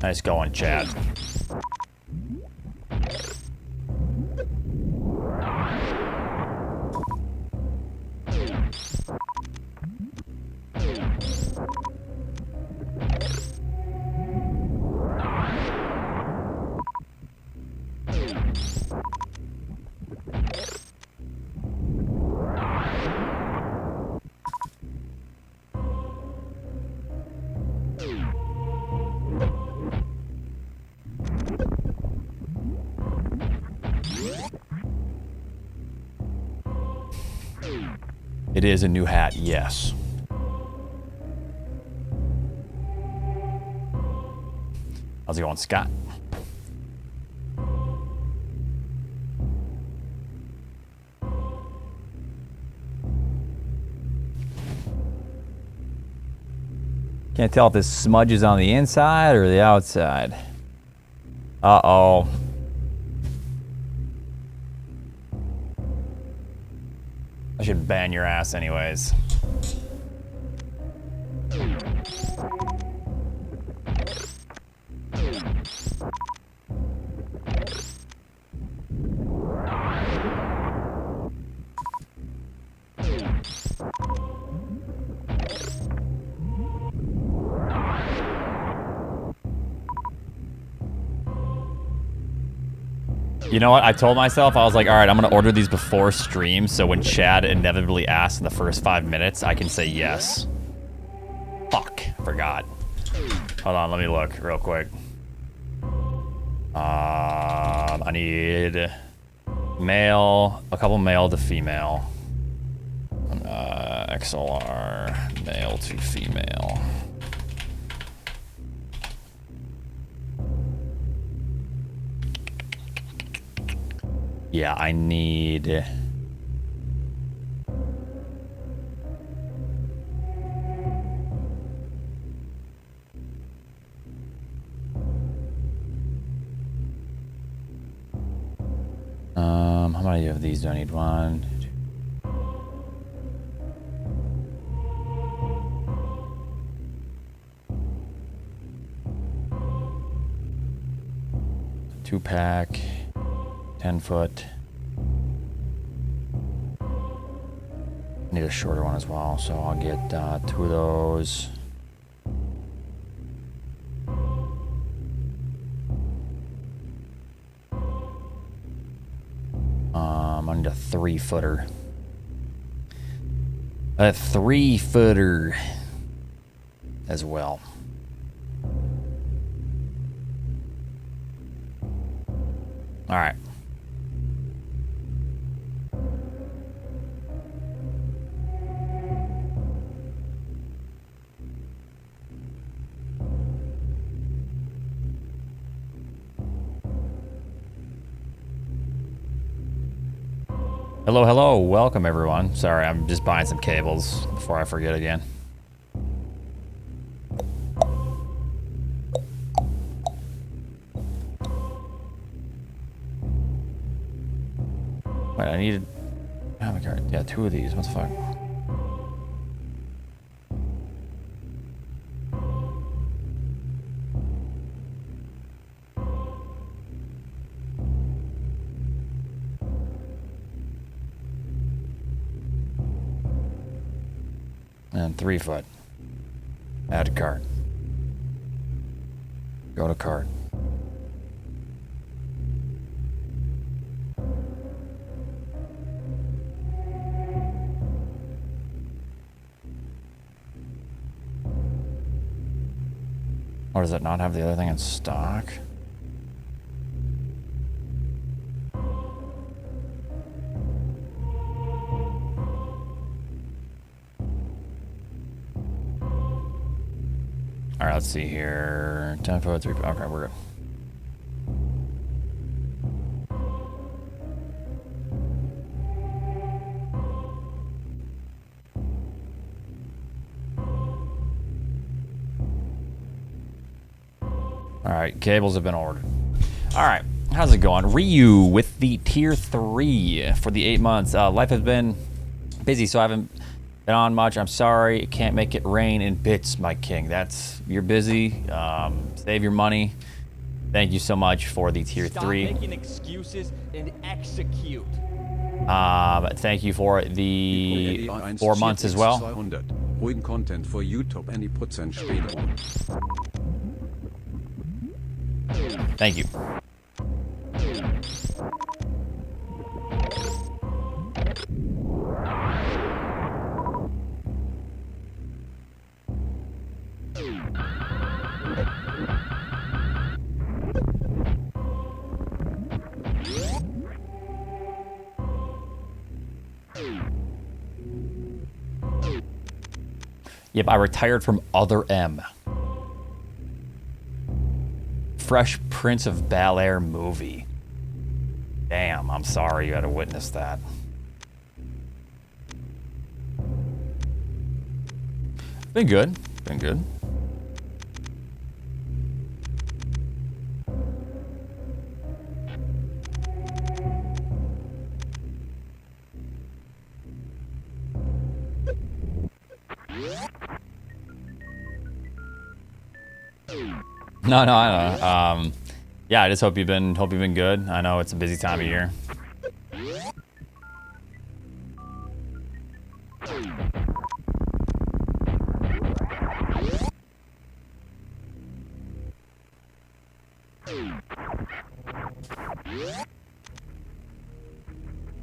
Nice going, Chad. It is a new hat, yes. How's it going, Scott? Can't tell if this smudge is on the inside or the outside. Uh-oh. I should ban your ass anyways. You know what? I told myself, I was like, all right, I'm going to order these before stream, so when Chad inevitably asks in the first 5 minutes, I can say yes. Fuck, forgot. Hold on, let me look real quick. I need male, a couple male to female. XLR, male to female. Yeah, I need... how many of these do I need? 1, 2 pack, 10 foot. Need a shorter one as well, so I'll get 2 of those. I need a 3-footer. A 3-footer as well. All right. Hello, hello, welcome everyone. Sorry, I'm just buying some cables before I forget again. Wait, I needed... Oh my god, yeah, 2 of these, what the fuck? And 3 foot. Add to cart. Go to cart. Or does it not have the other thing in stock? All right, let's see here. 10 foot, 3 foot. Okay, we're good. All right, cables have been ordered. All right, how's it going? Ryu with the tier 3 for the 8 months. Life has been busy, so I haven't Been on much. I'm sorry. Can't make it rain in bits, my king. You're busy. Save your money. Thank you so much for the tier 3. Stop making excuses and execute. Thank you for the 4 months as well. Ruhigen Content for YouTube any Prozent Speedrun. Thank you. Yep, I retired from Other M. Fresh Prince of Bel-Air movie. Damn, I'm sorry you had to witness that. Been good. Been good. No, I know. Yeah, I just hope you've been good. I know it's a busy time of year.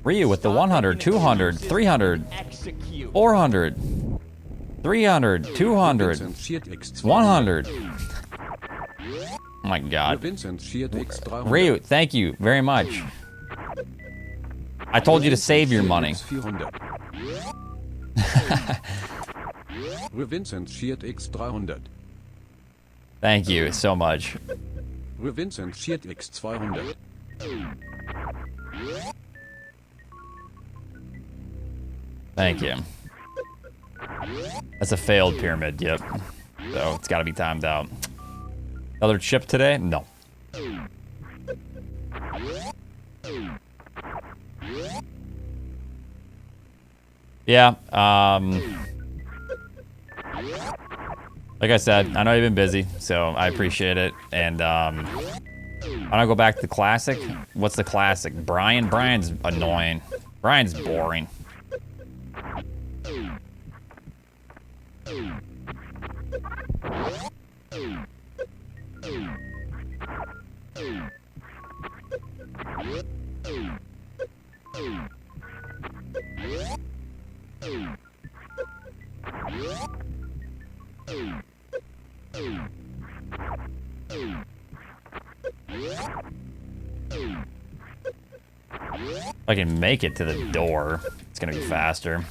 Ryu with the 100, 200, 300, 400, 300, 200, 100. Oh my god. Ryu, thank you very much. I told you to save your money. Thank you so much. Thank you. That's a failed pyramid, yep. So it's gotta be timed out. Another chip today? No. Yeah, like I said, I know you've been busy, so I appreciate it. And I'm gonna go back to the classic. What's the classic? Brian? Brian's annoying. Brian's boring. If I can make it to the door, it's gonna be faster.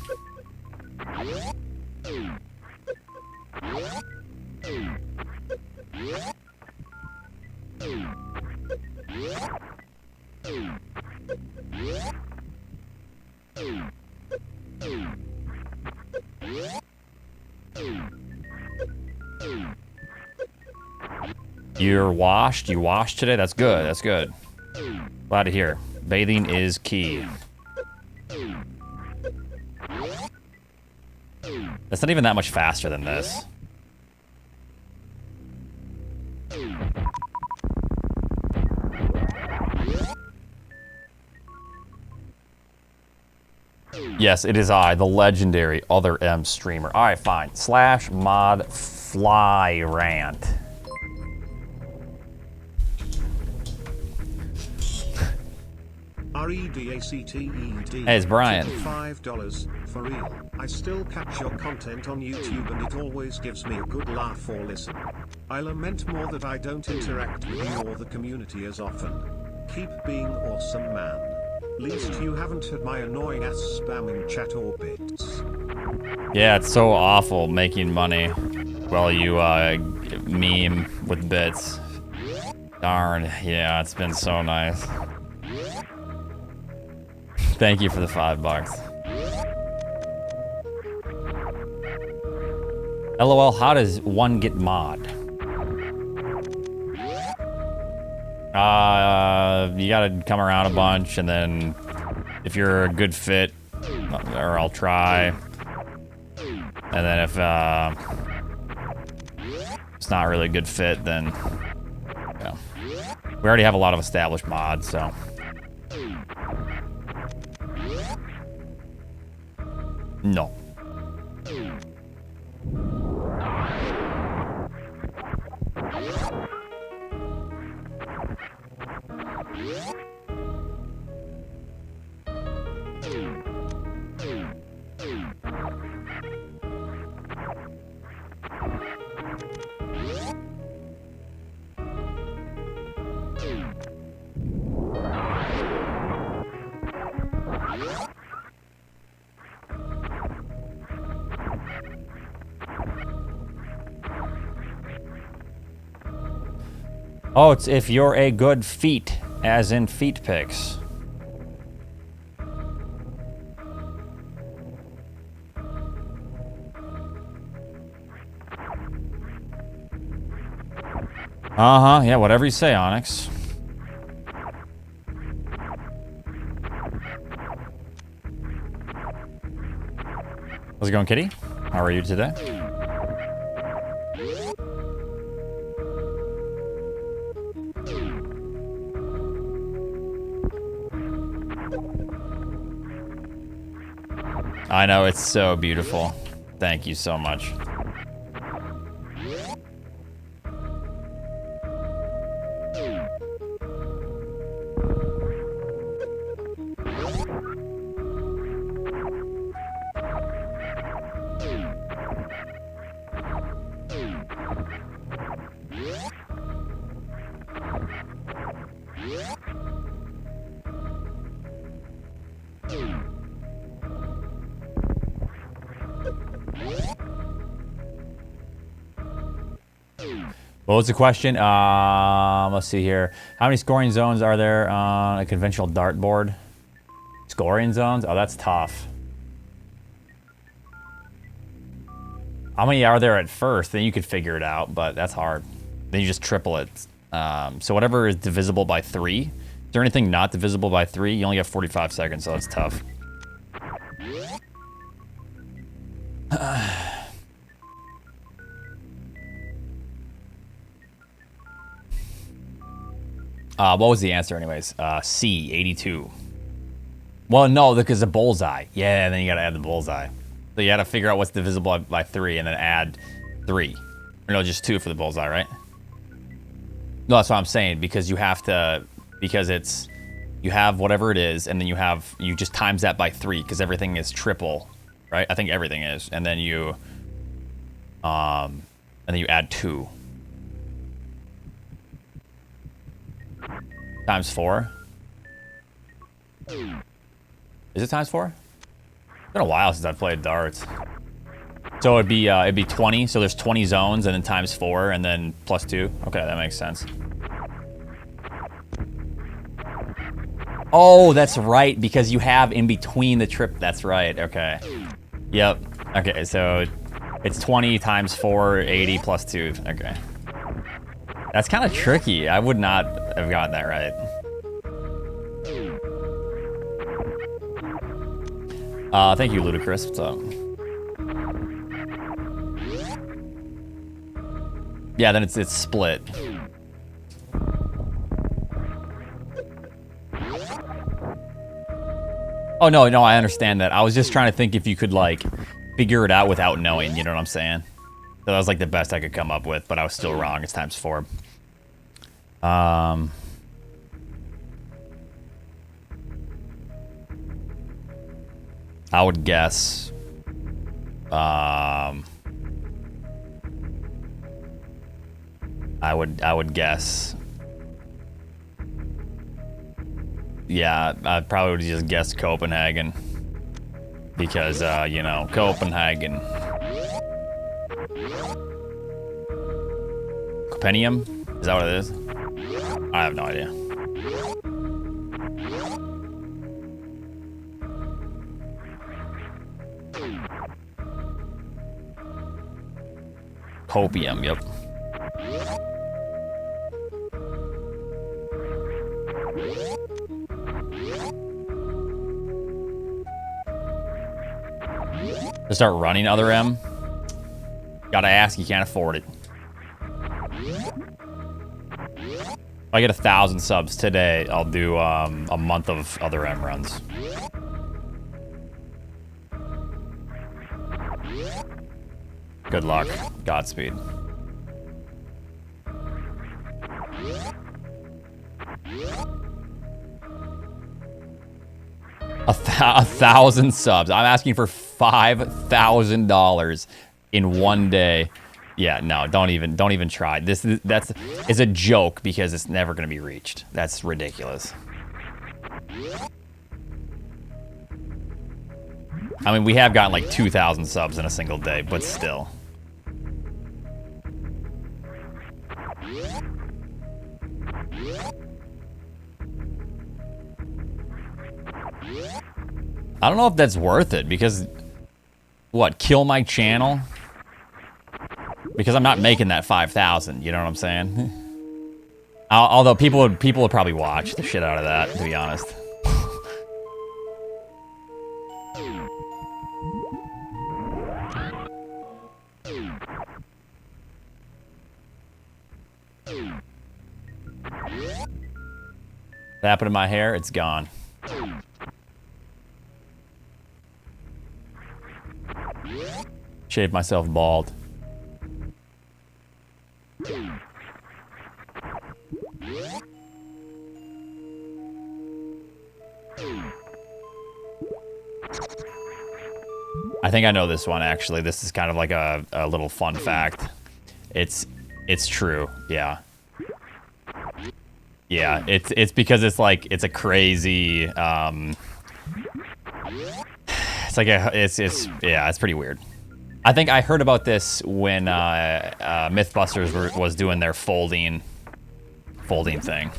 You're washed? You washed today? That's good. That's good. Glad to hear. Bathing is key. That's not even that much faster than this. Yes, it is I, the legendary Other M streamer. All right, fine. /mod fly rant. REDACTED. Hey, it's Brian. $5 for real. I still catch your content on YouTube and it always gives me a good laugh or listen. I lament more that I don't interact with you or the community as often. Keep being awesome, man. Least you haven't had my annoying ass spamming chat or bits. Yeah, it's so awful making money while you meme with bits. Darn, yeah, it's been so nice. Thank you for the $5. LOL, how does one get mod? You gotta come around a bunch, and then if you're a good fit, or I'll try, And then if it's not really a good fit, then yeah. We already have a lot of established mods, so. No. Oh, it's if you're a good feet, as in feet pics. Uh-huh, yeah, whatever you say, Onyx. How's it going, Kitty? How are you today? I know, it's so beautiful. Thank you so much. What was the question? Let's see here. How many scoring zones are there on a conventional dartboard? Scoring zones? Oh, that's tough. How many are there at first? Then you could figure it out, but that's hard. Then you just triple it. So whatever is divisible by 3. Is there anything not divisible by 3? You only have 45 seconds, so that's tough. What was the answer anyways? C, 82. Well, no, because the bullseye. Yeah, then you gotta add the bullseye. So you gotta figure out what's divisible by 3 and then add 3. Or no, just 2 for the bullseye, right? No, that's what I'm saying, because you have to, because it's, you have whatever it is, and then you just times that by 3, because everything is triple, right? I think everything is. And then you add 2. Times 4. Is it times 4? It's been a while since I've played darts. So it'd be 20. So there's 20 zones, and then times 4, and then plus 2. Okay, that makes sense. Oh, that's right, because you have in between the trip. That's right. Okay. Yep. Okay, so it's 20 times 4, 80 plus 2. Okay. That's kind of tricky. I would not have gotten that right. Thank you, Ludicrous. What's up? Yeah, then it's split. Oh, no, I understand that. I was just trying to think if you could, like, figure it out without knowing, you know what I'm saying? So that was, like, the best I could come up with, but I was still wrong. It's times 4. I would guess, I would guess. Yeah, I probably would just guess Copenhagen. Because, you know, Copenhagen. Copenhagen? Is that what it is? I have no idea. Copium, yep. To start running other M? Gotta ask, you can't afford it. If I get 1,000 subs today, I'll do a month of other M runs. Good luck. Godspeed. A 1,000 subs. I'm asking for $5,000 in one day. Yeah, no, don't even try. That's a joke because it's never gonna be reached. That's ridiculous. I mean, we have gotten like 2,000 subs in a single day, but still. I don't know if that's worth it because, what, kill my channel? Because I'm not making that 5,000, you know what I'm saying? Although people would probably watch the shit out of that, to be honest. What happened to my hair? It's gone. Shaved myself bald. I think I know this one, actually. This is kind of like a little fun fact. It's true, yeah. Yeah, it's because it's like, it's a crazy, it's like yeah, it's pretty weird. I think I heard about this when Mythbusters was doing their folding thing.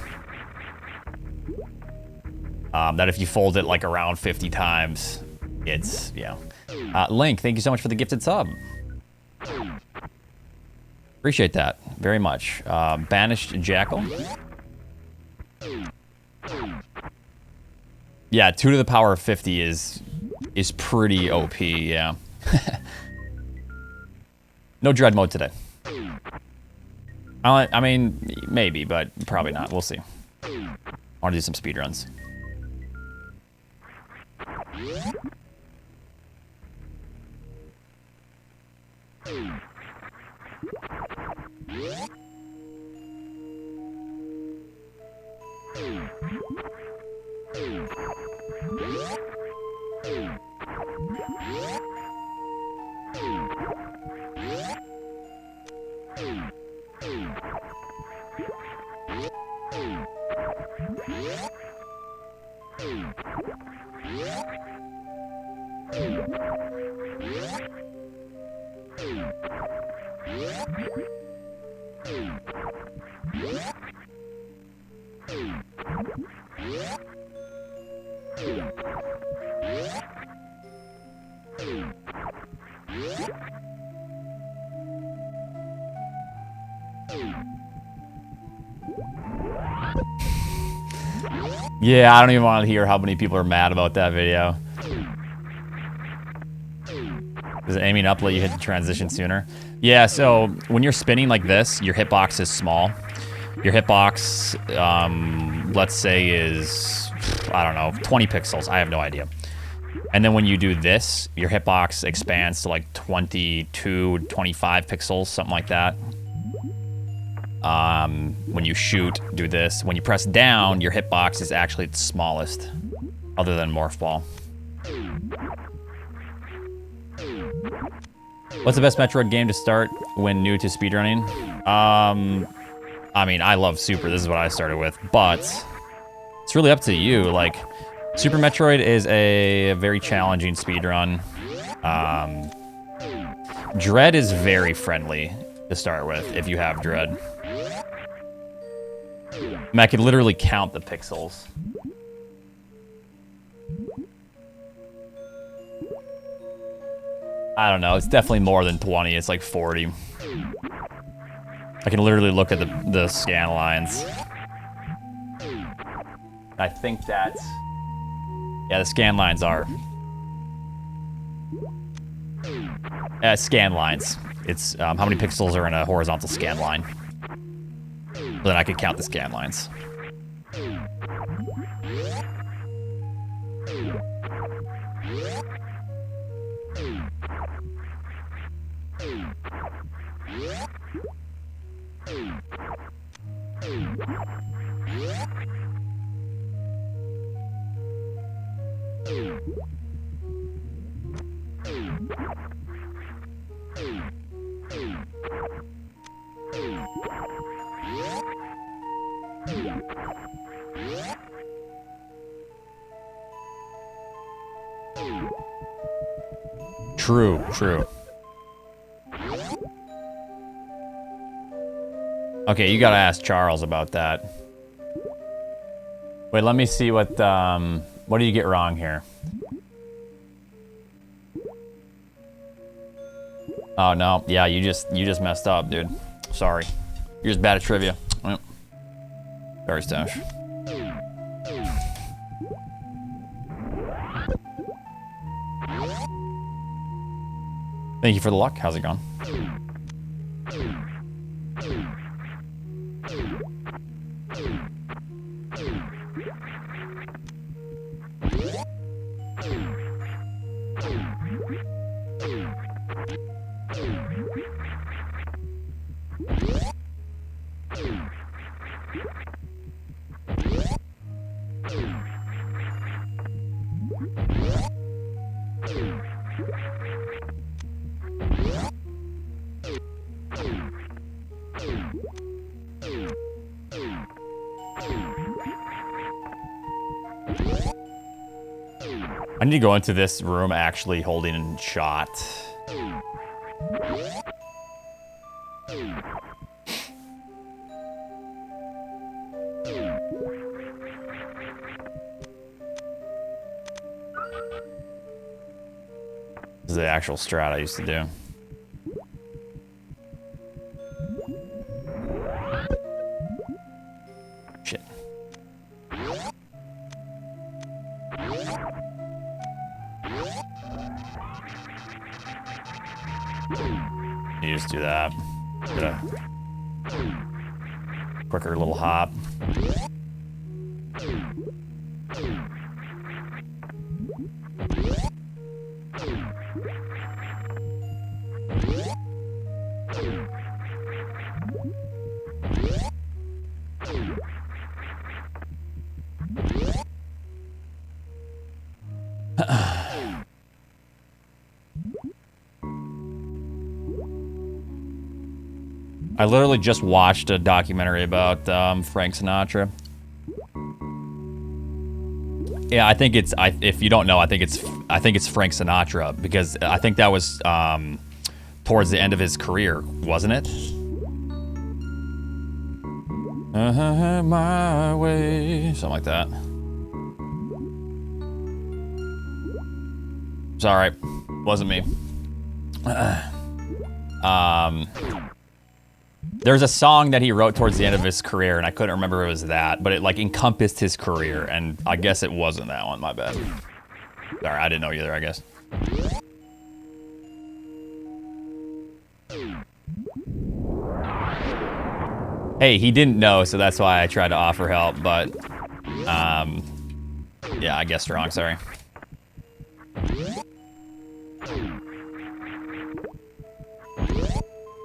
That if you fold it like around 50 times, it's, yeah. Link, thank you so much for the gifted sub. Appreciate that very much. Banished Jackal. Yeah, 2 to the power of 50 is pretty OP, yeah. No dread mode today. I mean, maybe, but probably not. We'll see. I want to do some speedruns. Yeah, I don't even want to hear how many people are mad about that video. Is it aiming up, let you hit the transition sooner? Yeah, so when you're spinning like this, your hitbox is small. Your hitbox, let's say is, I don't know, 20 pixels. I have no idea. And then when you do this, your hitbox expands to like 22, 25 pixels, something like that. When you shoot, do this. When you press down, your hitbox is actually the smallest, other than Morph Ball. What's the best Metroid game to start when new to speedrunning? I mean, I love Super. This is what I started with, but it's really up to you. Like, Super Metroid is a very challenging speedrun. Dread is very friendly to start with if you have Dread. I mean, I could literally count the pixels. I don't know. It's definitely more than 20. It's like 40. I can literally look at the scan lines. I think that's... Yeah, the scan lines are... scan lines. It's how many pixels are in a horizontal scan line. So then I could count the scan lines. True, true. Okay, you gotta ask Charles about that. Wait, let me see what do you get wrong here? Oh no, yeah, you just messed up, dude. Sorry. You're just bad at trivia. Yep. Sorry, Stash. Thank you for the luck. How's it going? I need to go into this room actually holding a shot. This is the actual strat I used to do. Shit. You just do that. Get a quicker little hop. I literally just watched a documentary about Frank Sinatra. Yeah, I think it's. If you don't know, I think it's Frank Sinatra because I think that was towards the end of his career, wasn't it? My way, something like that. It's all right, wasn't me. There's a song that he wrote towards the end of his career, and I couldn't remember if it was that, but it like encompassed his career, and I guess it wasn't that one. My bad. Sorry, I didn't know either. I guess. Hey, he didn't know, so that's why I tried to offer help. But, yeah, I guessed wrong. Sorry.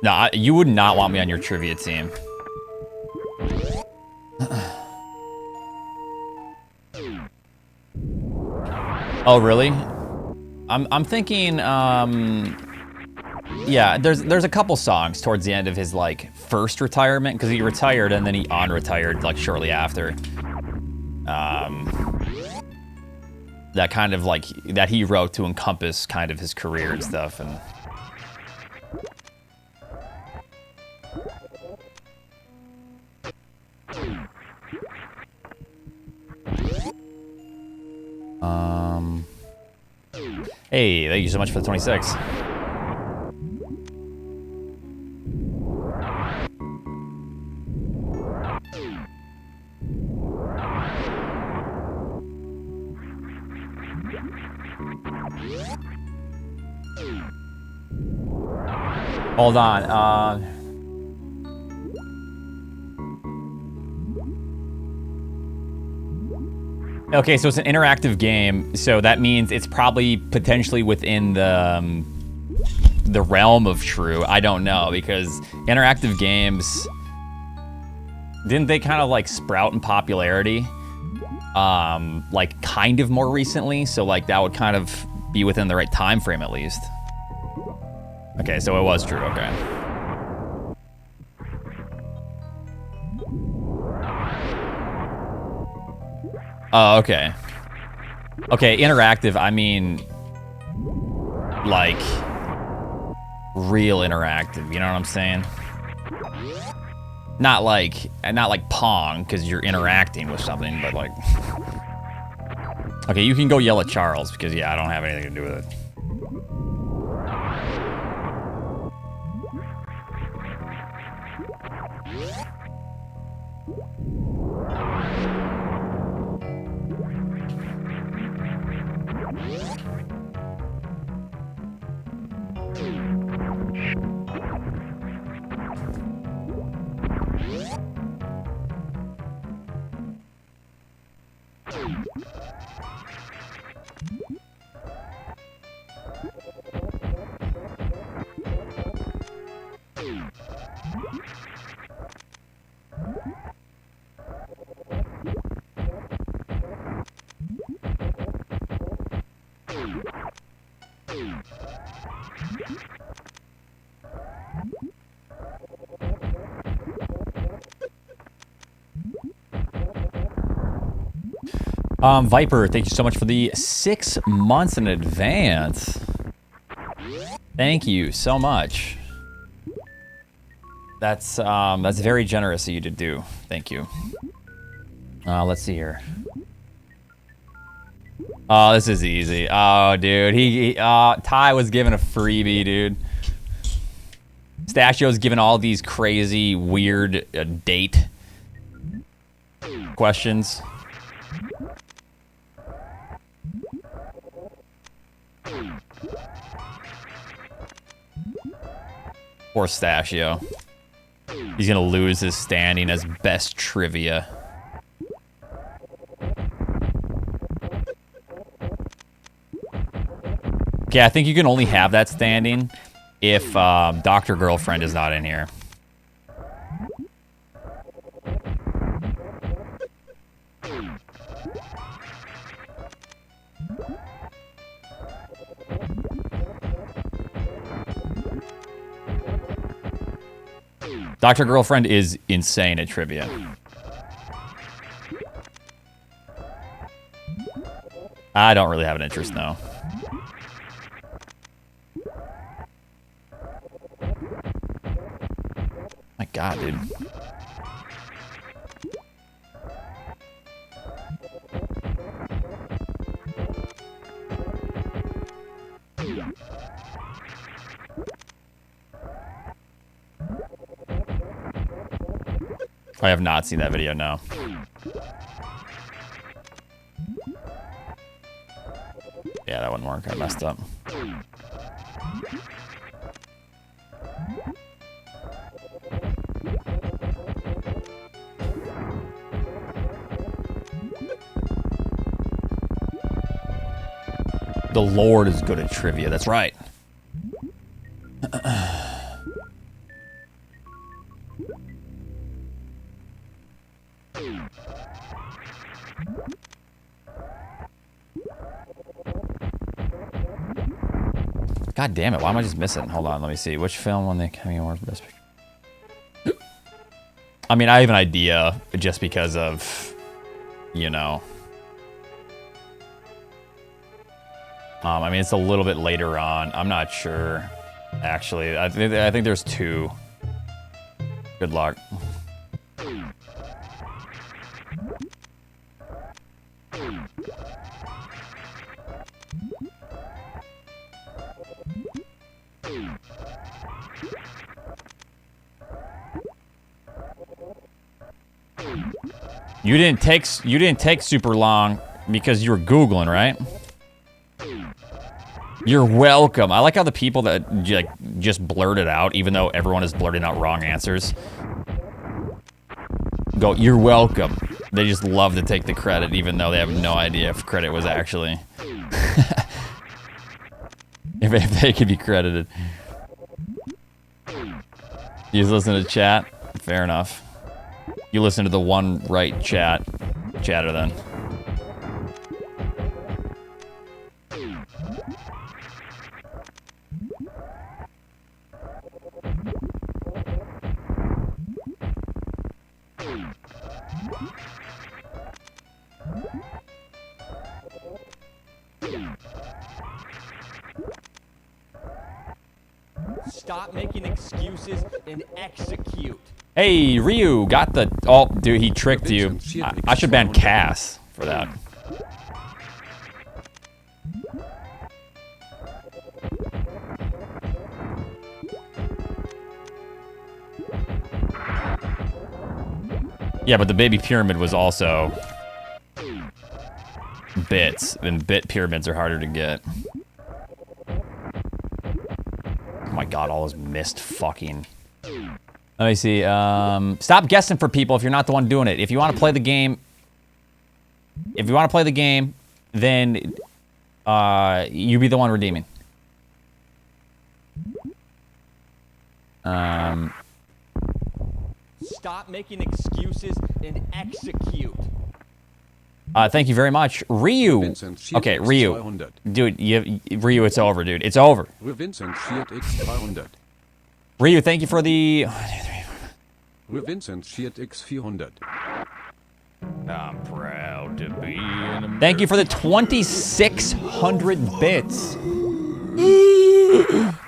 No, you would not want me on your trivia team. Oh, really? I'm thinking, yeah, there's a couple songs towards the end of his, like, first retirement, because he retired and then he on-retired, like, shortly after. That kind of, like, that he wrote to encompass kind of his career and stuff, and... Hey, thank you so much for the 26. Hold on. Okay, so it's an interactive game, so that means it's probably potentially within the realm of true. I don't know, because interactive games, didn't they kind of like sprout in popularity? Like kind of more recently, so like that would kind of be within the right time frame at least. Okay, so it was true, okay. Oh, okay. Okay, interactive, I mean, like, real interactive, you know what I'm saying? Not like Pong, because you're interacting with something, but like... Okay, you can go yell at Charles, because yeah, I don't have anything to do with it. Viper, thank you so much for the 6 months in advance. Thank you so much. That's very generous of you to do. Thank you. Let's see here. Oh, this is easy. Oh, dude, Ty was given a freebie, dude. Stachio's given all these crazy, weird date questions. Poor Stachio. He's gonna lose his standing as best trivia. Okay, I think you can only have that standing if Dr. Girlfriend is not in here. Dr. Girlfriend is insane at trivia. I don't really have an interest, no. My God, dude. I have not seen that video, no. Yeah, that wouldn't work. I messed up. The Lord is good at trivia, that's right. God damn it, why am I just missing? Hold on, let me see. Which film won the Academy Award for Best Picture? I mean, I have an idea just because of, you know. I mean, it's a little bit later on. I'm not sure, actually. I think there's 2. Good luck. You didn't take super long because you were Googling, right? You're welcome. I like how the people that like just blurt it out, even though everyone is blurting out wrong answers, go, you're welcome. They just love to take the credit, even though they have no idea if credit was actually... if they could be credited. You just listen to chat? Fair enough. You listen to the one right chatter then. Stop making excuses and execute. Hey, Ryu got the... Oh, dude, he tricked you. I should ban Cass for that. Yeah, but the baby pyramid was also bits, and bit pyramids are harder to get. Oh my god, all those missed fucking... Let me see. Stop guessing for people if you're not the one doing it. If you want to play the game... then you be the one redeeming. Stop making excuses and execute. Thank you very much. Ryu. Okay, Ryu. Dude, Ryu, it's over, dude. It's over. Vincent Fiat X300. Ryu, thank you for the... Vincent Fiat X400. I'm proud to be an American. Thank you for the 2,600 bits.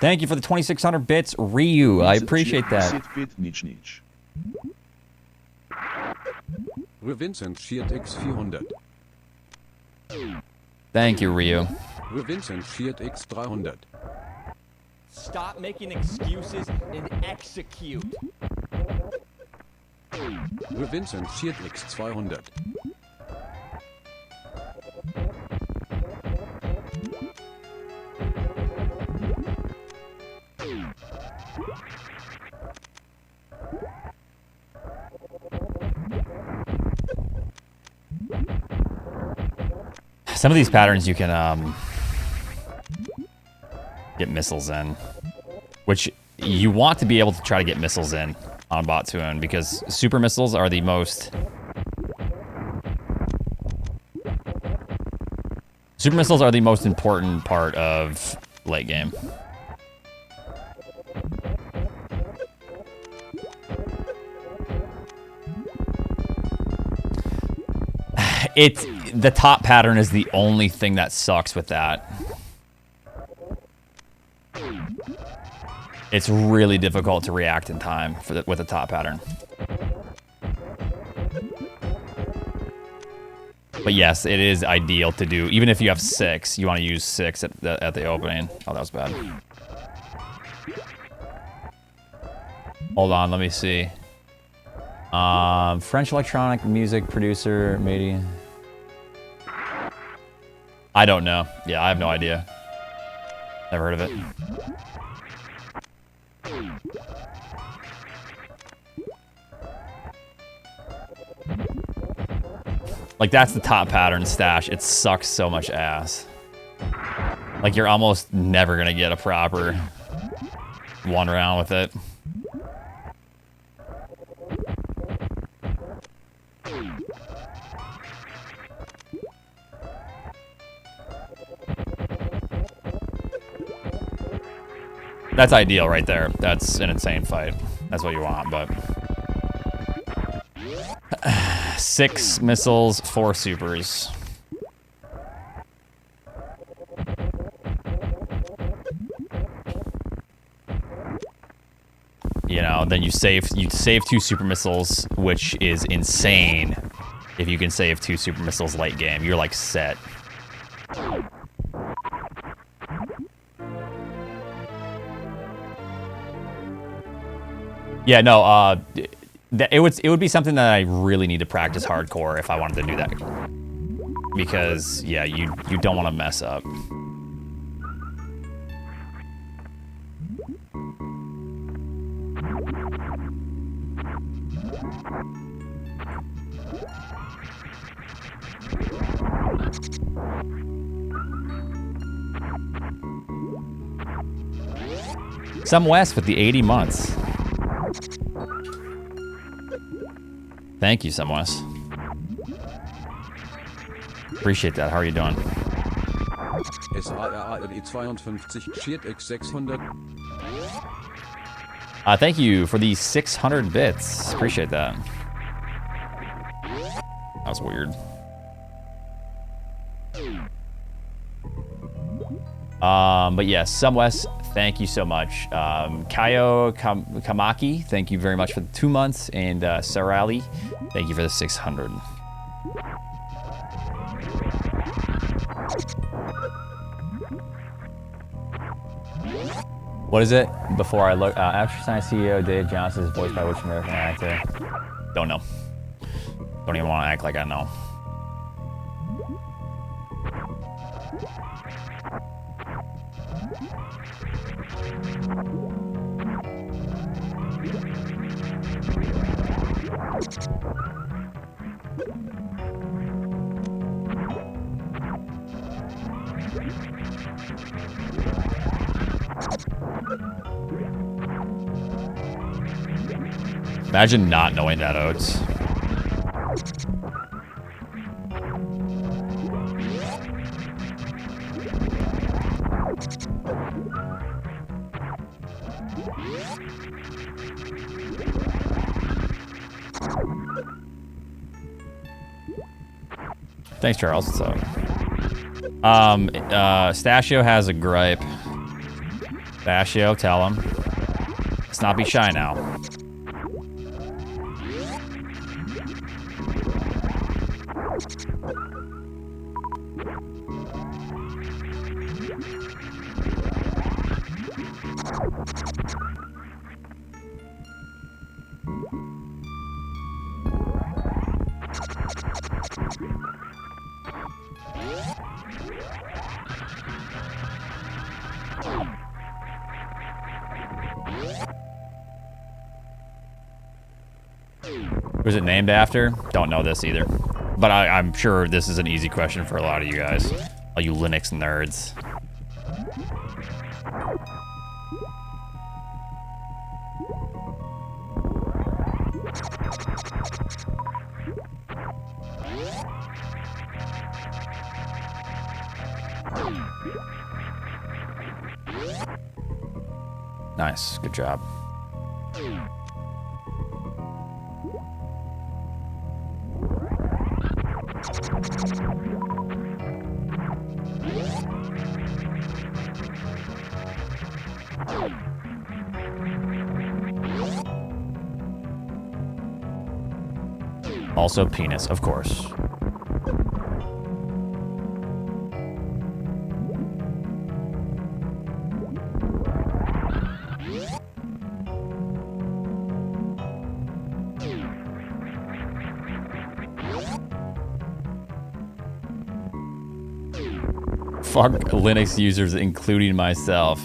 Thank you for the 2,600 bits, Ryu. I appreciate that. Vincent Fiat X400. Thank you, Ryu. Vincent Fiat X300. Stop making excuses and execute. Vincent Fiat X200. Some of these patterns you can get missiles in, which you want to be able to try to get missiles in on Botsuun, because super missiles are the most... Super missiles are the most important part of late game. The top pattern is the only thing that sucks with that. It's really difficult to react in time with the top pattern. But yes, it is ideal to do. Even if you have 6, you want to use 6 at the opening. Oh, that was bad. Hold on, let me see. French electronic music producer, maybe. I don't know. Yeah, I have no idea. Never heard of it. Like, that's the top pattern stash. It sucks so much ass. Like, you're almost never gonna get a proper one round with it. That's ideal right there. That's an insane fight. That's what you want, but... 6 missiles, 4 supers. You know, then you save 2 super missiles, which is insane. If you can save 2 super missiles late game, you're like set. Yeah, no, it would be something that I really need to practice hardcore if I wanted to do that. Because, yeah, you don't want to mess up. Some West with the 80 months. Thank you, Some West. Appreciate that. How are you doing? SARRE52 cheered X 600. Thank you for the 600 bits. Appreciate that. That was weird. But yes, Some West, thank you so much. Kaio Kamaki, thank you very much for the 2 months. And Sarali, thank you for the 600. What is it? Before I look, After Science CEO Dave Johnson is voiced by which American actor? Don't know. Don't even want to act like I know. Imagine not knowing that, Oats. Thanks, Charles. What's up? Stashio has a gripe. Stashio, tell him. Let's not be shy now. Who's it named after? Don't know this either. But I'm sure this is an easy question for a lot of you guys. All you Linux nerds. Nice, good job. Also penis, of course. Fuck Linux users, including myself.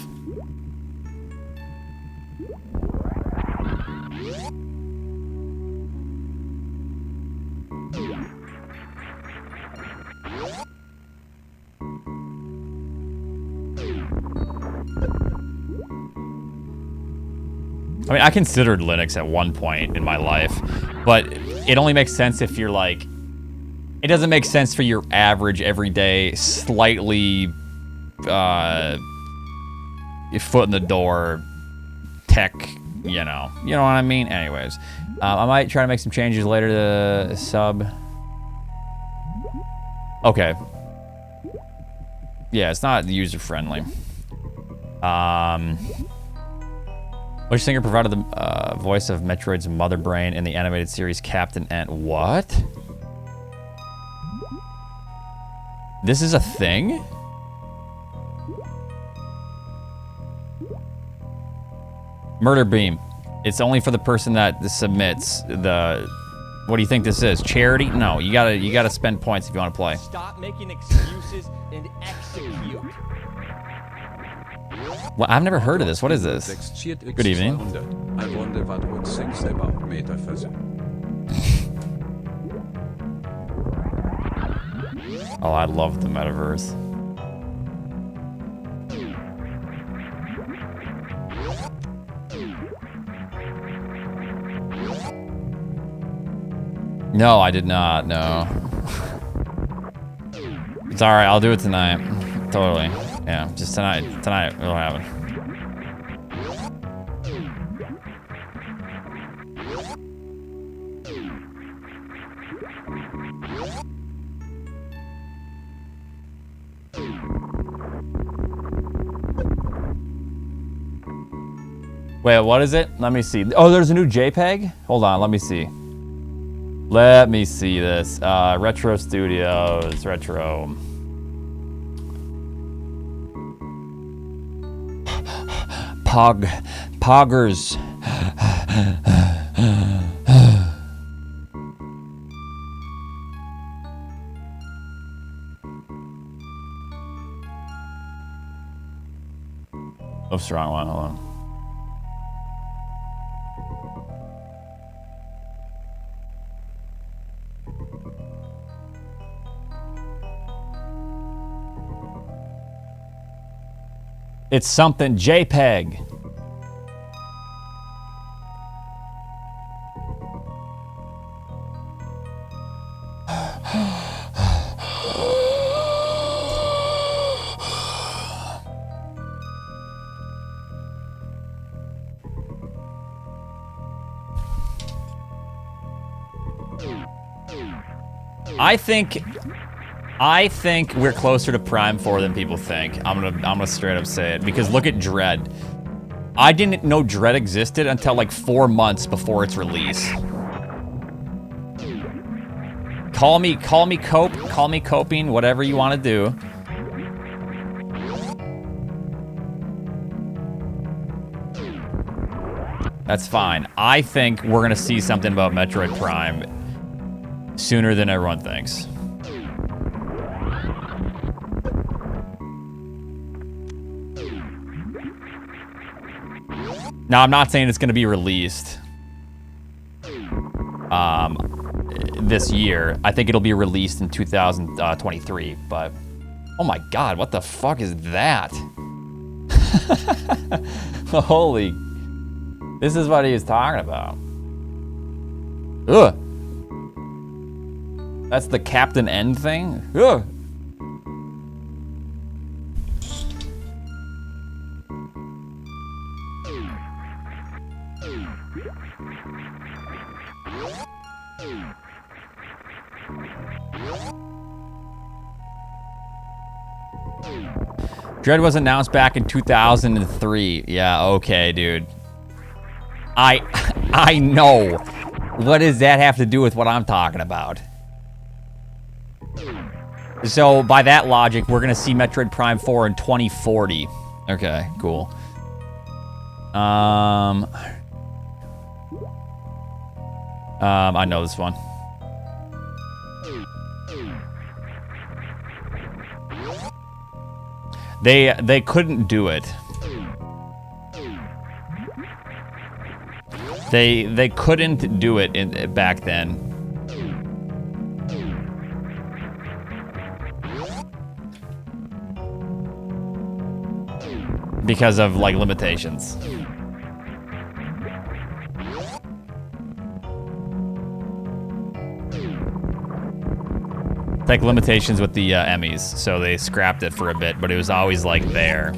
I mean, I considered Linux at one point in my life, but it only makes sense if you're like, it doesn't make sense for your average, everyday, slightly foot in the door tech, you know what I mean? Anyways, I might try to make some changes later to the sub. Okay. Yeah, it's not user friendly. Which singer provided the voice of Metroid's mother brain in the animated series Captain Ant? What? This is a thing? Murder Beam. It's only for the person that submits the... What do you think this is? Charity? No, you gotta spend points if you want to play. Stop making excuses and execute. Well, I've never heard of this. What is this? Good evening. I wonder what Oats thinks about metaphysics. Oh, I love the metaverse. No, I did not, no. It's alright, I'll do it tonight. Totally. Yeah, just tonight. Tonight, it'll happen. Wait, what is it? Let me see. Oh, there's a new JPEG? Hold on, let me see. Let me see this. Retro Studios, retro. Poggers. Oh, strong one, hold on. It's something JPEG. I think we're closer to Prime 4 than people think. I'm gonna straight up say it because look at Dread. I didn't know Dread existed until like 4 months before its release. Call me coping, whatever you want to do. That's fine. I think we're gonna see something about Metroid Prime sooner than everyone thinks. Now, I'm not saying it's going to be released this year. I think it'll be released in 2023, but oh my god, what the fuck is that? Holy, this is what he was talking about. Ugh. That's the Captain N thing? Ugh. Dread was announced back in 2003. Yeah, okay, dude. I know. What does that have to do with what I'm talking about? So, by that logic, we're gonna see Metroid Prime 4 in 2040. Okay, cool. I know this one. They couldn't do it. They couldn't do it back then. Because of like limitations. Like limitations with the Emmys, so they scrapped it for a bit, but it was always like there.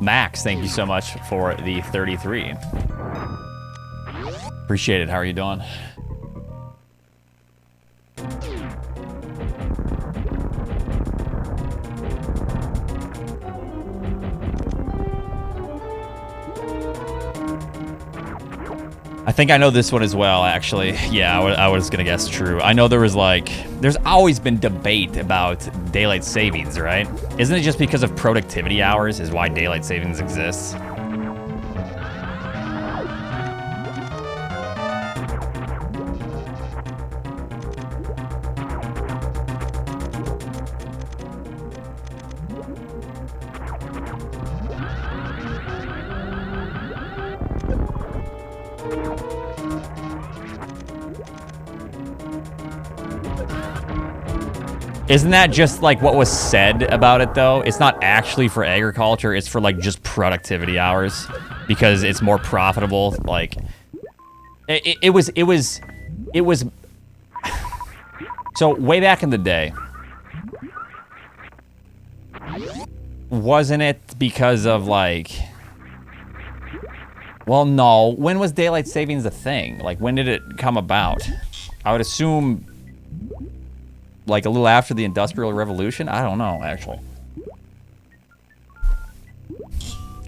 Max, thank you so much for the 33. Appreciate it. How are you doing? I think I know this one as well, actually. Yeah, I was gonna guess true. I know there was like, there's always been debate about daylight savings, right? Isn't it just because of productivity hours is why daylight savings exists? Isn't that just like what was said about it though? It's not actually for agriculture, it's for like just productivity hours because it's more profitable. Like it was so way back in the day, wasn't it because of like, well, no, when was daylight savings a thing? Like when did it come about? I would assume like a little after the Industrial Revolution? I don't know, actually.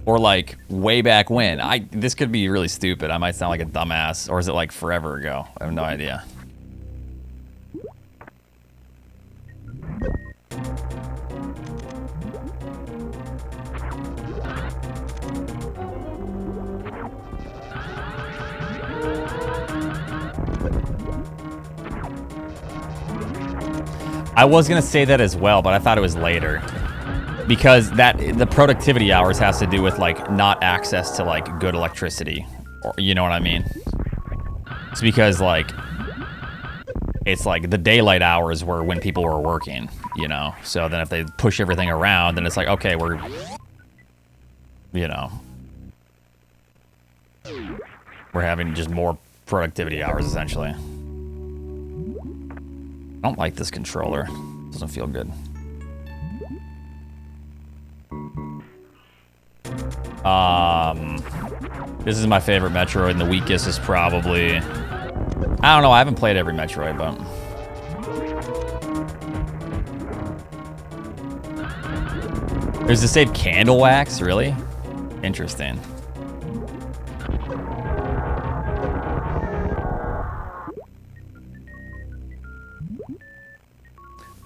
Or like way back when. This could be really stupid. I might sound like a dumbass. Or is it like forever ago? I have no idea. I was gonna say that as well, but I thought it was later. Because the productivity hours has to do with like not access to like good electricity. Or, you know what I mean? It's because like it's like the daylight hours were when people were working, you know? So then if they push everything around, then it's like, okay, we're, you know, we're having just more productivity hours essentially. I don't like this controller. Doesn't feel good. This is my favorite Metroid, and the weakest is probably, I don't know, I haven't played every Metroid, but there's to save candle wax, really? Interesting.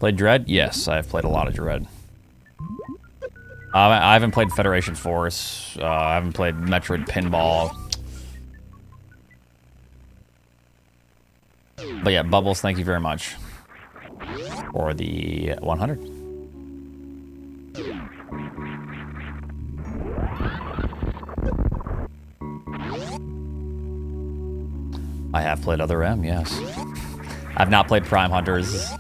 Played Dread? Yes, I've played a lot of Dread. I haven't played Federation Force. I haven't played Metroid Pinball. But yeah, Bubbles, thank you very much for the 100. I have played Other M, yes. I've not played Prime Hunters.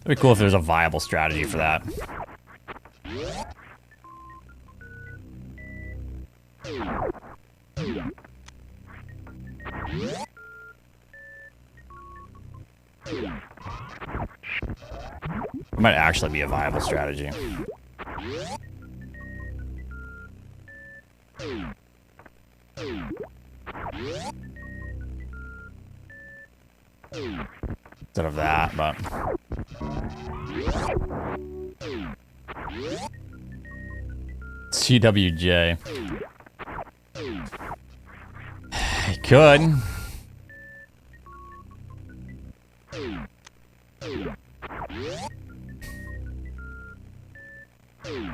It'd be cool if there's a viable strategy for that. It might actually be a viable strategy. Instead of that, but CWJ. He could.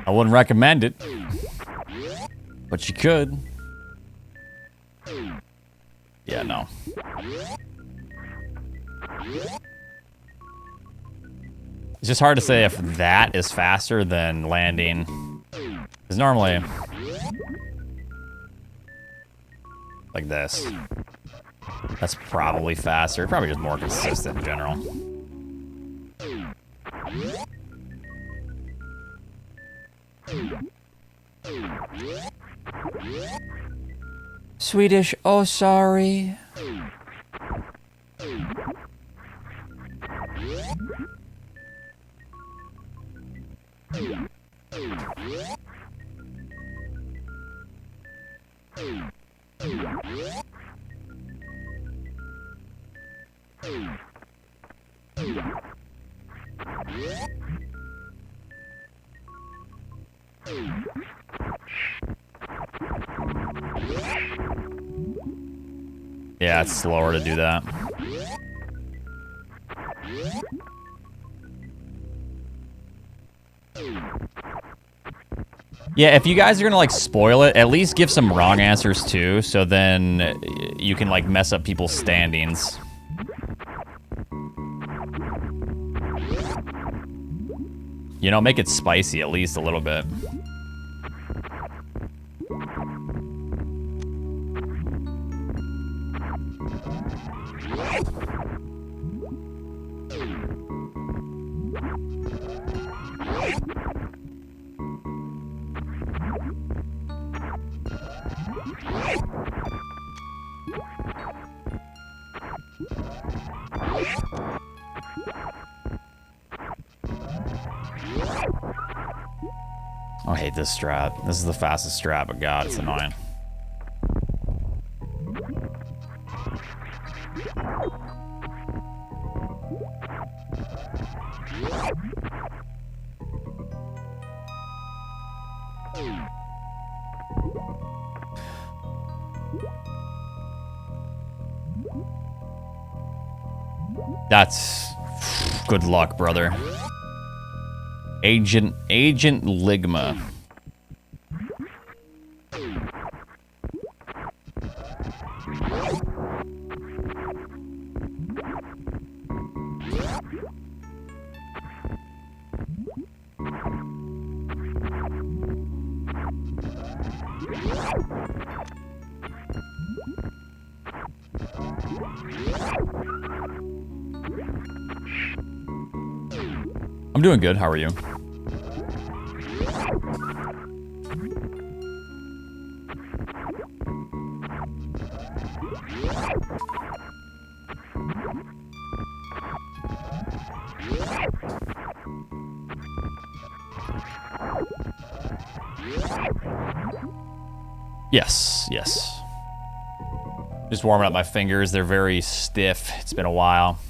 I wouldn't recommend it. But you could. Yeah, no. It's just hard to say if that is faster than landing. Because normally, like this, that's probably faster. Probably just more consistent in general. Swedish, oh sorry. Yeah, it's slower to do that. Yeah, if you guys are gonna like spoil it, at least give some wrong answers too, so then you can like mess up people's standings. You know, make it spicy at least a little bit. I hate this strat. This is the fastest strat, but God, it's annoying. That's good luck, brother. Agent Ligma. I'm doing good. How are you? Yes, yes. Just warming up my fingers. They're very stiff. It's been a while.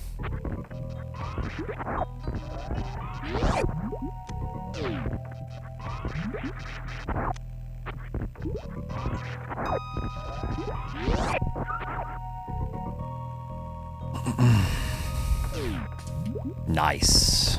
Nice.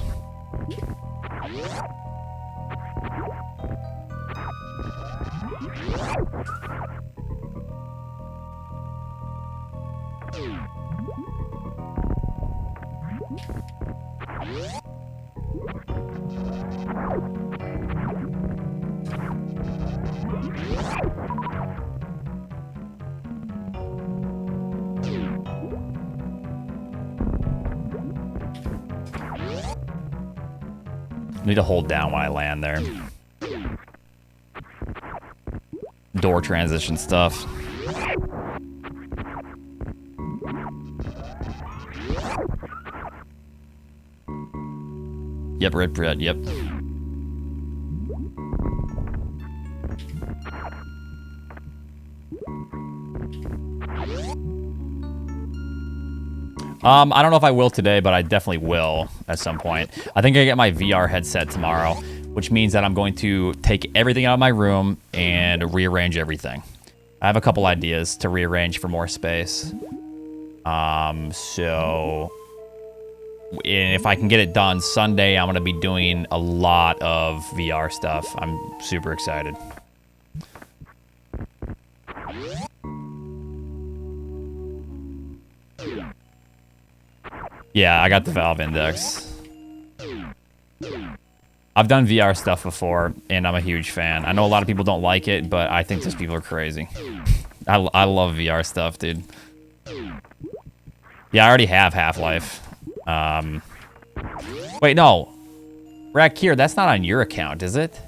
Need to hold down when I land there. Door transition stuff. Yep, red bread, yep. I don't know if I will today, but I definitely will at some point. I think I get my VR headset tomorrow, which means that I'm going to take everything out of my room and rearrange everything. I have a couple ideas to rearrange for more space. So if I can get it done Sunday, I'm going to be doing a lot of VR stuff. I'm super excited. Yeah, I got the Valve Index. I've done VR stuff before, and I'm a huge fan. I know a lot of people don't like it, but I think those people are crazy. I love VR stuff, dude. Yeah, I already have Half-Life. Wait, no. Rakir, that's not on your account, is it?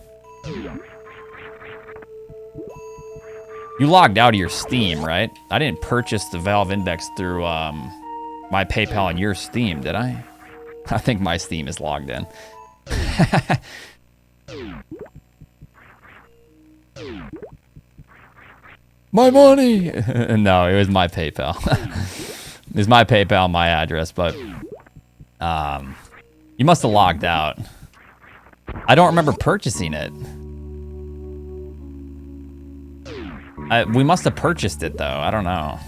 You logged out of your Steam, right? I didn't purchase the Valve Index through my PayPal on your Steam, did I? I think my Steam is logged in. My money! No, it was my PayPal. It was my PayPal, my address, but you must have logged out. I don't remember purchasing it. We must have purchased it, though. I don't know.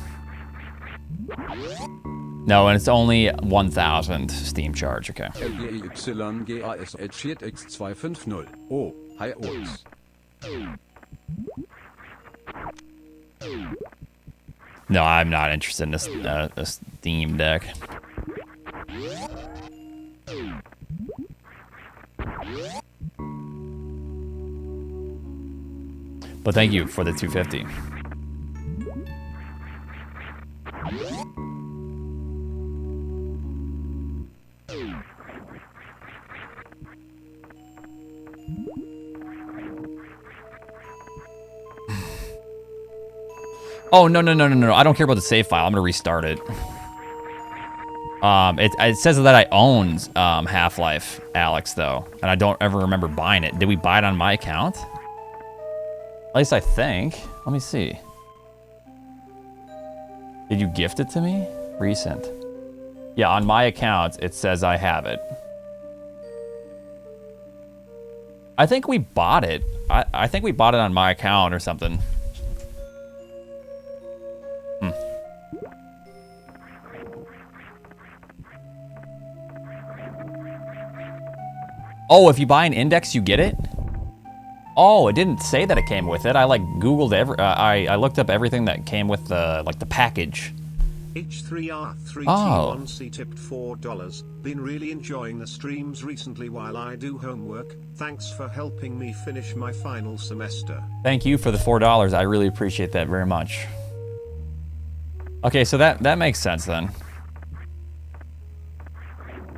No, and it's only 1,000 Steam charge. Okay. LGYGASH250. Oh, hi Oats. No, I'm not interested in this Steam Deck. But thank you for the 250. Oh, no. I don't care about the save file. I'm going to restart it. It says that I own Half-Life, Alex, though. And I don't ever remember buying it. Did we buy it on my account? At least I think. Let me see. Did you gift it to me? Recent. Yeah, on my account, it says I have it. I think we bought it. I think we bought it on my account or something. Oh, if you buy an index, you get it? Oh, it didn't say that it came with it. I like Googled I looked up everything that came with the like the package. H3R3T1C tipped $4. Been really enjoying the streams recently while I do homework. Thanks for helping me finish my final semester. Thank you for the $4. I really appreciate that very much. Okay, so that makes sense then.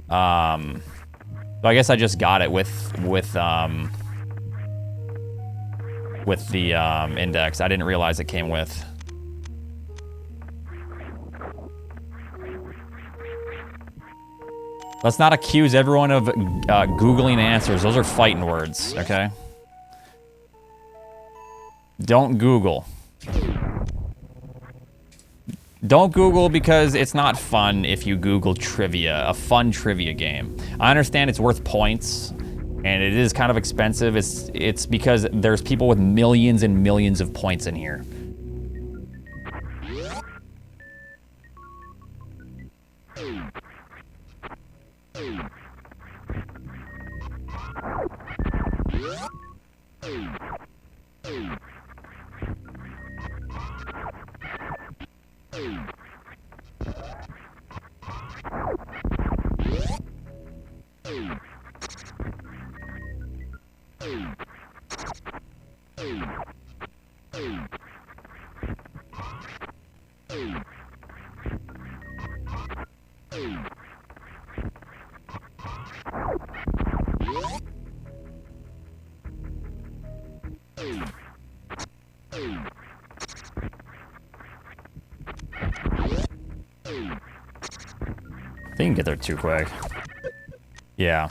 So I guess I just got it with the index. I didn't realize it came with. Let's not accuse everyone of Googling answers. Those are fighting words, okay? Don't Google. Don't Google because it's not fun if you Google trivia, a fun trivia game. I understand it's worth points, and it is kind of expensive. It's because there's people with millions and millions of points in here. They can get there too quick. Yeah.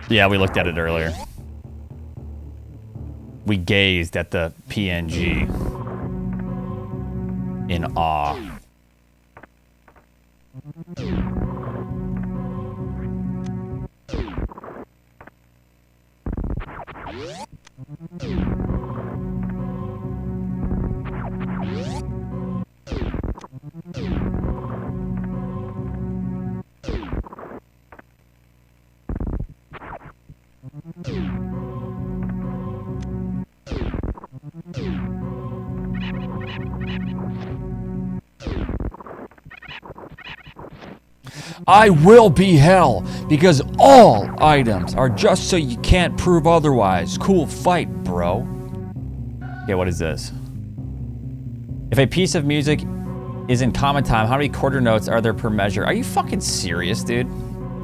Yeah, we looked at it earlier. We gazed at the PNG in awe. I will be hell because all items are just so you can't prove otherwise. Cool fight, bro. Okay, what is this? If a piece of music is in common time, how many quarter notes are there per measure? Are you fucking serious, dude?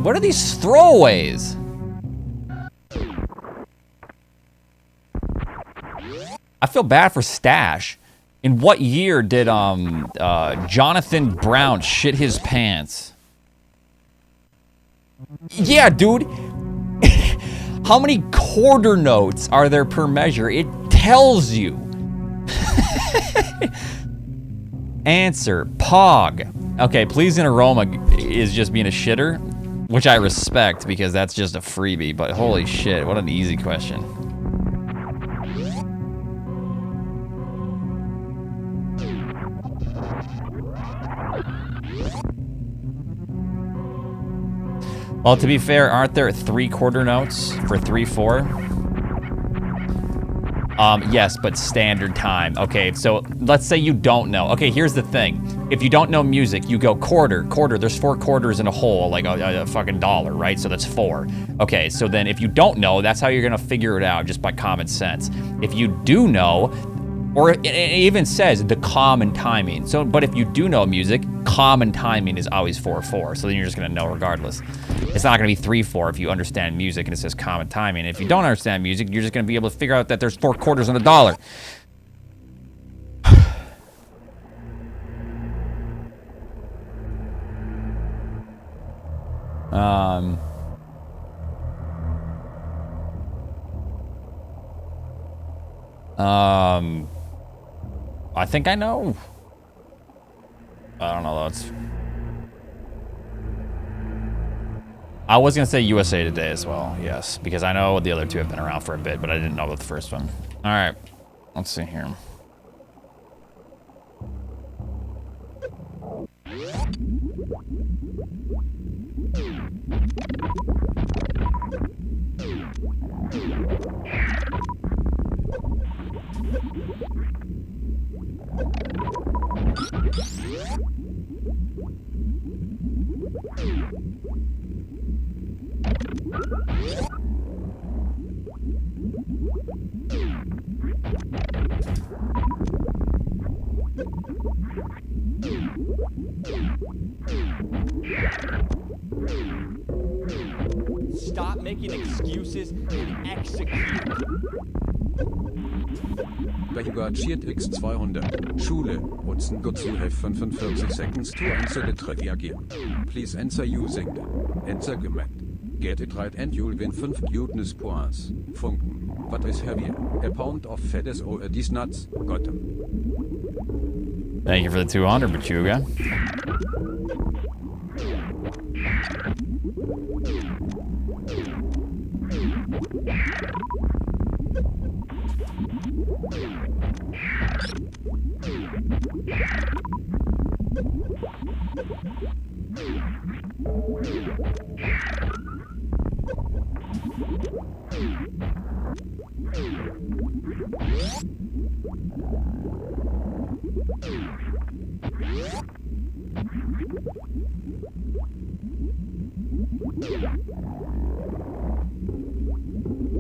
What are these throwaways? I feel bad for Stash. In what year did Jonathan Brown shit his pants? Yeah, dude. How many quarter notes are there per measure? It tells you. Answer, Pog. Okay, Please in Aroma is just being a shitter, which I respect because that's just a freebie, but holy shit, what an easy question. Well, to be fair, aren't there 3 quarter notes for 3/4? Yes, but standard time. Okay, so let's say you don't know. Okay, here's the thing. If you don't know music, you go quarter. There's 4 quarters in a whole, like a fucking dollar, right? So that's 4. Okay, so then if you don't know, that's how you're gonna figure it out, just by common sense. If you do know, or it even says the common timing. So, but if you do know music, common timing is always 4/4. So then you're just gonna know regardless. It's not gonna be 3/4 if you understand music and it says common timing. If you don't understand music, you're just gonna be able to figure out that there's 4 quarters in a dollar. I think I know. I don't know though. I was gonna say USA Today as well, yes, because I know the other 2 have been around for a bit, but I didn't know about the first one. All right, let's see here. Stop making excuses and execute. Regarchiert X200. Schule. Oatsngoats you have 45 seconds to answer the trivia game. Please answer using the answer command. Get it right and you'll win 5 cuteness points. Funken. What is heavier? A pound of fettuce or these nuts? Got 'em. Thank you for the 200, Bachuga.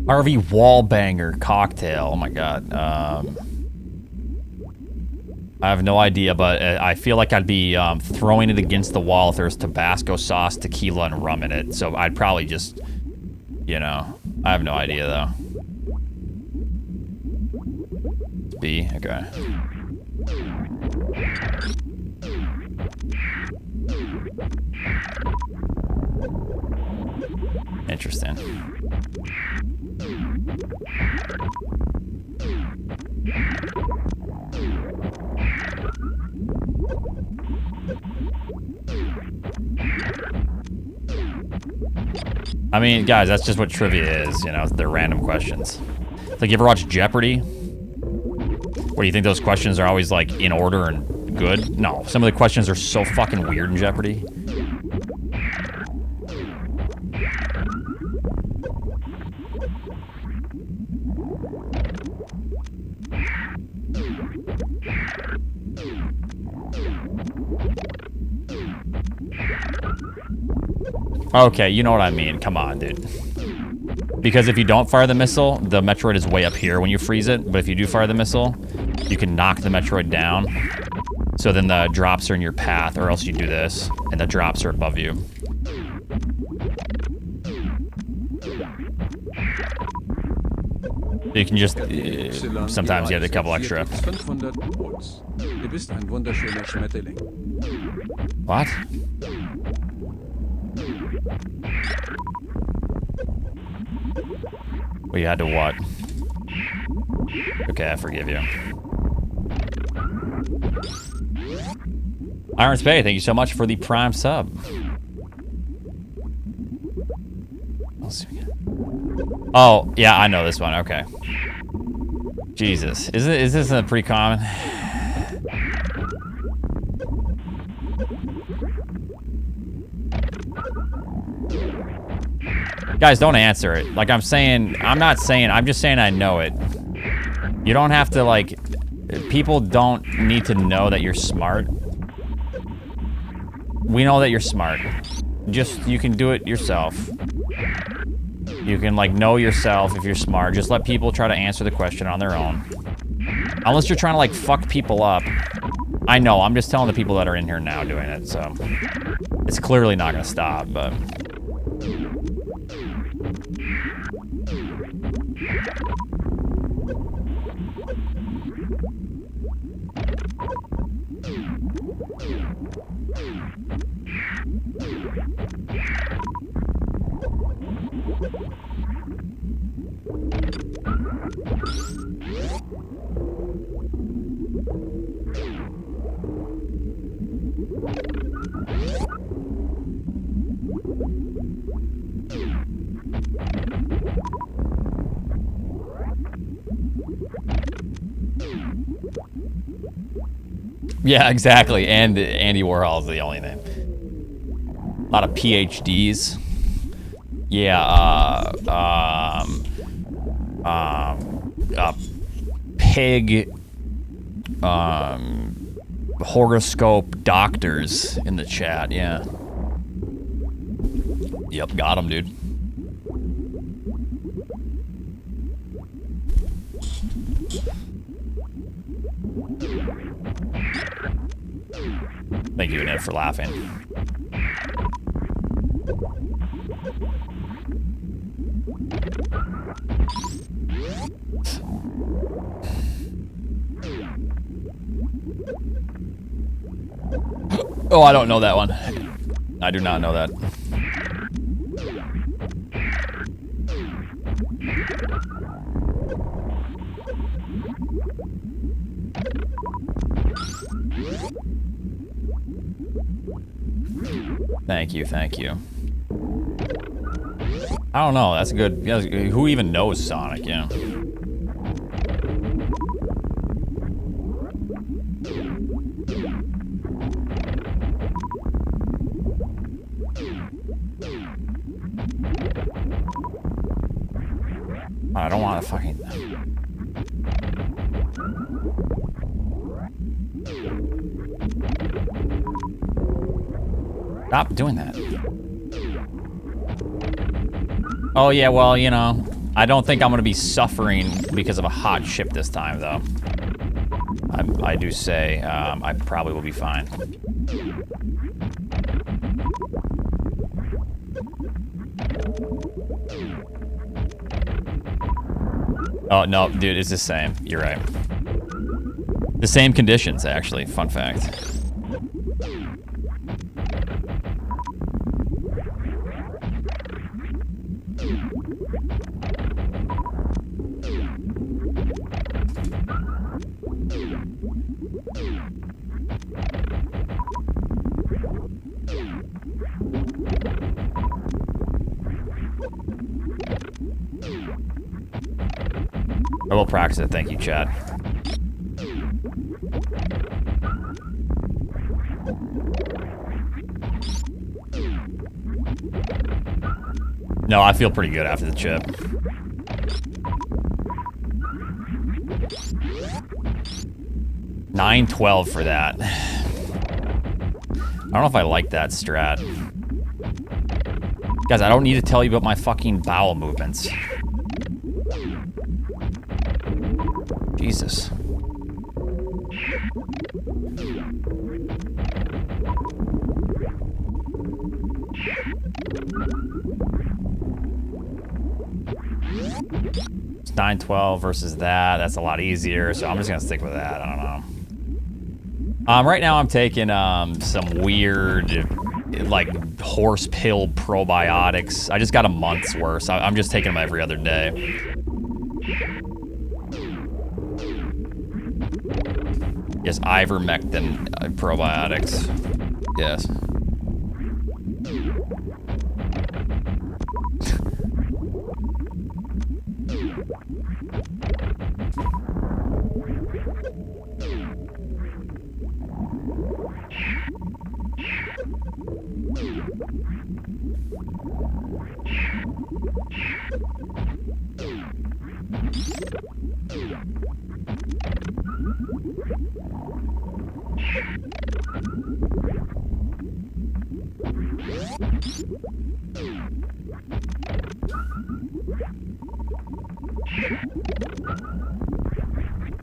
RV Wallbanger cocktail. Oh my god. I have no idea, but I feel like I'd be throwing it against the wall if there was Tabasco sauce, tequila, and rum in it. So I'd probably just, you know, I have no idea though. B, okay. Interesting. I mean, guys, that's just what trivia is, you know, they're random questions. It's like, you ever watch Jeopardy? Where you think those questions are always, like, in order and good? No, some of the questions are so fucking weird in Jeopardy. Okay, you know what I mean. Come on, dude. Because if you don't fire the missile, the Metroid is way up here when you freeze it. But if you do fire the missile, you can knock the Metroid down. So then the drops are in your path, or else you do this, and the drops are above you. You can just... sometimes you have a couple extra. What? Well, you had to what? Okay, I forgive you. Iron Spade, thank you so much for the Prime sub. Oh, yeah, I know this one. Okay. Jesus. Is this a pretty common? Guys, don't answer it. Like I'm saying, I'm not saying, I'm just saying I know it. You don't have to, like, people don't need to know that you're smart. We know that you're smart. Just, you can do it yourself. You can, like, know yourself if you're smart. Just let people try to answer the question on their own. Unless you're trying to, like, fuck people up. I know, I'm just telling the people that are in here now doing it, so. It's clearly not gonna stop, but. Yeah, exactly. And Andy Warhol's the only name. A lot of PhDs. Yeah, pig, horoscope doctors in the chat, yeah. Yep, got him, dude. Thank you, Ned, for laughing. Oh, I don't know that one. I do not know that. Thank you, thank you. I don't know, that's a good... Who even knows Sonic, yeah. I don't want to fucking... Stop doing that. Oh yeah, well, you know, I don't think I'm gonna be suffering because of a hot ship this time, though. I do say I probably will be fine. Oh, no, dude, it's the same. You're right. The same conditions, actually. Fun fact. I will practice it. Thank you, Chad. No, I feel pretty good after the chip. $9.12 for that. I don't know if I like that strat. Guys, I don't need to tell you about my fucking bowel movements. Jesus. It's 912 versus that. That's a lot easier, so I'm just gonna stick with that. I don't know. Right now I'm taking some weird, like, horse pill probiotics. I just got a month's worth. So I'm just taking them every other day. Yes, ivermectin probiotics. Yes.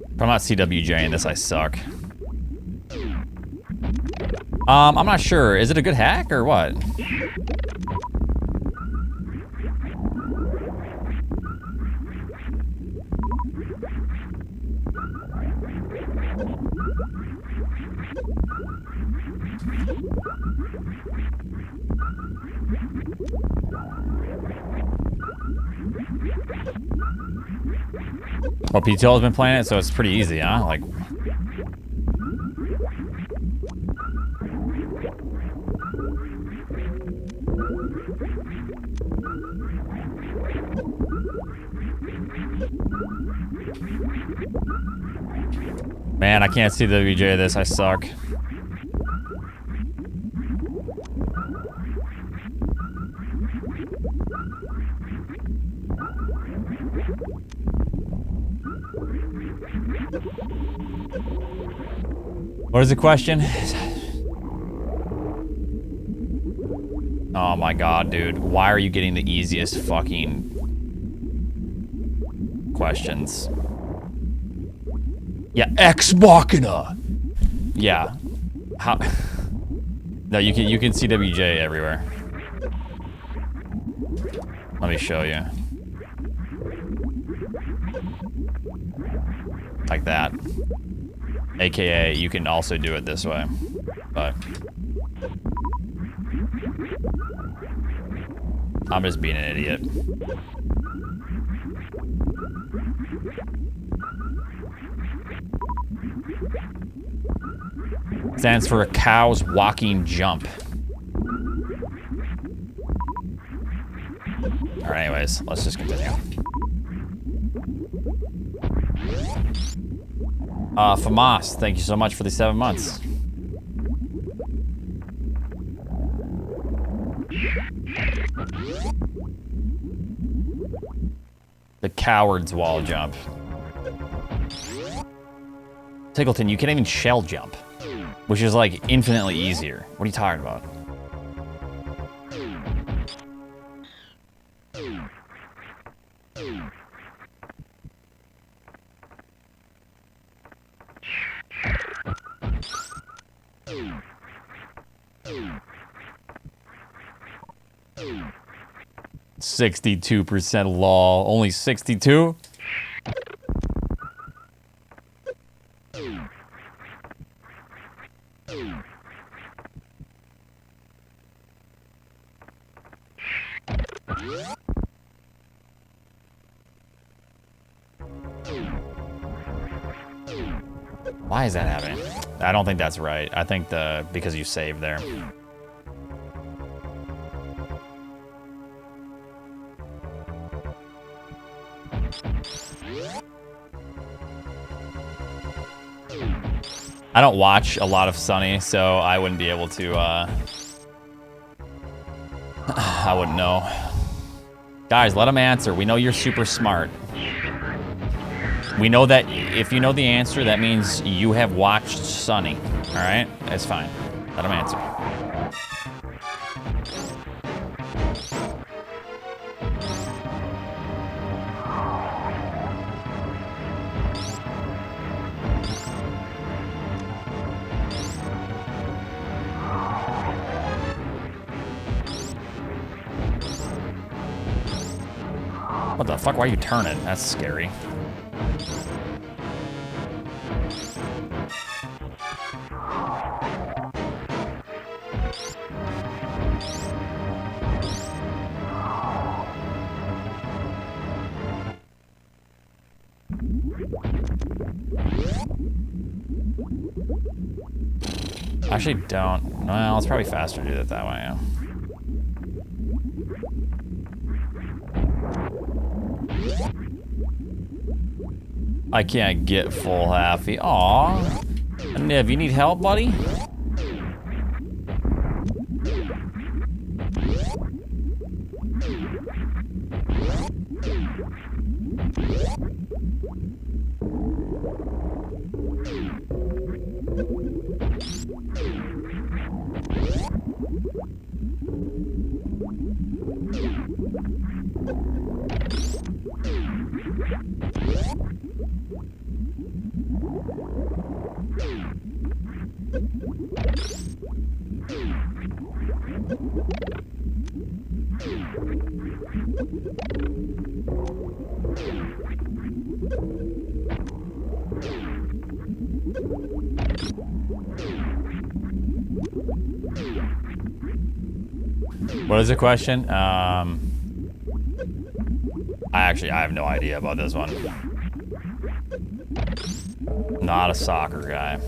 If I'm not CWJ in this, I suck. I'm not sure. Is it a good hack or what? Oh, PTL has been playing it, so it's pretty easy, huh? Like, man, I can't see the WJ this. I suck. What is the question? Oh my god, dude. Why are you getting the easiest fucking questions? Yeah, Ex Machina. Yeah. How? No, you can see WJ everywhere. Let me show you. Like that. AKA, you can also do it this way, but I'm just being an idiot. Stands for a cow's walking jump. All right, anyways, let's just continue. Famas, thank you so much for the 7 months. The coward's wall jump. Tickleton, you can't even shell jump, which is like infinitely easier. What are you talking about? %62% law, only 62? Why is that happening? I don't think that's right. I think because you saved there. I don't watch a lot of Sunny, so I wouldn't be able to, I wouldn't know. Guys, let him answer. We know you're super smart. We know that if you know the answer, that means you have watched Sunny. All right? That's fine. Let him answer. What the fuck? Why are you turning? That's scary. Actually, don't. Well, it's probably faster to do it that way. Yeah. I can't get full halfy. Aw. Niv, you need help, buddy? What is the question? I have no idea about this one. Not a soccer guy.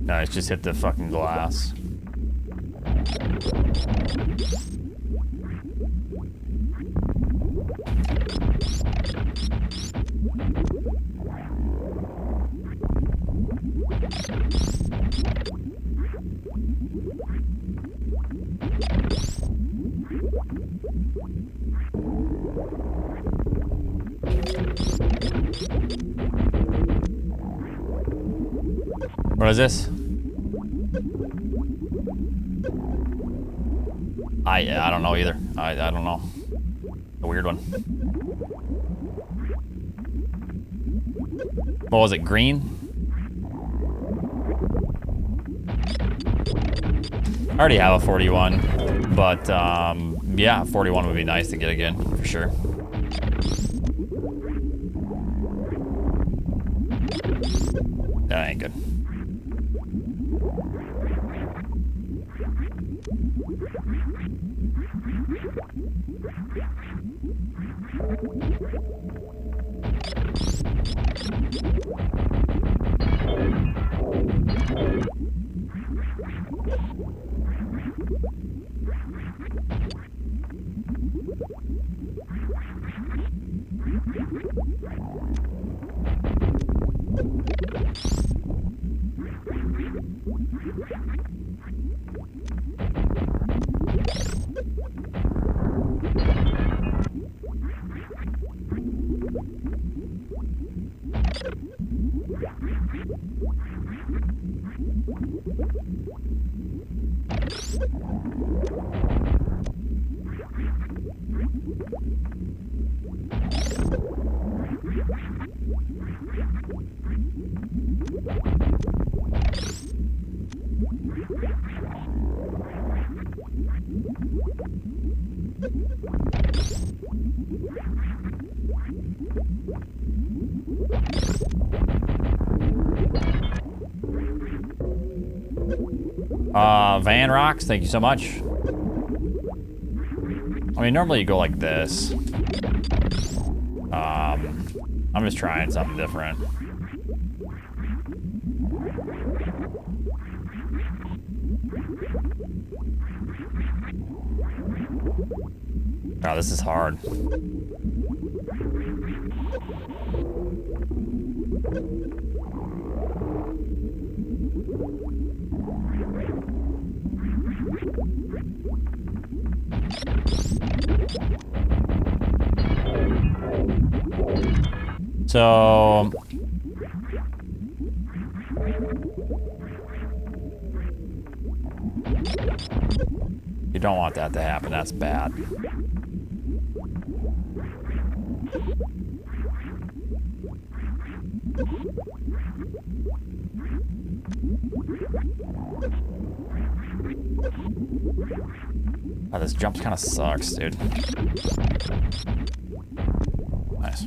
Nice, just hit the fucking glass. What is this? I don't know either. I don't know. A weird one. What was it? Green? I already have a 41, but yeah, 41 would be nice to get again for sure. That ain't good. Van Rocks, thank you so much. I mean, normally you go like this. I'm just trying something different. Oh, this is hard. So you don't want that to happen. That's bad. Oh, this jump kind of sucks, dude. Nice.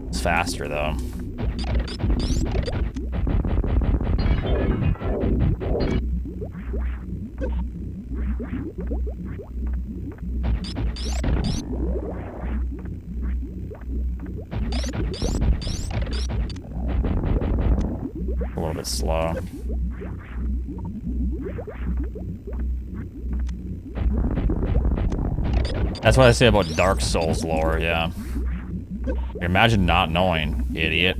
It's faster, though. A little bit slow. That's what I say about Dark Souls lore, yeah. Imagine not knowing, idiot.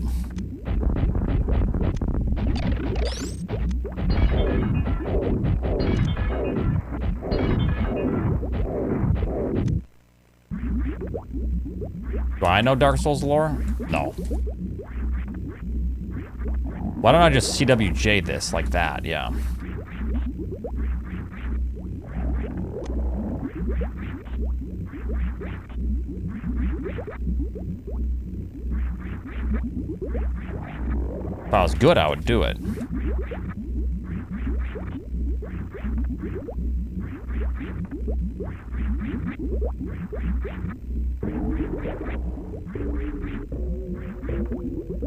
Do I know Dark Souls lore? No. Why don't I just CWJ this like that? Yeah. If I was good, I would do it.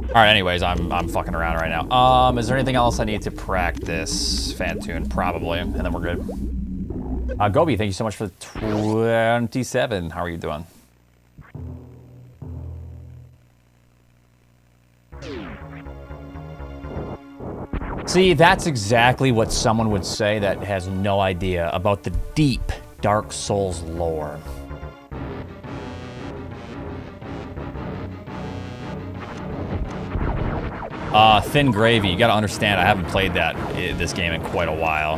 All right, anyways, I'm fucking around right now. Is there anything else I need to practice? Fantune, probably, and then we're good. Gobi, thank you so much for the 27. How are you doing? See, that's exactly what someone would say that has no idea about the deep Dark Souls lore. Thin Gravy, you gotta understand, I haven't played this game in quite a while.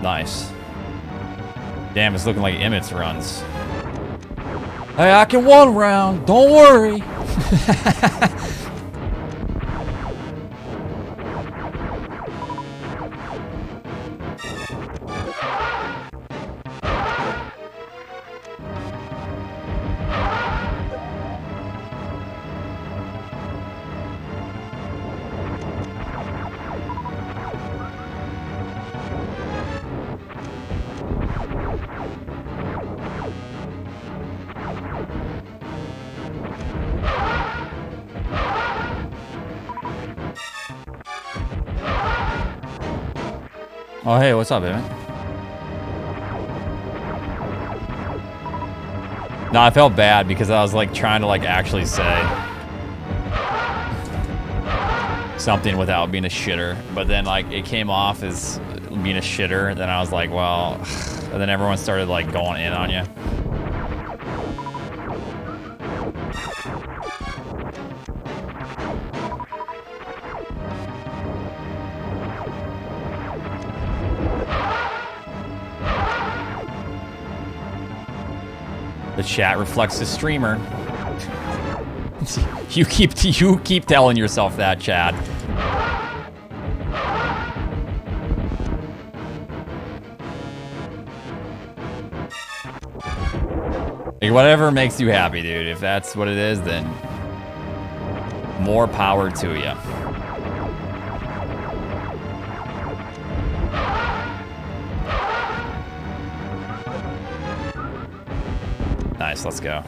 Nice. Damn, it's looking like Emmett's runs. Hey, I can one round, don't worry. Oh, hey, what's up, man? No, I felt bad because I was like trying to like actually say something without being a shitter, but then like it came off as being a shitter. Then I was like, well, and then everyone started like going in on you. The chat reflects the streamer. You keep telling yourself that, Chad. Like, whatever makes you happy, dude. If that's what it is, then More power to you. Nice, let's go.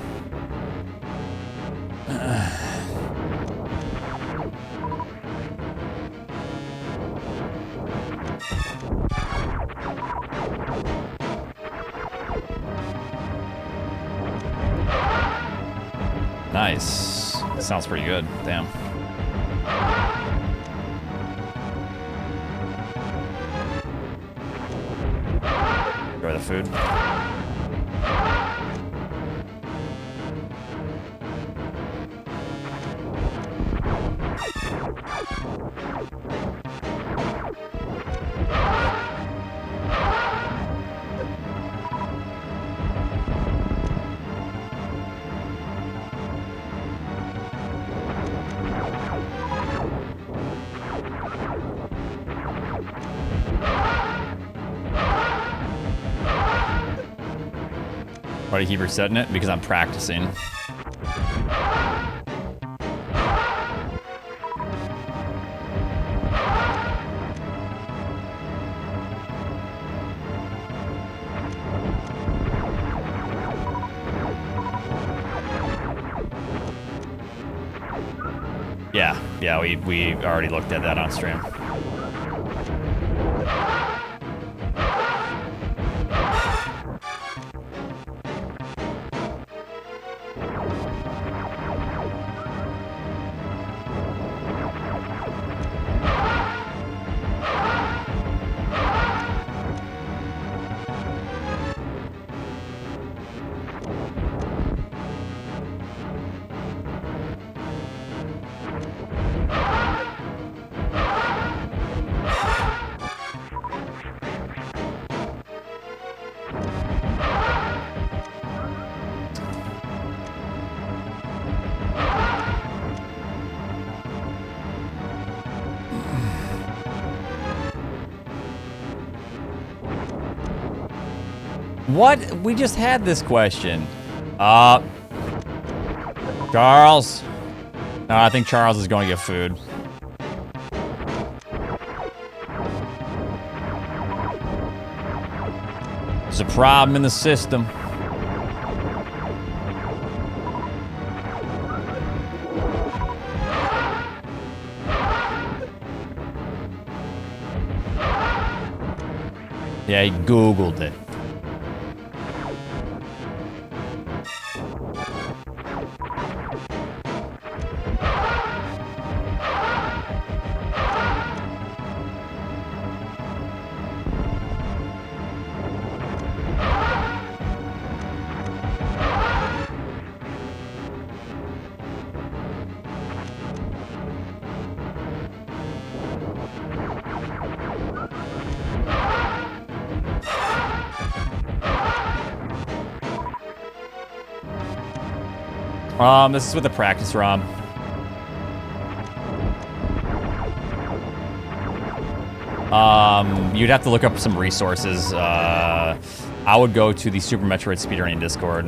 Nice. Sounds pretty good. Damn. Enjoy the food. Why do you keep resetting it? Because I'm practicing. Yeah, we already looked at that on stream. What? We just had this question. Charles. No, I think Charles is going to get food. There's a problem in the system. Yeah, he Googled it. This is with the practice ROM. You'd have to look up some resources. I would go to the Super Metroid Speedrunning Discord.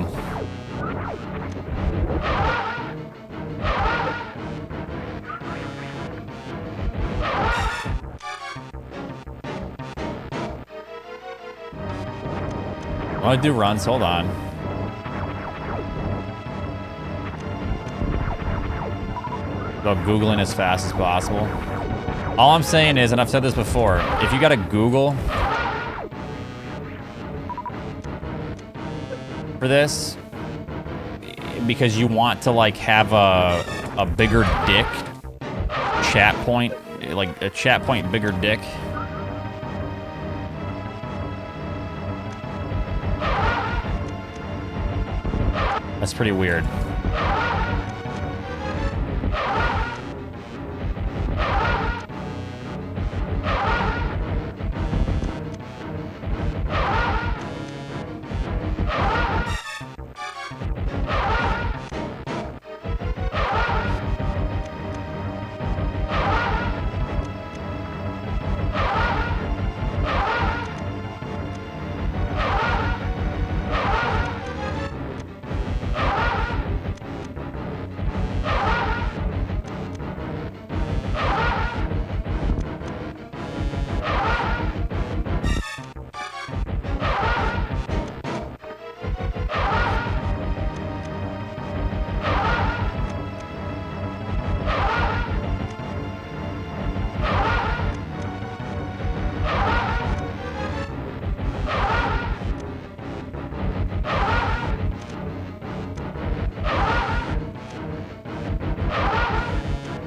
I want to do runs, hold on. About Googling as fast as possible. All I'm saying is, and I've said this before, if you gotta Google for this, because you want to like have a bigger dick chat point, like a chat point bigger dick. That's pretty weird.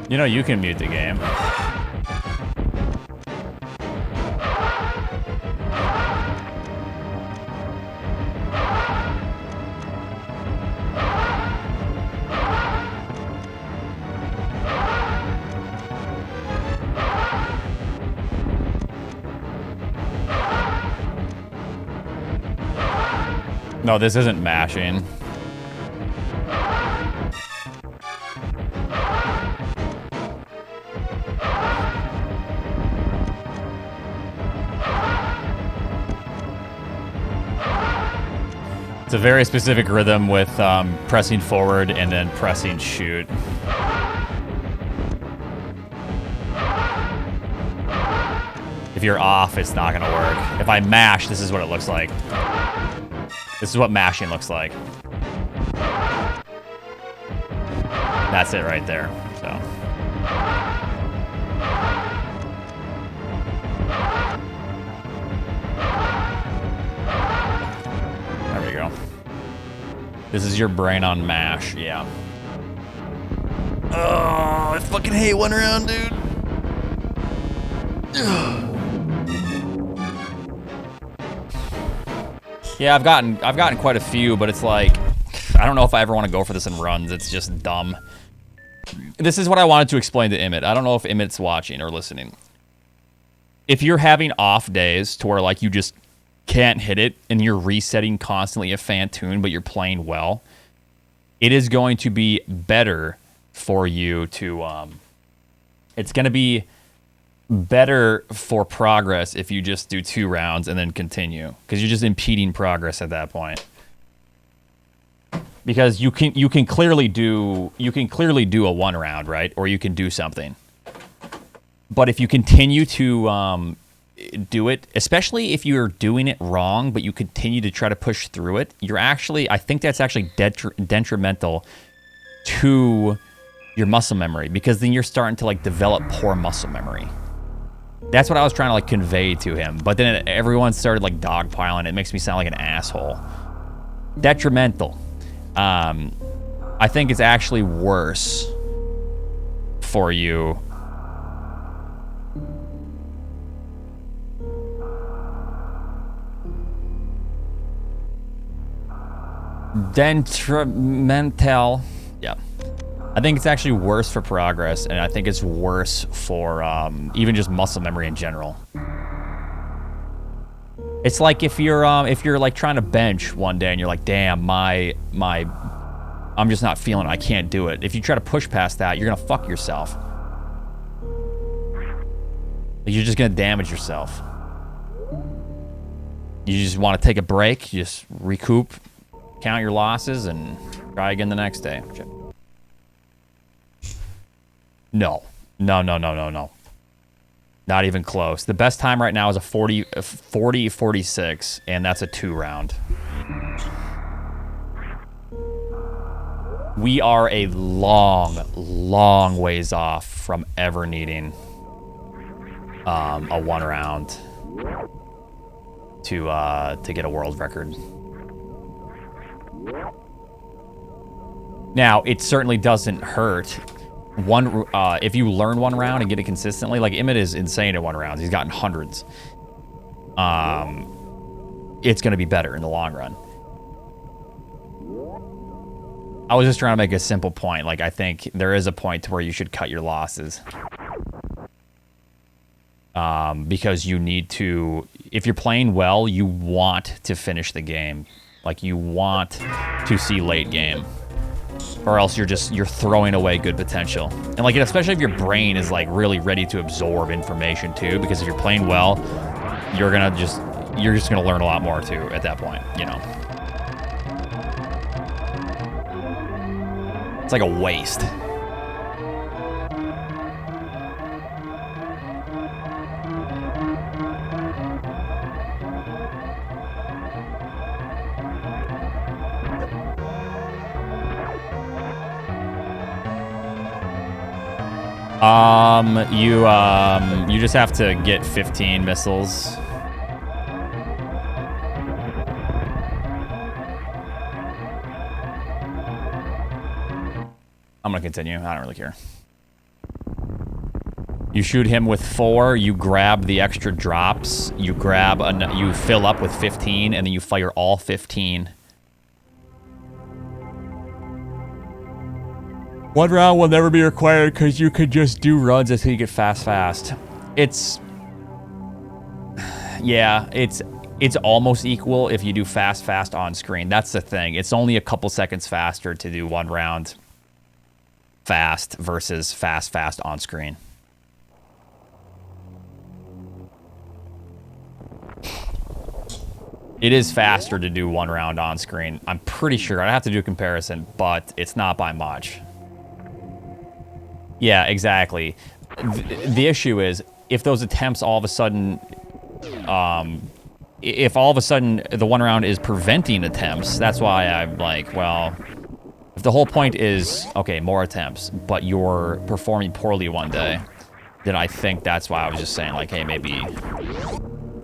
You know, you can mute the game. No, this isn't mashing. It's a very specific rhythm with pressing forward and then pressing shoot. If you're off, it's not gonna work. If I mash, this is what it looks like. This is what mashing looks like. That's it right there. So. There we go. This is your brain on mash, yeah. Oh, I fucking hate one round, dude. Yeah, I've gotten quite a few, but it's like, I don't know if I ever want to go for this in runs. It's just dumb. This is what I wanted to explain to Emmett. I don't know if Emmett's watching or listening. If you're having off days to where like you just can't hit it and you're resetting constantly a fan tune, but you're playing well, it is going to be better for you to, it's going to be better for progress if you just do 2 rounds and then continue, because you're just impeding progress at that point. Because you can clearly do a 1 round, right? Or you can do something. But if you continue to do it, especially if you're doing it wrong, but you continue to try to push through it, you're actually, I think that's actually detrimental to your muscle memory, because then you're starting to like develop poor muscle memory. That's what I was trying to like convey to him. But then everyone started like dogpiling. It makes me sound like an asshole. Detrimental. I think it's actually worse for you. Detrimental. Yeah. I think it's actually worse for progress, and I think it's worse for even just muscle memory in general. It's like if you're like trying to bench one day and you're like, damn, I'm just not feeling it. I can't do it. If you try to push past that, you're gonna fuck yourself. You're just gonna damage yourself. You just want to take a break, just recoup, count your losses, and try again the next day. No. Not even close. The best time right now is a 40-46, and that's a 2 round. We are a long ways off from ever needing a 1 round to get a world record. Now, it certainly doesn't hurt. If you learn 1 round and get it consistently, like Emmett is insane at 1 round. He's gotten hundreds. It's going to be better in the long run. I was just trying to make a simple point. Like, I think there is a point to where you should cut your losses. Because you need to, if you're playing well, you want to finish the game. Like, you want to see late game. Or else you're throwing away good potential. And like, especially if your brain is like really ready to absorb information too, because if you're playing well, you're just gonna learn a lot more too at that point, you know. It's like a waste. You just have to get 15 missiles. I'm gonna continue. I don't really care. You shoot him with 4, you grab the extra drops, you fill up with 15, and then you fire all 15. One round will never be required because you could just do runs until you get fast. Yeah, it's almost equal if you do fast on screen. That's the thing. It's only a couple seconds faster to do 1 round fast versus fast on screen. It is faster to do 1 round on screen. I'm pretty sure. I'd have to do a comparison, but it's not by much. Yeah, exactly. The issue is, if those attempts all of a sudden, if all of a sudden the 1 round is preventing attempts, that's why I'm like, well, if the whole point is, okay, more attempts, but you're performing poorly one day, then I think that's why I was just saying, like, hey, maybe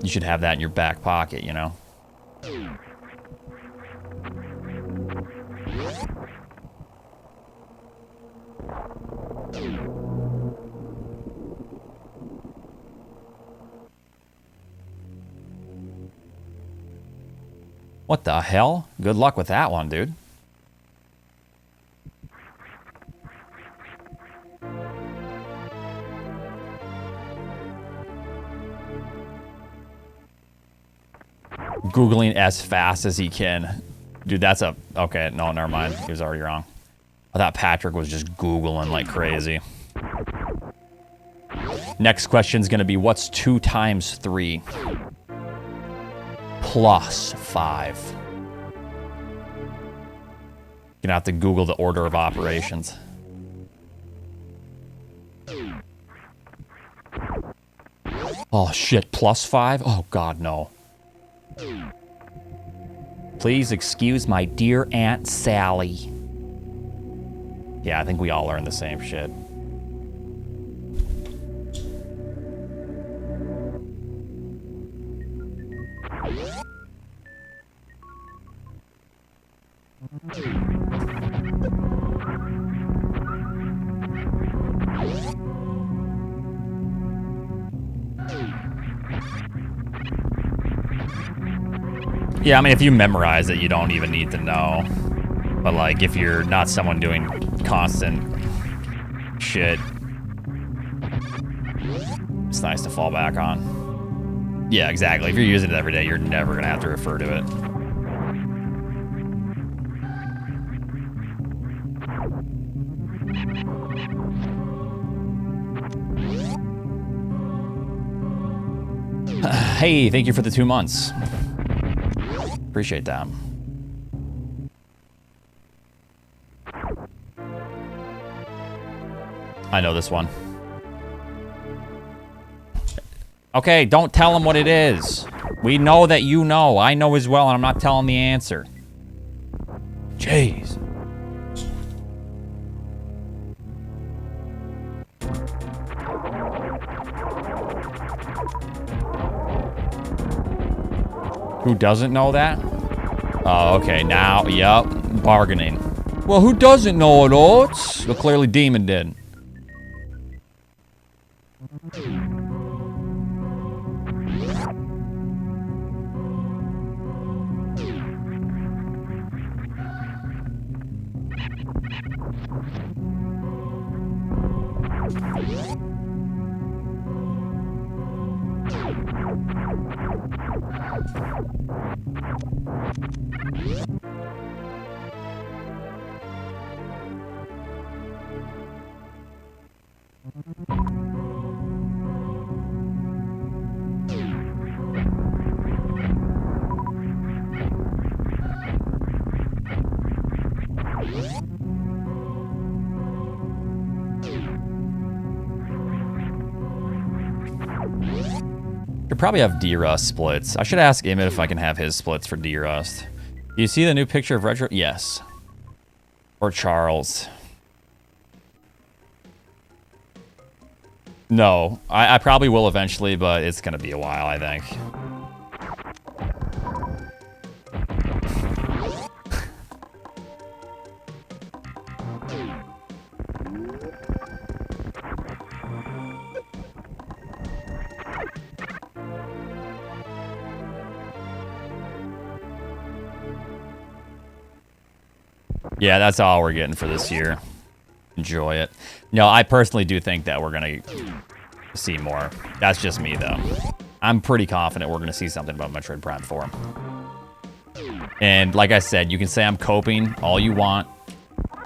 you should have that in your back pocket, you know? What the hell? Good luck with that one, dude. Googling as fast as he can. Dude, that's a... Okay, no, never mind. He was already wrong. I thought Patrick was just Googling like crazy. Next question's gonna be, what's 2 times 3? Plus 5. You're gonna have to Google the order of operations. Oh shit, plus 5? Oh god, no. Please excuse my dear Aunt Sally. Yeah, I think we all learned the same shit. Yeah, I mean, if you memorize it, you don't even need to know. But, like, if you're not someone doing constant shit, it's nice to fall back on. Yeah, exactly. If you're using it every day, you're never going to have to refer to it. Hey, thank you for the 2 months. Appreciate that. I know this one. Okay, don't tell him what it is. We know that you know. I know as well, and I'm not telling the answer. Jeez. Who doesn't know that? Oh, okay, now, yep, bargaining. Well, who doesn't know it, Oats? Well, clearly Demon did. Could probably have D-Rust splits. I should ask Emmett if I can have his splits for D-Rust. Do you see the new picture of Retro? Yes. Or Charles. No, I probably will eventually, but it's gonna be a while, I think. Yeah, that's all we're getting for this year. Enjoy it. No, I personally do think that we're going to see more. That's just me, though. I'm pretty confident we're going to see something about Metroid Prime 4. And like I said, you can say I'm coping all you want.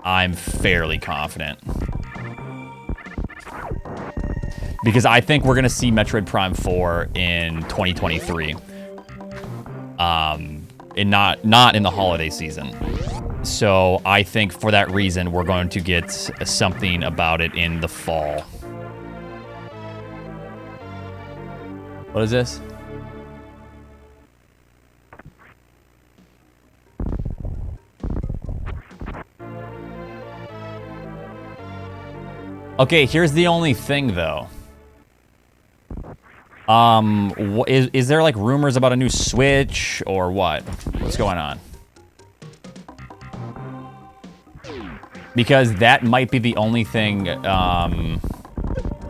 I'm fairly confident. Because I think we're going to see Metroid Prime 4 in 2023. And not in the holiday season. So I think for that reason, we're going to get something about it in the fall. What is this? Okay, here's the only thing, though. Is there like rumors about a new Switch or what? What's going on? Because that might be the only thing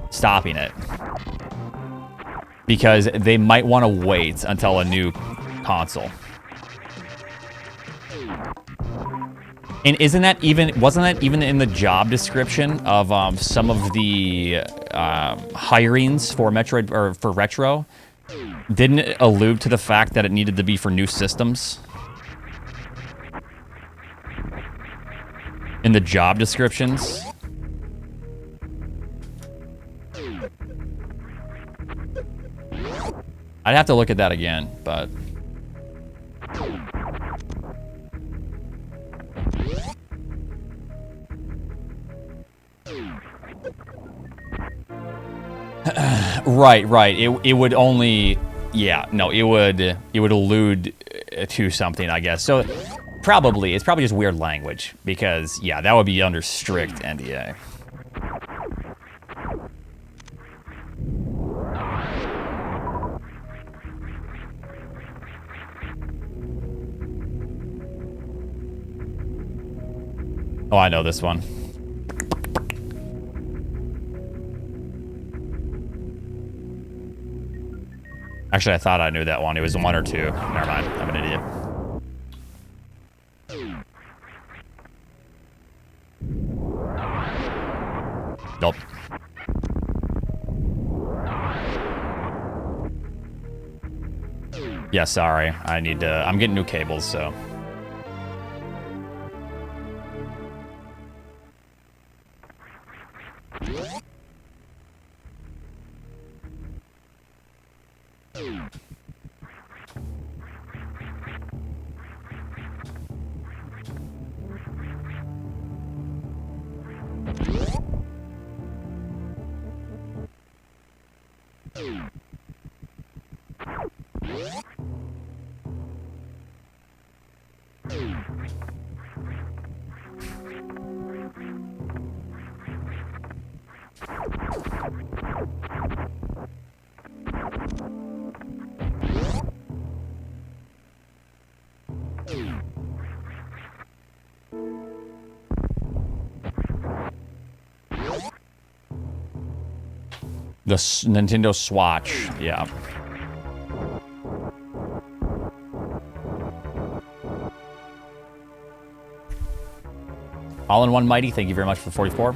stopping it. Because they might want to wait until a new console. And wasn't that even in the job description of some of the hirings for Metroid or for Retro? Didn't it allude to the fact that it needed to be for new systems? In the job descriptions? I'd have to look at that again, but... Right. It would only... Yeah, no, it would allude to something, I guess. So, it's probably just weird language, because, yeah, that would be under strict NDA. Oh, I know this one. Actually, I thought I knew that one. It was 1 or 2. Never mind. I'm an idiot. Nope. Yeah, sorry. I'm getting new cables, so... The Nintendo Swatch, yeah. All-in-one Mighty, thank you very much for 44.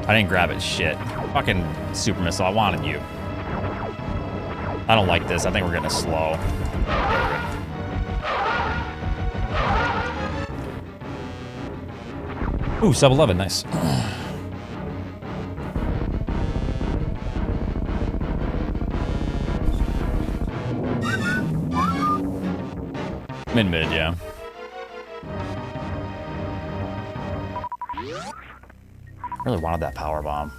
I didn't grab it, shit. Fucking Super Missile, I wanted you. I don't like this, I think we're getting slow. Ooh, sub 11, nice. Mid, yeah. Really wanted that power bomb.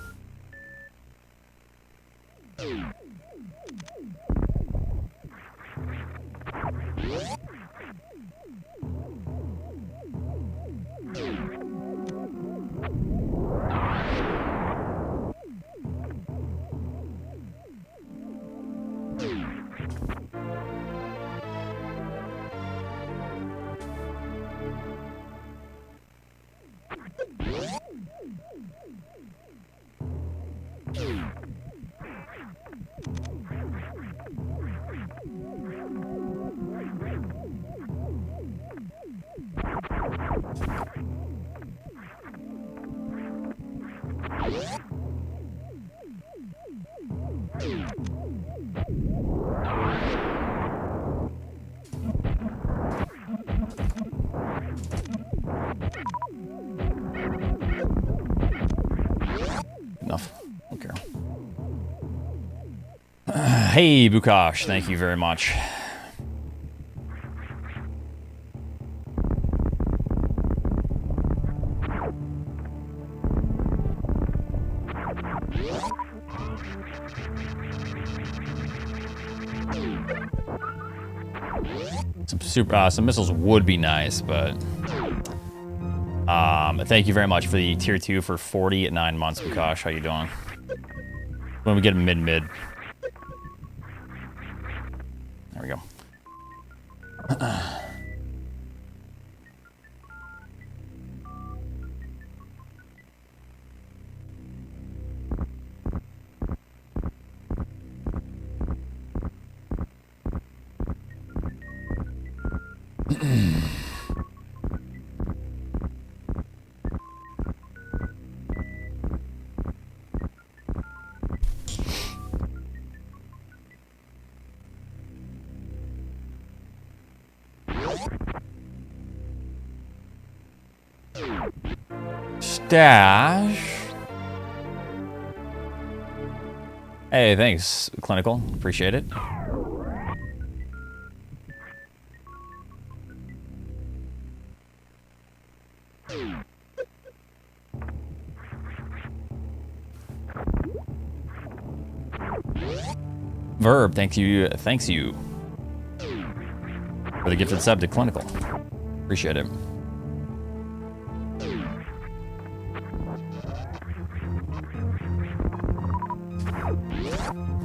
enough. Okay. Hey, Bukash, thank you very much. Some missiles would be nice, but thank you very much for the tier 2 for 49 months, Bukash. How you doing? When we get mid. There we go. Stash. Hey, thanks, Clinical. Appreciate it. Verb, thanks you for the gifted sub to Clinical. Appreciate it.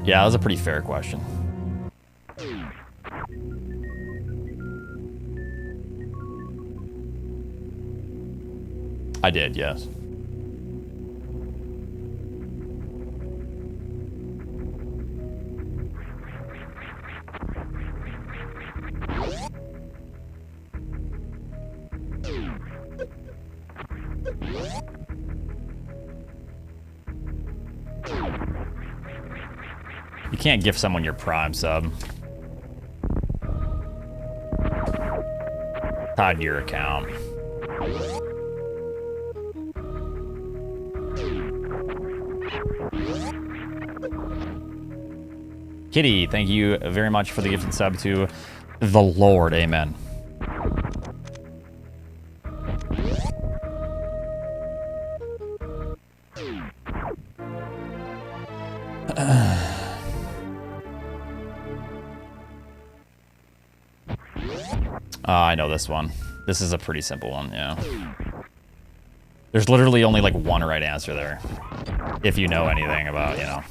Yeah, that was a pretty fair question. I did, yes. You can't gift someone your Prime sub. Tied to your account. Kitty, thank you very much for the gifted sub to the Lord. Amen. I know this one. This is a pretty simple one, yeah. There's literally only like one right answer there. If you know anything about, you know,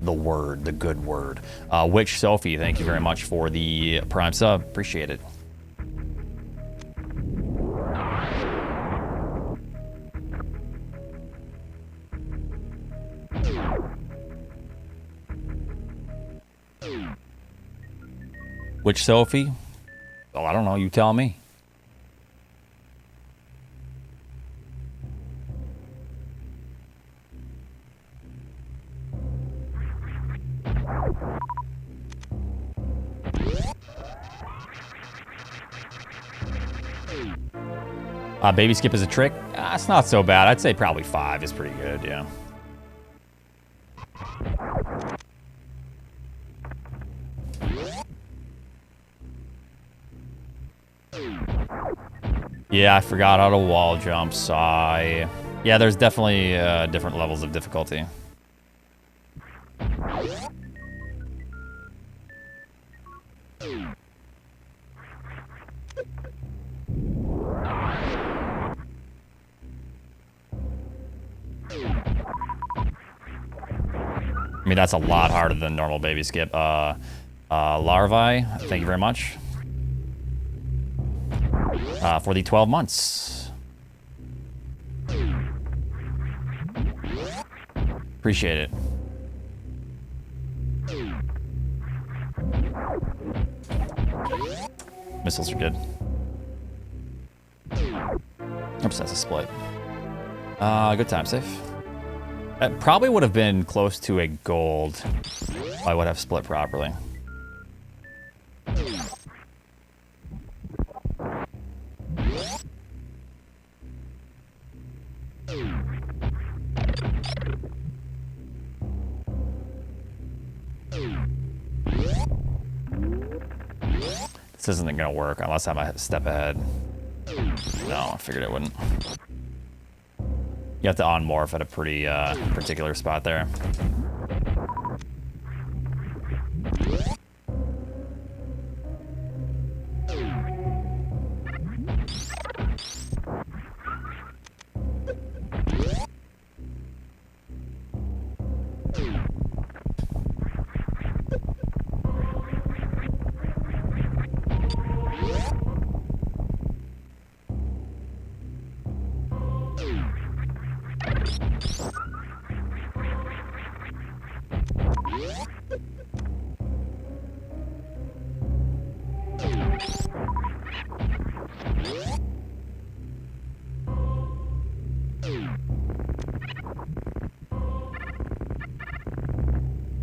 the word, the good word. Witch Sophie, thank you very much for the Prime sub. Appreciate it. Witch Sophie? Well, I don't know. You tell me. Baby skip is a trick? It's not so bad. I'd say probably 5 is pretty good, yeah. Yeah, I forgot how to wall jump. Yeah, there's definitely different levels of difficulty. I mean, that's a lot harder than normal baby skip. Larvae, thank you very much. For the 12 months. Appreciate it. Missiles are good. Oops, that's a split. Good time, safe. That probably would have been close to a gold. I would have split properly. This isn't gonna work unless I'm a step ahead. No, I figured it wouldn't. You have to on-morph at a pretty particular spot there.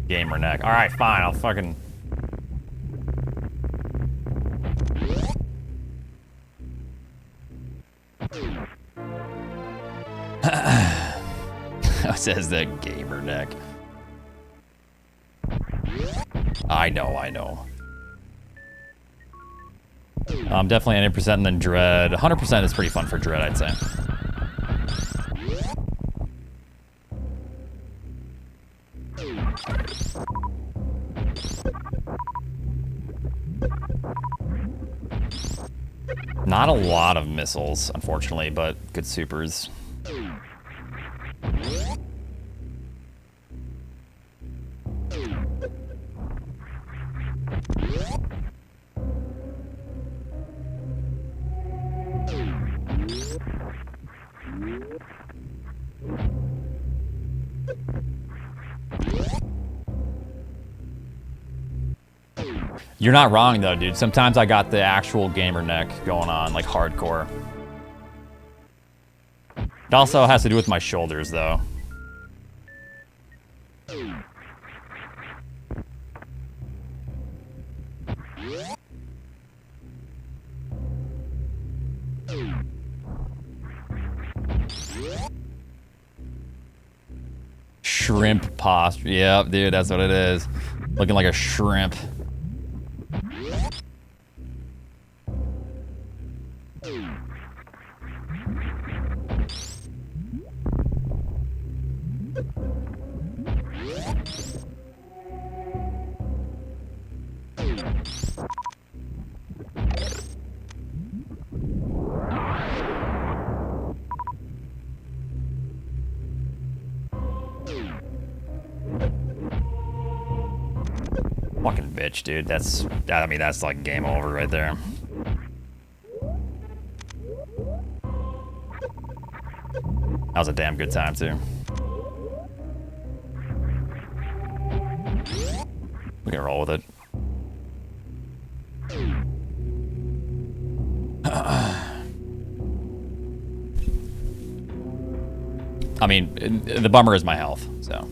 Gamer neck. All right, fine. I'll fucking. It says the gamer neck. I know. Definitely 90% and then Dread. 100% is pretty fun for Dread, I'd say. Not a lot of missiles, unfortunately, but good supers. You're not wrong though, dude. Sometimes I got the actual gamer neck going on, like hardcore. It also has to do with my shoulders though. Shrimp posture. Yep, dude, that's what it is. Looking like a shrimp. Fucking bitch, dude. I mean, that's like game over right there. That was a damn good time, too. We can roll with it. I mean, the bummer is my health, so.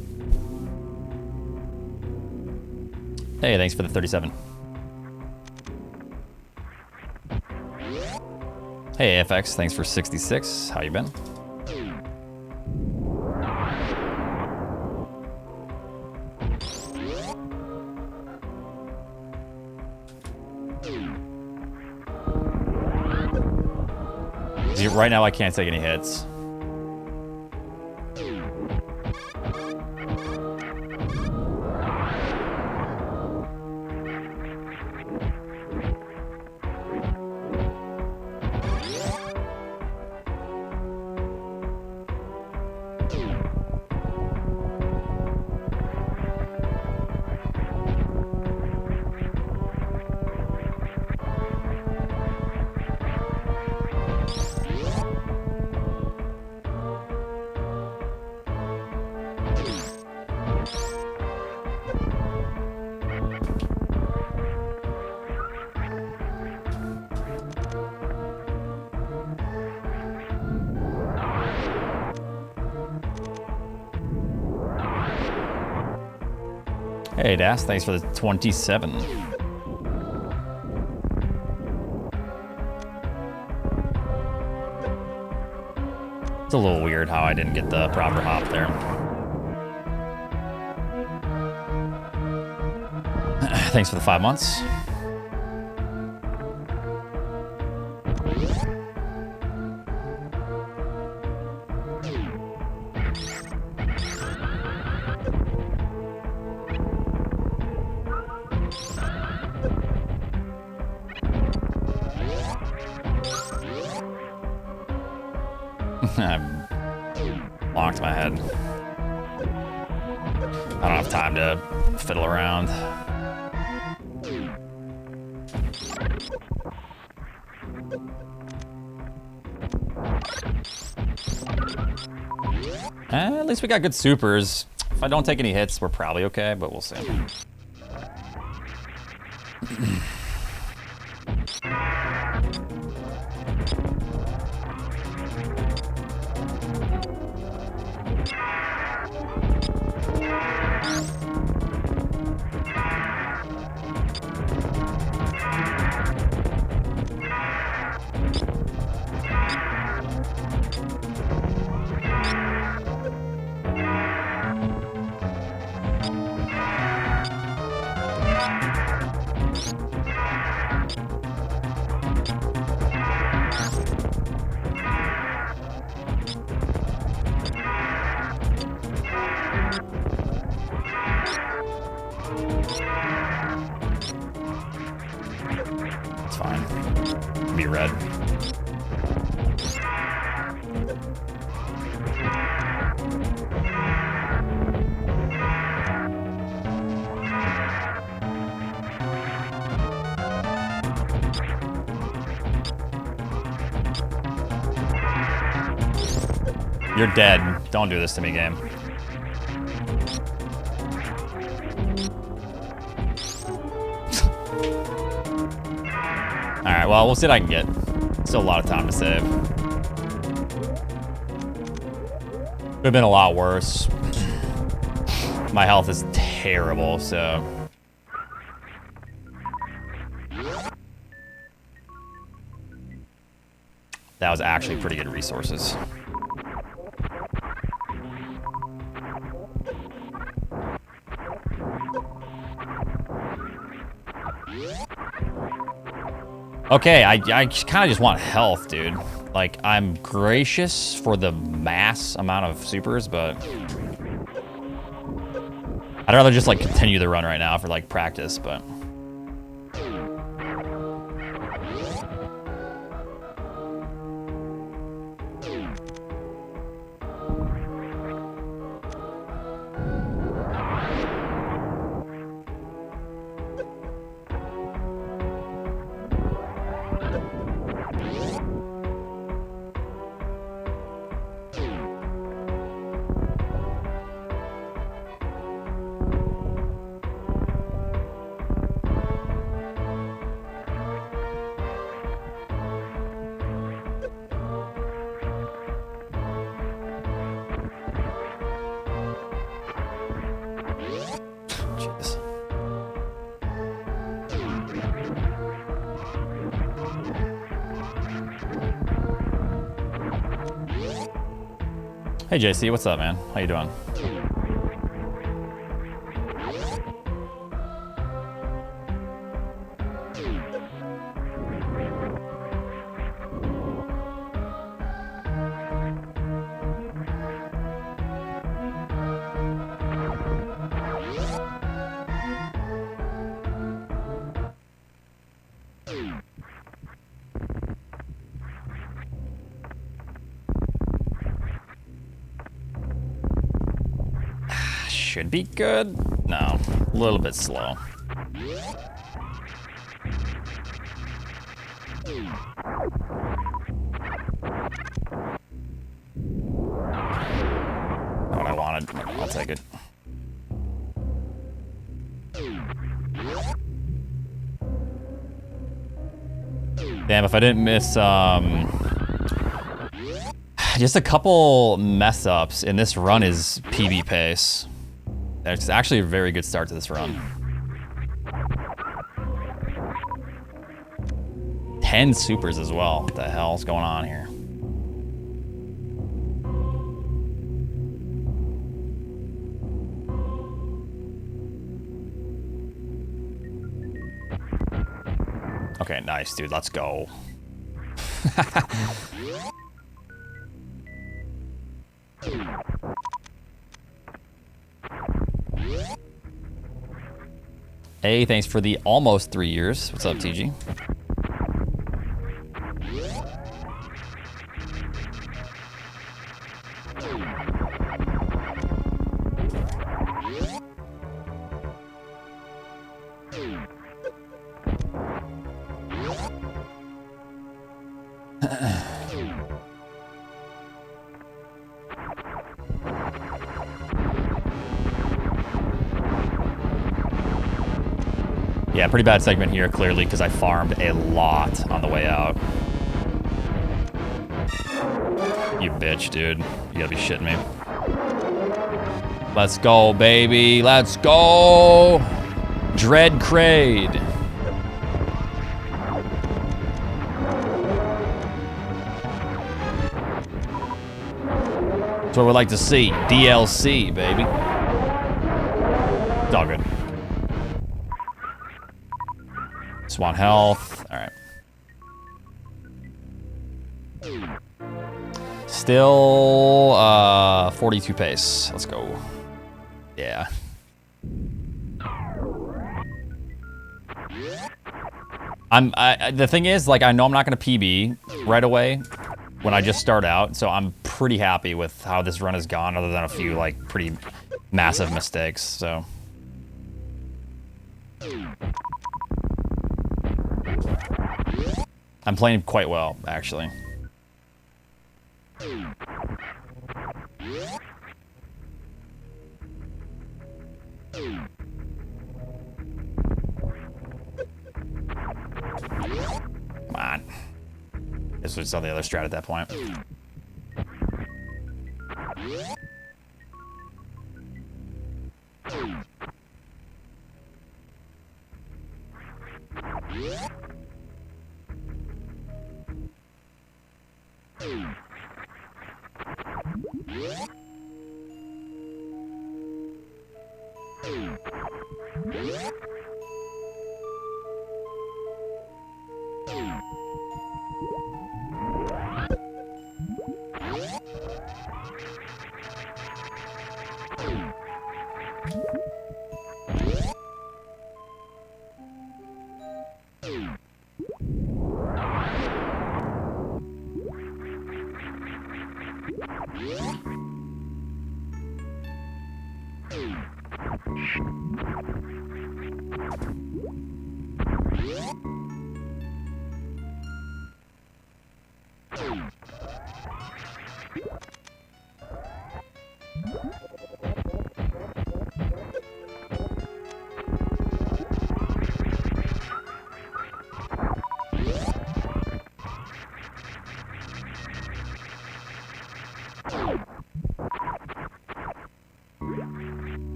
Hey, thanks for the 37. Hey, AFX, thanks for 66. How you been? Right now, I can't take any hits. Hey, Das, thanks for the 27. It's a little weird how I didn't get the proper hop there. Thanks for the 5 months. ahead. I don't have time to fiddle around. At least we got good supers. If I don't take any hits, we're probably okay, but we'll see. It's fine. Be red. You're dead. Don't do this to me, game. Alright, well, we'll see what I can get. Still a lot of time to save. Could have been a lot worse. My health is terrible, so... That was actually pretty good resources. Okay, I kind of just want health, dude. Like, I'm gracious for the mass amount of supers, but... I'd rather just, like, continue the run right now for, like, practice, but... Hey JC, what's up, man? How you doing? Should be good. No, a little bit slow. Not what I wanted. I'll take it. Damn, if I didn't miss just a couple mess ups, and this run is PB pace. It's actually a very good start to this run. 10 supers as well. What the hell's going on here? Okay, nice, dude. Let's go. Hey, thanks for the almost 3 years. What's up, TG? Yeah, pretty bad segment here, clearly, because I farmed a lot on the way out. You bitch, dude. You gotta be shitting me. Let's go, baby. Let's go. Dread Crade. That's what we'd like to see. DLC, baby. It's all good. Swan health. All right. Still 42 pace. Let's go. Yeah. The thing is, like, I know I'm not gonna PB right away when I just start out, so I'm pretty happy with how this run has gone, other than a few like pretty massive mistakes. So. I'm playing quite well, actually. Come on. This was on the other strat at that point.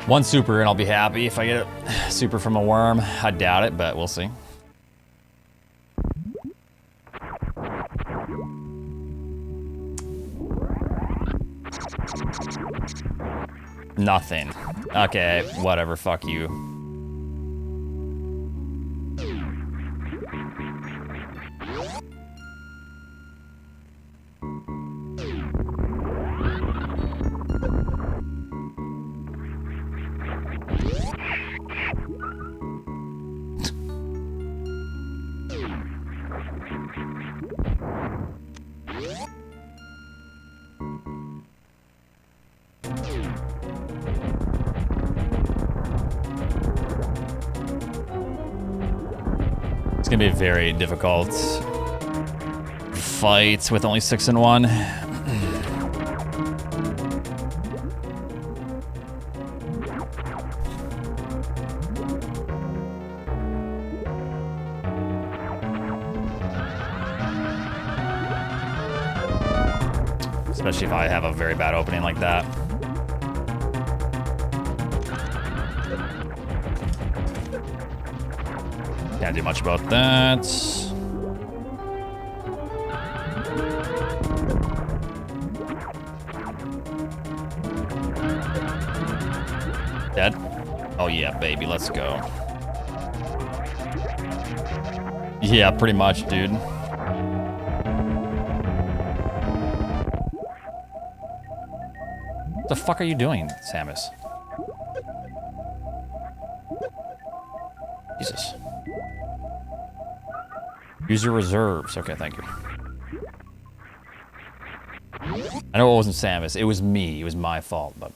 One super and I'll be happy if I get a super from a worm. I doubt it, but we'll see. Nothing. Okay, whatever, fuck you. It's gonna be a very difficult fight with only 6 and 1. Especially if I have a very bad opening like that. Can't do much about that. Dead? Oh yeah, baby, let's go. Yeah, pretty much, dude. What the fuck are you doing, Samus? Jesus. Use your reserves. Okay, thank you. I know it wasn't Samus. It was me. It was my fault, but...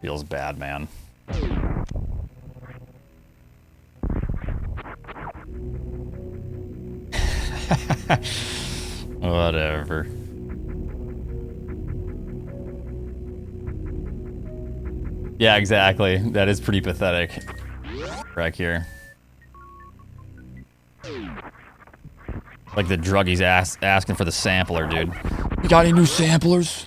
Feels bad, man. Whatever. Yeah, exactly. That is pretty pathetic. Right here. Like the druggies asking for the sampler, dude. You got any new samplers?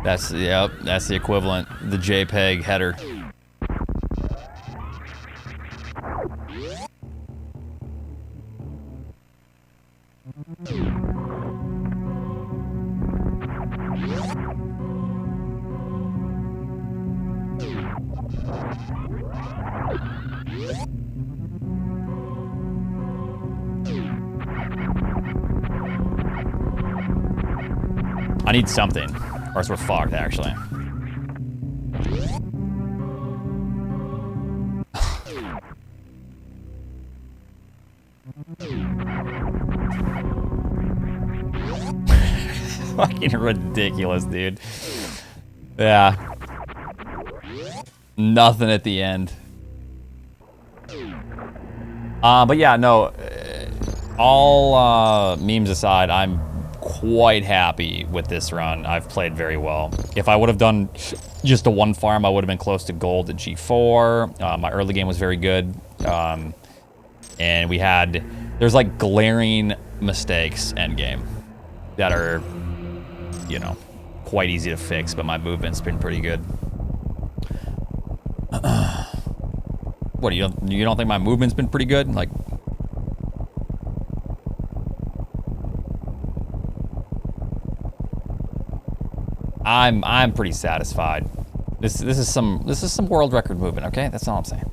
That's, yep, that's the equivalent. The JPEG header. I need something, or else we're fucked, actually. Fucking ridiculous, dude. Yeah. Nothing at the end. But yeah, no. All memes aside, I'm quite happy with this run. I've played very well. If I would have done just the one farm, I would have been close to gold at G4. My early game was very good. And we had... There's like glaring mistakes end game that are, you know, quite easy to fix, but my movement's been pretty good. What, you don't think my movement's been pretty good? Like... I'm pretty satisfied. This is some world record movement, okay? That's all I'm saying.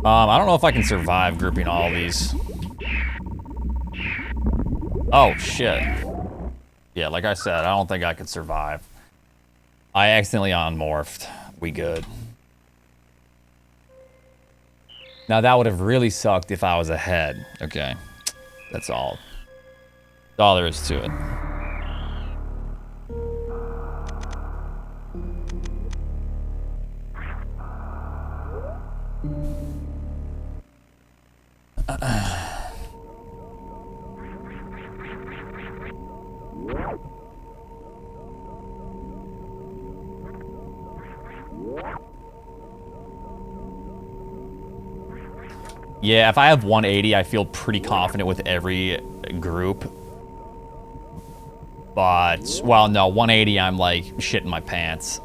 I don't know if I can survive grouping all these. Oh, shit. Yeah, like I said, I don't think I could survive. I accidentally unmorphed. We good. Now, that would have really sucked if I was ahead. Okay. That's all. That's all there is to it. Yeah, if I have 180, I feel pretty confident with every group. But, well, no, 180, I'm like shitting my pants.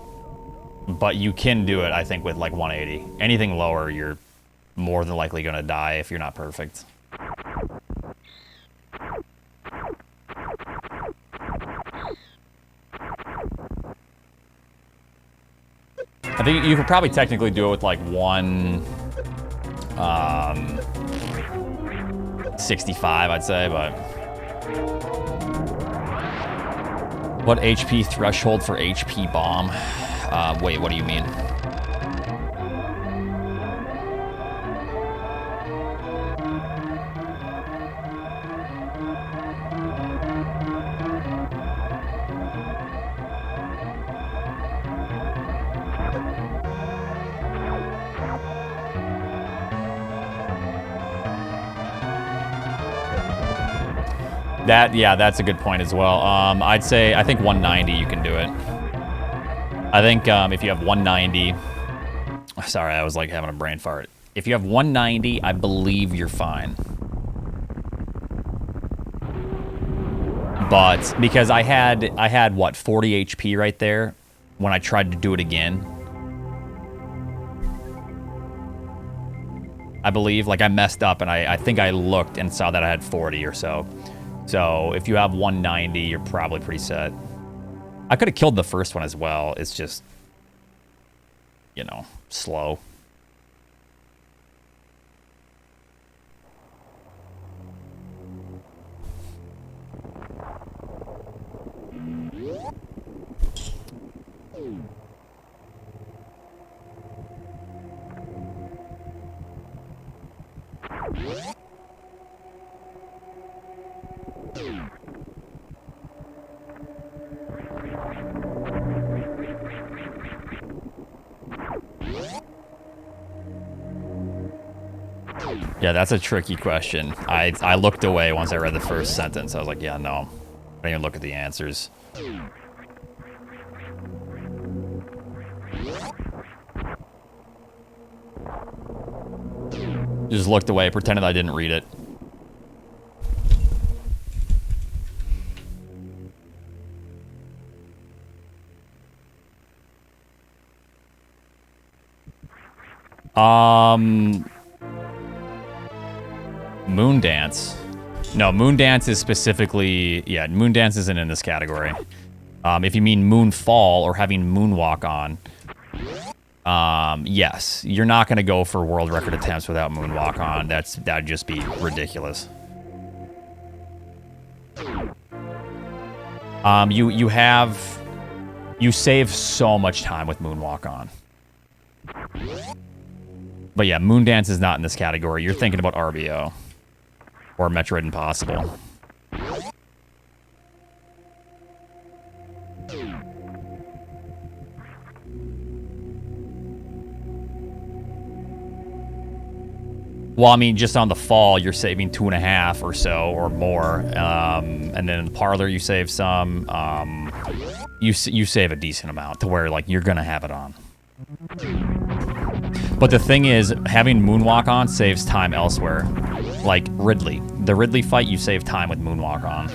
But you can do it, I think, with like 180. Anything lower, you're more than likely gonna die if you're not perfect. I think you could probably technically do it with like 65, I'd say, but... What HP threshold for HP bomb? Wait, what do you mean? Yeah, that's a good point as well. I think 190 you can do it. I think if you have 190, sorry, I was like having a brain fart. If you have 190, I believe you're fine. But because I had what, 40 HP right there when I tried to do it again. I believe, like I messed up and I think I looked and saw that I had 40 or so. So if you have 190, you're probably pretty set. I could have killed the first one as well. It's just, you know, slow. Yeah, that's a tricky question. I looked away once I read the first sentence. I was like, yeah, no. I didn't even look at the answers. Just looked away, pretended I didn't read it. Moondance. No, Moondance is specifically... Yeah, Moondance isn't in this category. If you mean Moonfall or having Moonwalk on... yes. You're not going to go for world record attempts without Moonwalk on. That'd just be ridiculous. You save so much time with Moonwalk on. But yeah, Moondance is not in this category. You're thinking about RBO. Or Metroid Impossible. Well, I mean, just on the fall, you're saving 2.5 or so, or more. And then in the parlor, you save some. You save a decent amount to where, like, you're going to have it on. But the thing is, having Moonwalk on saves time elsewhere. Like Ridley. The Ridley fight, you save time with Moonwalk on.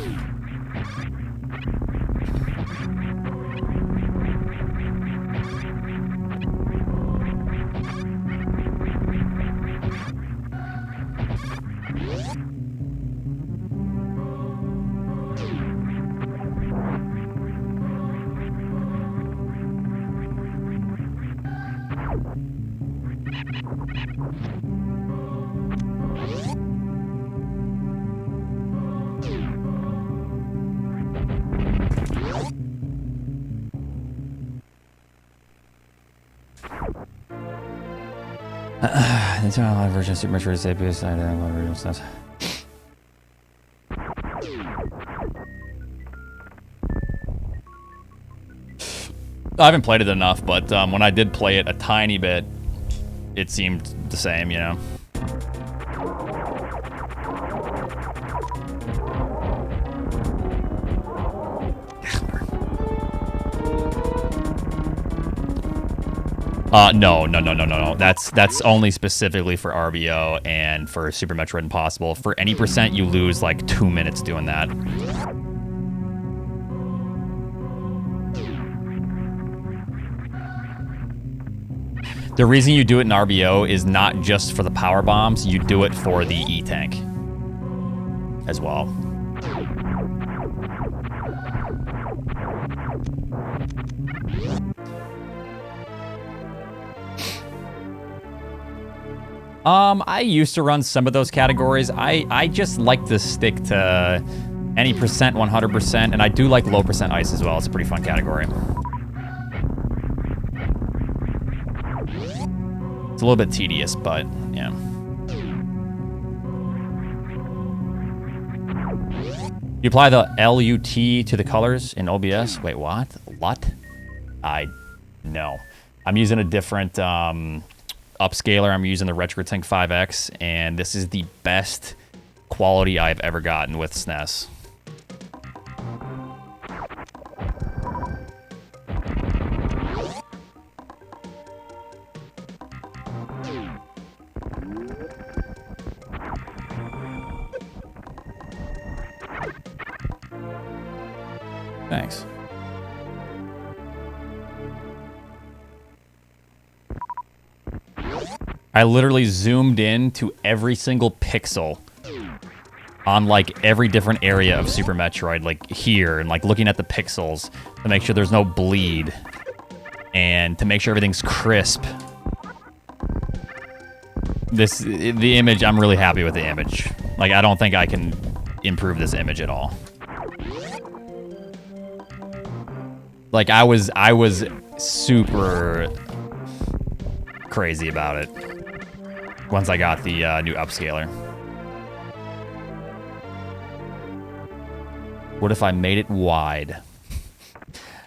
The live version of Super Metroid is APS. I don't know original stuff. I haven't played it enough, but when I did play it a tiny bit, it seemed the same, you know. No. That's only specifically for RBO and for Super Metroid Impossible. For any percent, you lose like 2 minutes doing that. The reason you do it in RBO is not just for the power bombs, you do it for the E-Tank as well. I used to run some of those categories. I just like to stick to any percent, 100%, and I do like low percent ice as well. It's a pretty fun category. It's a little bit tedious, but yeah. You apply the LUT to the colors in OBS? Wait, what? What? No. I'm using a different upscaler. I'm using the RetroTink 5X, and this is the best quality I've ever gotten with SNES. Thanks. I literally zoomed in to every single pixel on like every different area of Super Metroid, like here, and like looking at the pixels to make sure there's no bleed and to make sure everything's crisp. The image, I'm really happy with the image. Like, I don't think I can improve this image at all. Like, I was super crazy about it once I got the new upscaler. What if I made it wide?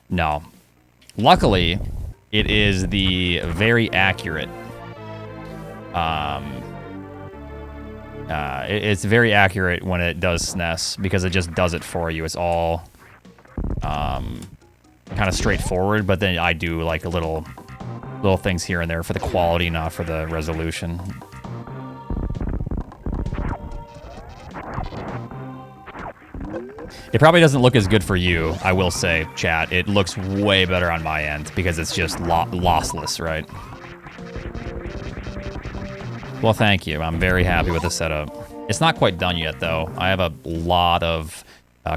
No. Luckily, it is the very accurate. It's very accurate when it does SNES because it just does it for you. It's all kind of straightforward, but then I do like little things here and there for the quality, not for the resolution. It probably doesn't look as good for you, I will say, chat. It looks way better on my end because it's just lossless, right? Well, thank you. I'm very happy with the setup. It's not quite done yet, though. I have a lot of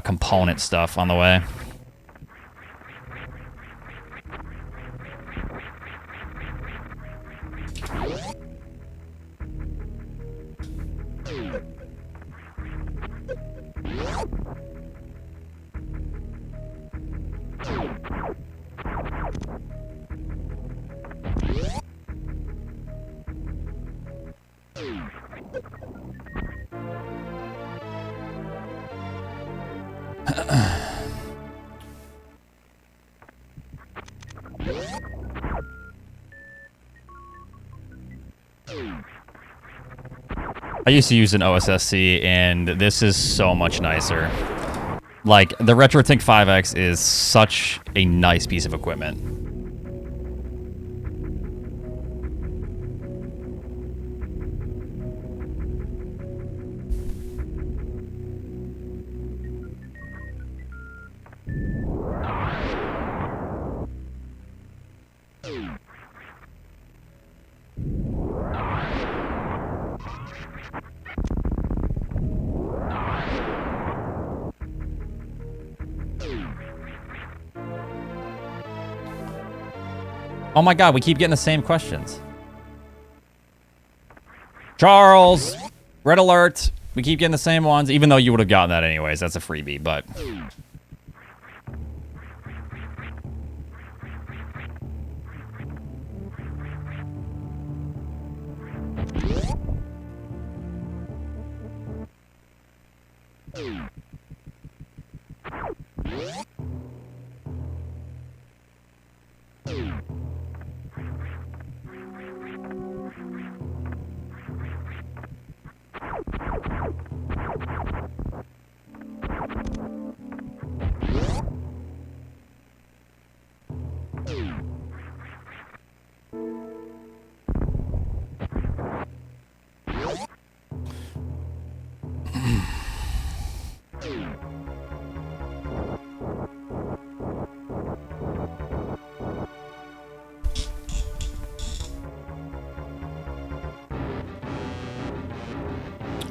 component stuff on the way. I used to use an OSSC, and this is so much nicer. Like, the RetroTink 5X is such a nice piece of equipment. Oh my god, we keep getting the same questions. Charles! Red alert! We keep getting the same ones, even though you would have gotten that anyways. That's a freebie, but...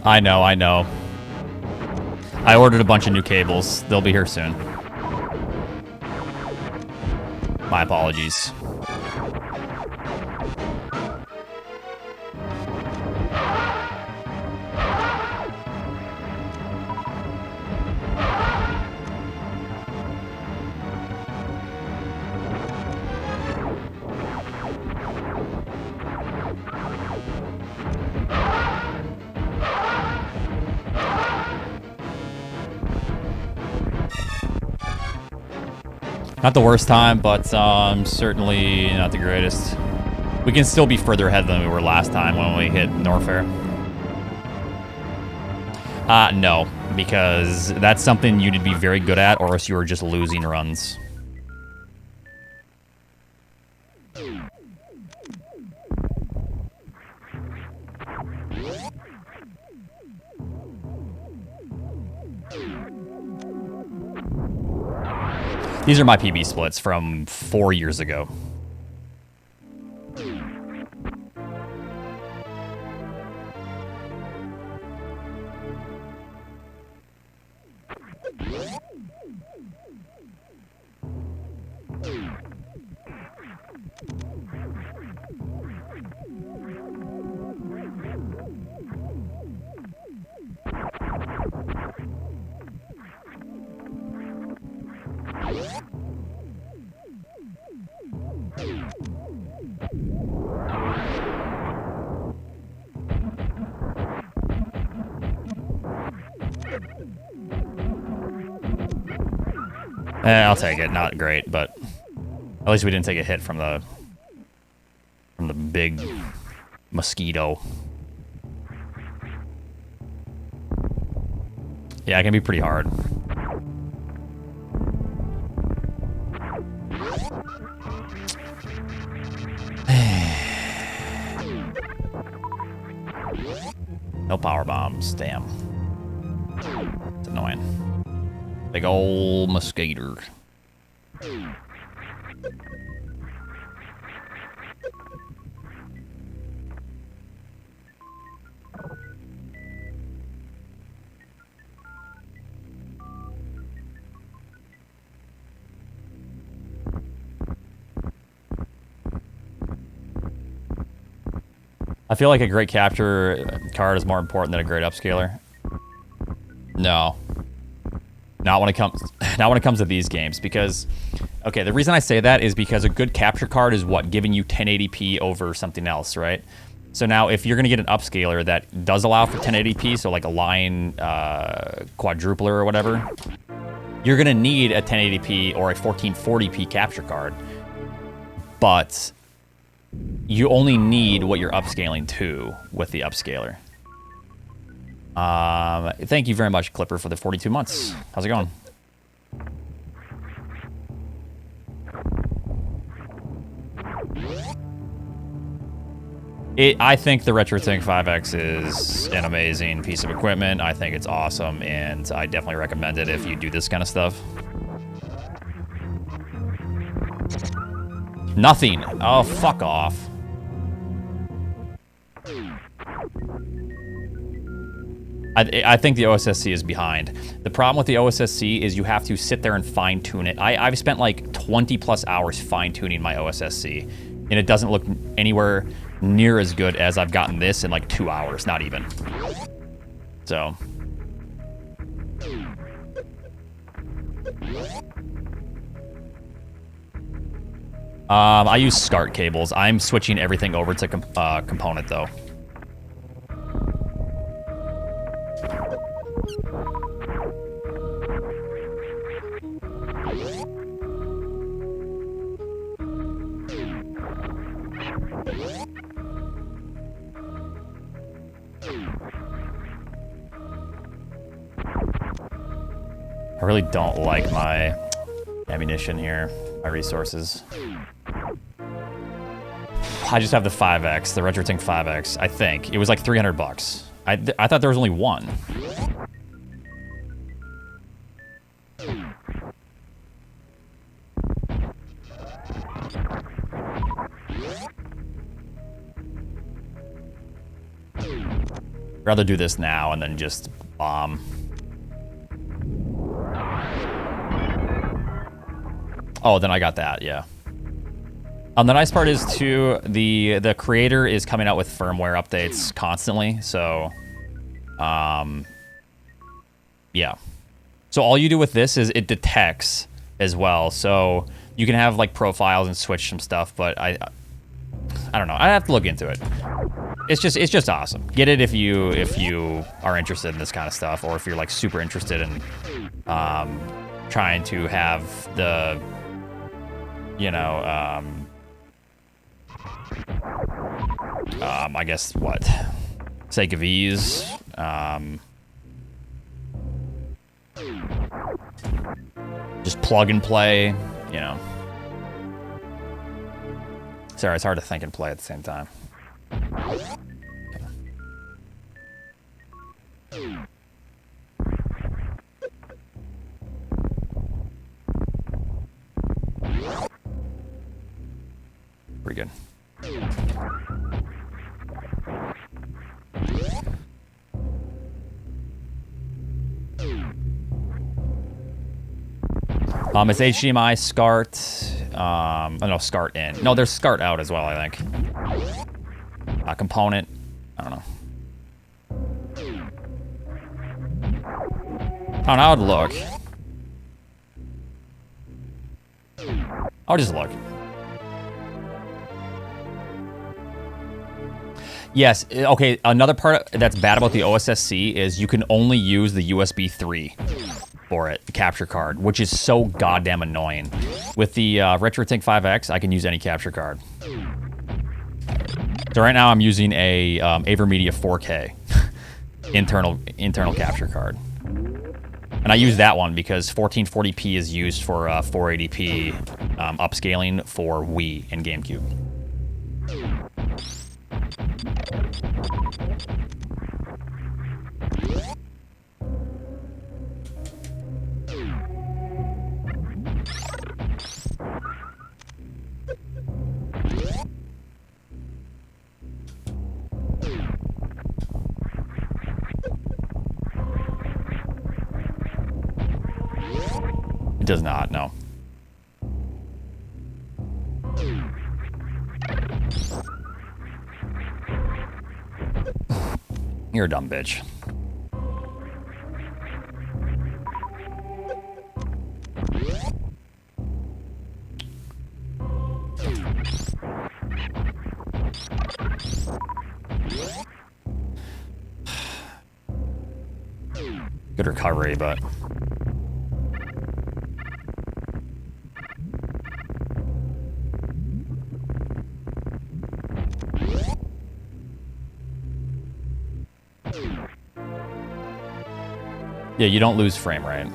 I know. I ordered a bunch of new cables. They'll be here soon. My apologies. Not the worst time, but certainly not the greatest. We can still be further ahead than we were last time when we hit Norfair. No, because that's something you need to be very good at, or else you are just losing runs. These are my PB splits from 4 years ago. I'll take it. Not great, but at least we didn't take a hit from the big mosquito. Yeah, it can be pretty hard. No power bombs. Damn. It's annoying. Big ol' mosquito. I feel like a great capture card is more important than a great upscaler. No. Not when it comes to these games, because okay, the reason I say that is because a good capture card is what, giving you 1080p over something else, right? So now if you're gonna get an upscaler that does allow for 1080p, so like a line quadrupler or whatever, you're gonna need a 1080p or a 1440p capture card. But you only need what you're upscaling to with the upscaler. Thank you very much, Clipper, for the 42 months. How's it going? I think the RetroTink 5X is an amazing piece of equipment. I think it's awesome, and I definitely recommend it if you do this kind of stuff. Nothing. Oh, fuck off. I think the OSSC is behind. The problem with the OSSC is you have to sit there and fine-tune it. I've spent like 20 plus hours fine-tuning my OSSC, and it doesn't look anywhere near as good as I've gotten this in like 2 hours, not even. So. I use SCART cables. I'm switching everything over to component though. I really don't like my ammunition here, my resources. I just have the 5X, the RetroTink 5X, I think. It was like 300 bucks. I thought there was only one. I'd rather do this now and then just bomb. Oh, then I got that, yeah. The nice part is too, the creator is coming out with firmware updates constantly, so yeah. So all you do with this is it detects as well, so you can have like profiles and switch some stuff, but I don't know. I have to look into it. It's just awesome. Get it if you are interested in this kind of stuff, or if you're like super interested in trying to have the, you know, I guess what, sake of ease, just plug and play, you know. Sorry, it's hard to think and play at the same time. pretty good. It's HDMI, SCART, no, SCART in. No, there's SCART out as well, I think. Component, I don't know. I don't know how it'd look. I'll just look. Yes, okay, another part that's bad about the OSSC is you can only use the USB 3 for it, the capture card, which is so goddamn annoying. With the RetroTink 5X, I can use any capture card. So right now I'm using a AverMedia 4K internal capture card. And I use that one because 1440p is used for 480p upscaling for Wii and GameCube. It does not, no. You're a dumb bitch. Good recovery, but... Yeah, you don't lose frame rate.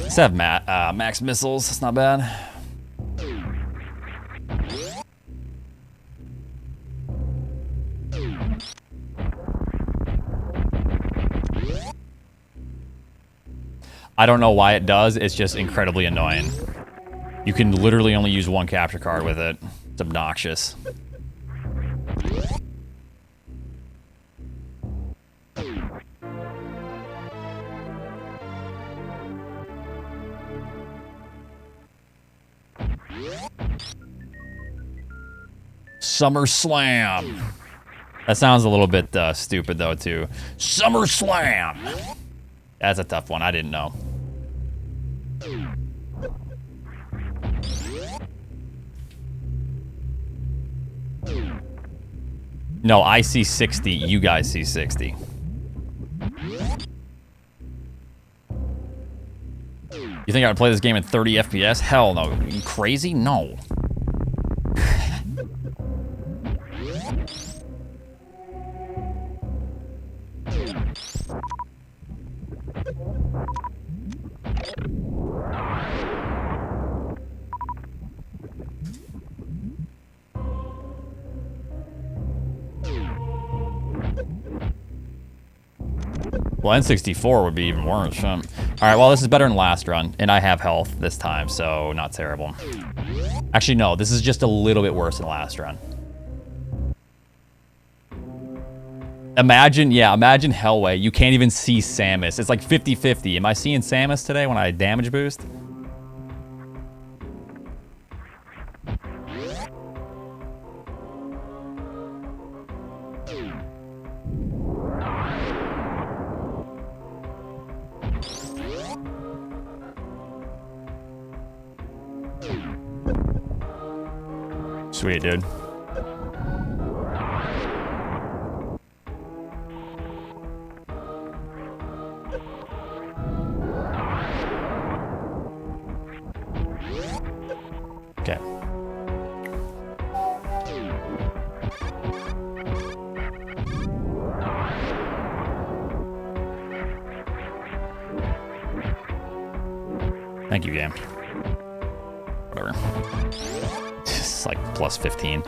Let's have max missiles. That's not bad. I don't know why it does. It's just incredibly annoying. You can literally only use one capture card with it. It's obnoxious. SummerSlam. That sounds a little bit stupid though too. SummerSlam. That's a tough one. I didn't know. No, I see 60. You guys see 60. You think I would play this game in 30 FPS? Hell no. Are you crazy? No. Well, N64 would be even worse. All right, well, this is better than last run, and I have health this time, so not terrible. Actually, no, this is just a little bit worse than last run. Imagine Hellway. You can't even see Samus. It's like 50-50. Am I seeing Samus today when I damage boost? Sweet, dude. Okay. Thank you, game. Whatever. It's like plus 15.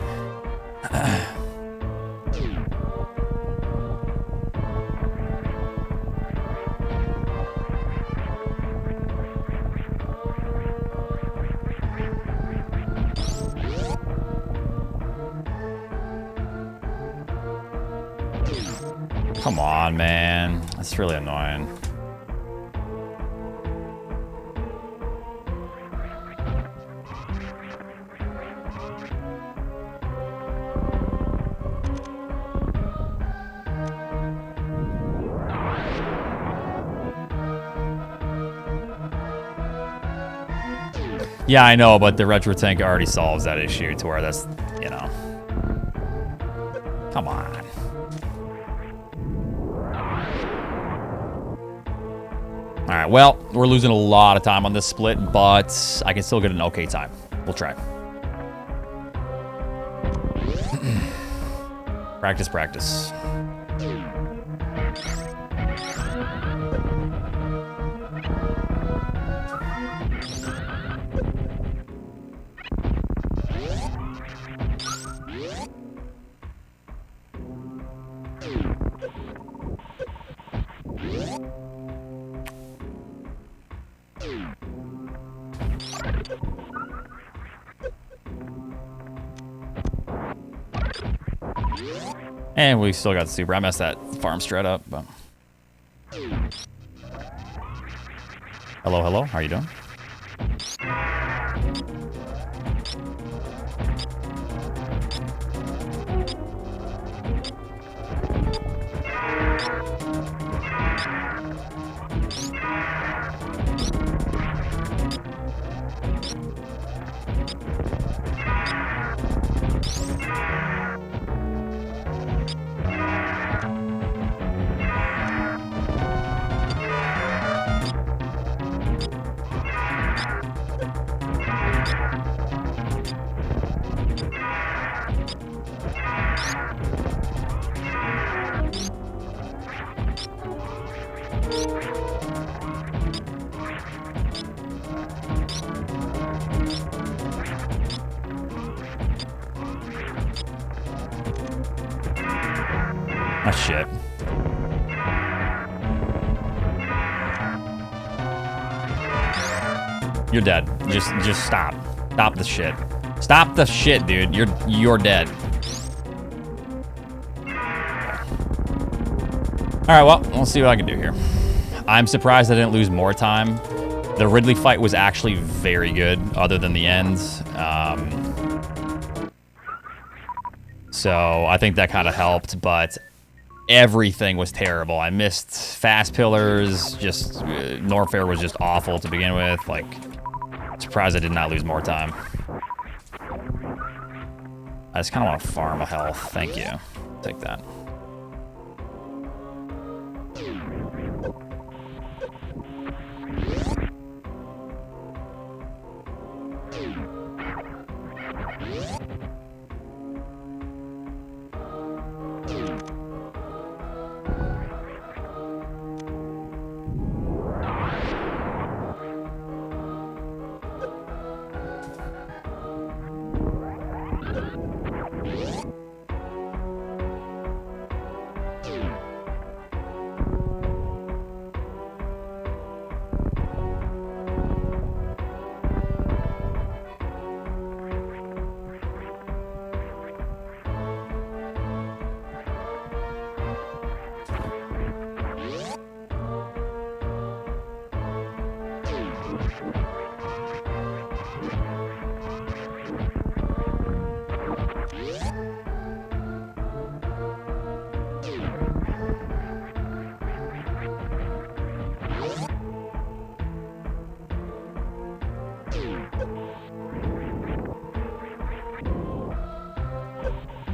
Come on, man. That's really annoying. Yeah, I know, but the retro tank already solves that issue to where that's, you know. Come on. All right, well, we're losing a lot of time on this split, but I can still get an okay time. We'll try. Practice, practice. And we still got super. I messed that farm strat up, but. Hello, hello. How are you doing? Ah, shit. You're dead. Just stop. Stop the shit. Stop the shit, dude. You're dead. All right, well, we'll see what I can do here. I'm surprised I didn't lose more time. The Ridley fight was actually very good, other than the end. So I think that kind of helped, but everything was terrible. I missed fast pillars. Just Norfair was just awful to begin with. Like, surprised I did not lose more time. I just kind of want to farm a health. Thank you. Take that.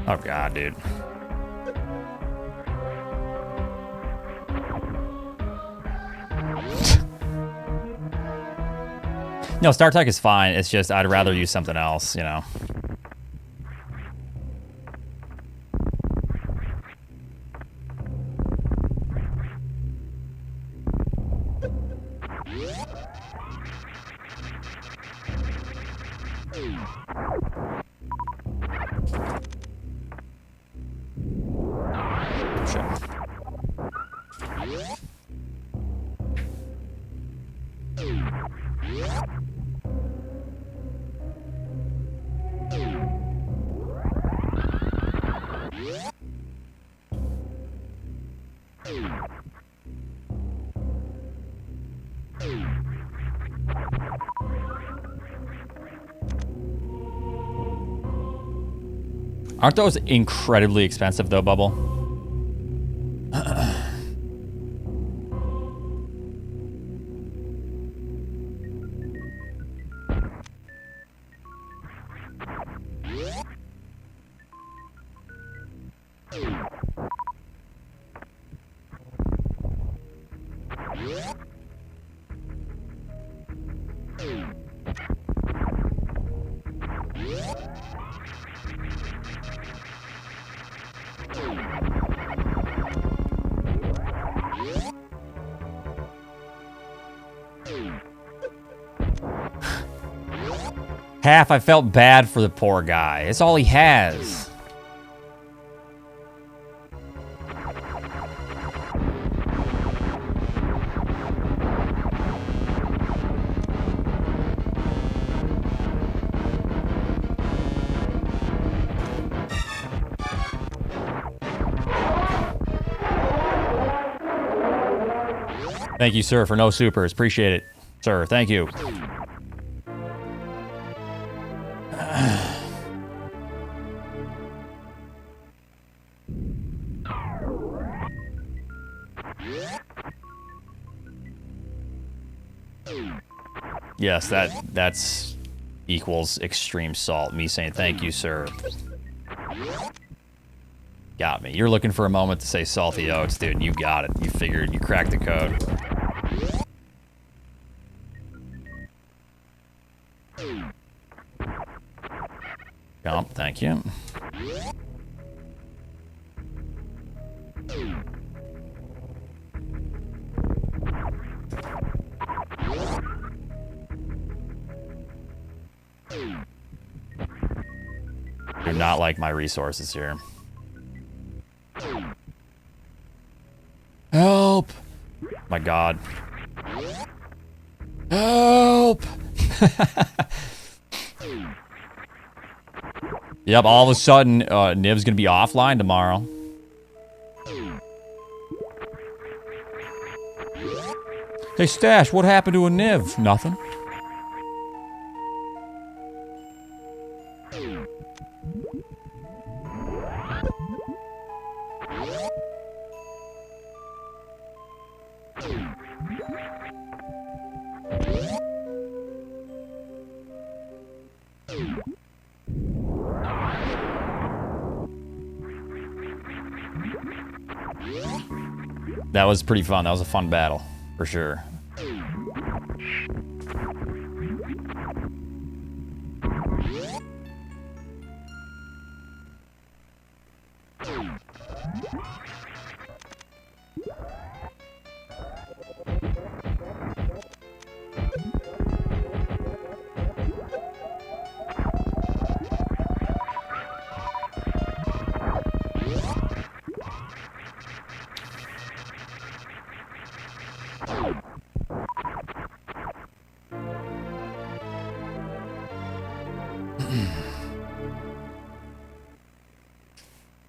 Oh god, dude. No, StarTech is fine. It's just I'd rather use something else, you know. Shit. Aren't those incredibly expensive though, Bubble? Half, I felt bad for the poor guy. It's all he has. Thank you, sir, for no supers. Appreciate it, sir. Thank you. Yes, that's equals extreme salt. Me saying thank you, sir. Got me. You're looking for a moment to say salty oats, dude. You got it. You figured. You cracked the code. Jump. Thank you. Do not like my resources here. Help! My God. Help! Yep, all of a sudden, Niv's gonna be offline tomorrow. Hey, Stash, what happened to a Niv? Nothing. That was pretty fun. That was a fun battle, for sure.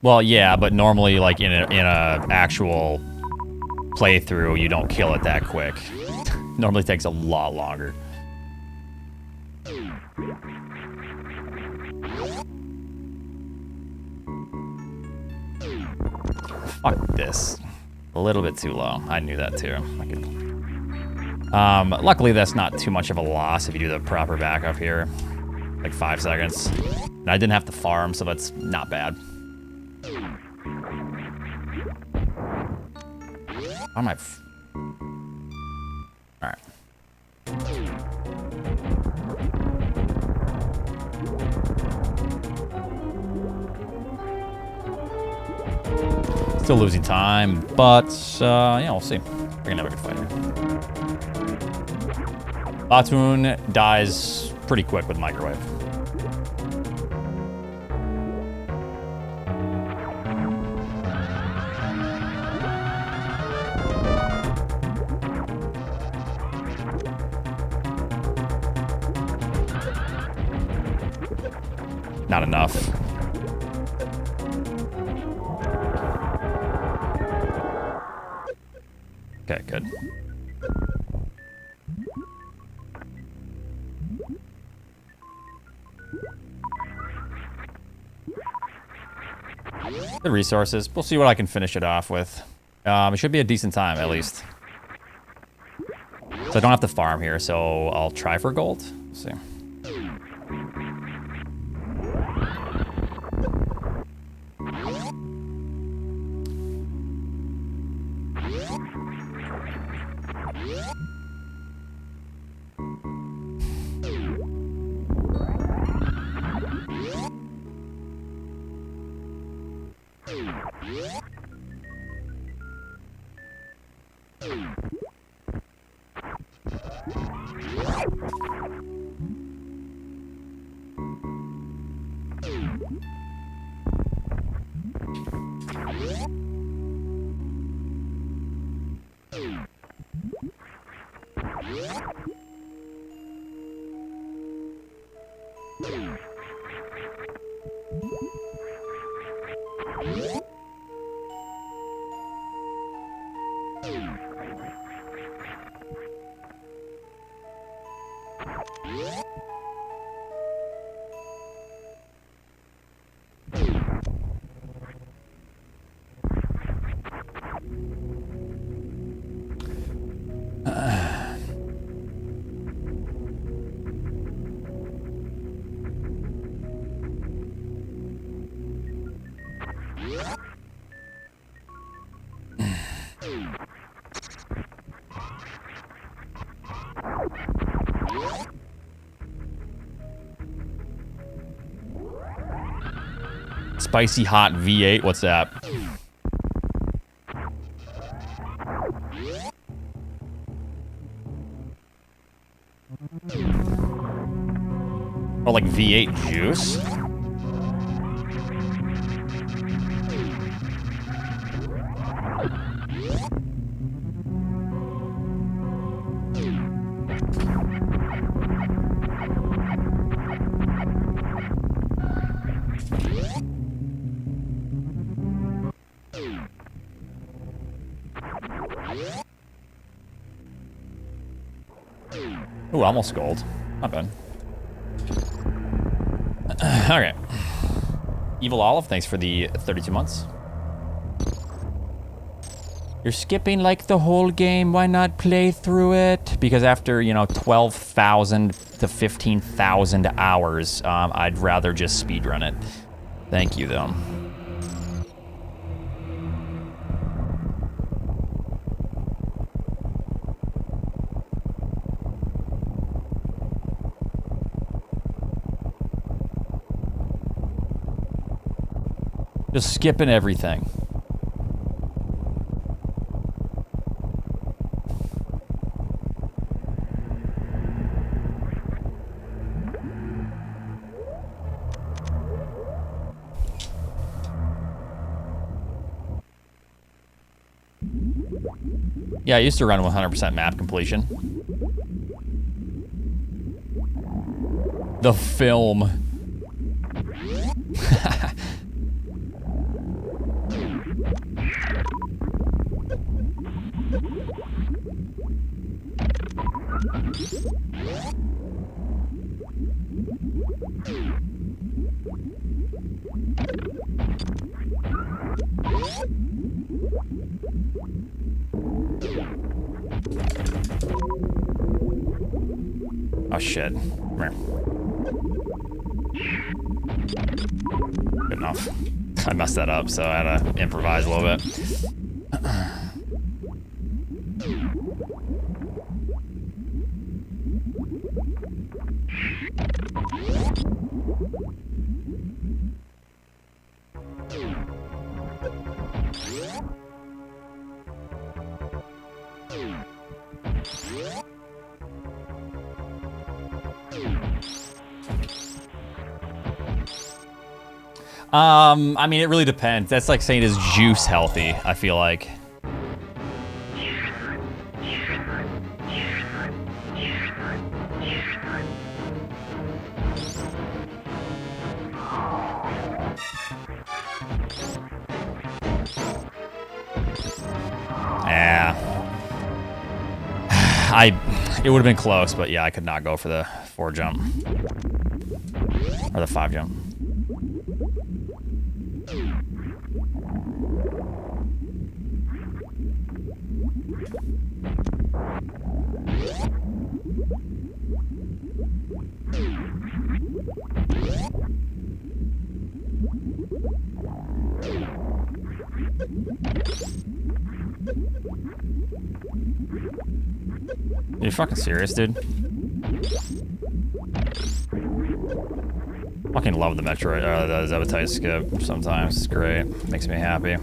Well, yeah, but normally, like in a actual playthrough, you don't kill it that quick. Normally takes a lot longer. Fuck this. A little bit too low. I knew that too. Luckily, that's not too much of a loss if you do the proper backup here. Like 5 seconds. And I didn't have to farm, so that's not bad. How am I? All right. Still losing time, but yeah, we'll see. We're gonna have a good fight here. Batoon dies pretty quick with microwave. not enough. Okay, good. Good resources. We'll see what I can finish it off with. It should be a decent time, at least. So I don't have to farm here, so I'll try for gold. Let's see. Spicy hot V8, what's that? Oh, like V8 juice? Ooh, almost gold. Not bad. Okay. Evil Olive, thanks for the 32 months. You're skipping like the whole game. Why not play through it? Because after, you know, 12,000 to 15,000 hours, I'd rather just speedrun it. Thank you, though. Just skipping everything. Yeah, I used to run 100% map completion. The film. Oh shit. Come here. Good enough. I messed that up, so I had to improvise a little bit. I mean, it really depends. That's like saying, is juice healthy? I feel like. It would have been close, but yeah, I could not go for the 4 jump. Or the 5 jump. Are you fucking serious, dude? Fucking love the Metroid, the Zebetite skip sometimes. It's great. Makes me happy.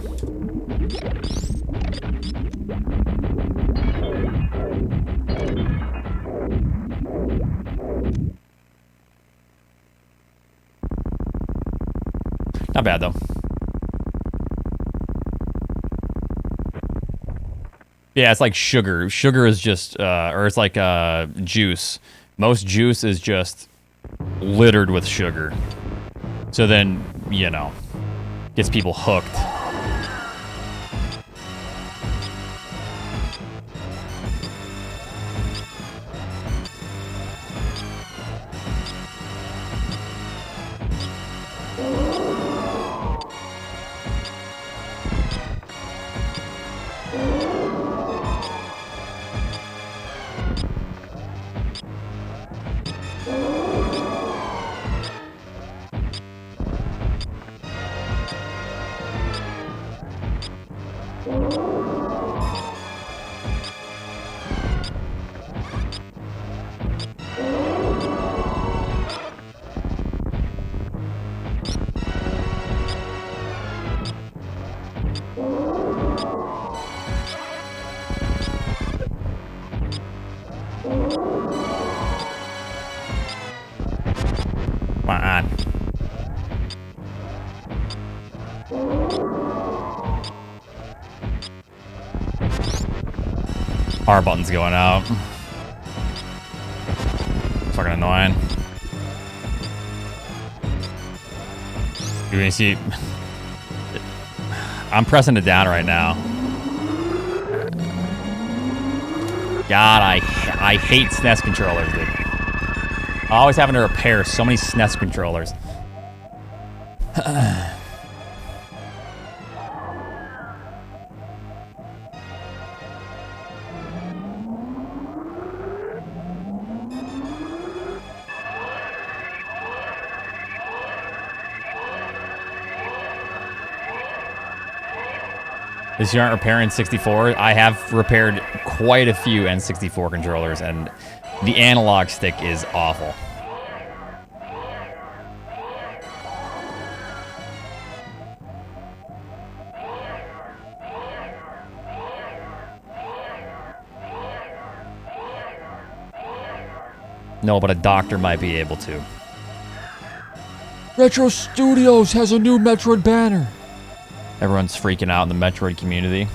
Not bad, though. Yeah, it's like sugar. Sugar is just, or it's like juice. Most juice is just littered with sugar. So then, you know, gets people hooked. Come on. R button's going out. Fucking annoying. You see, I'm pressing it down right now. God, I hate SNES controllers, dude. Always having to repair so many SNES controllers. Is you aren't repairing 64? I have repaired quite a few N64 controllers, and the analog stick is awful. No, but a doctor might be able to. Retro Studios has a new Metroid banner. Everyone's freaking out in the Metroid community.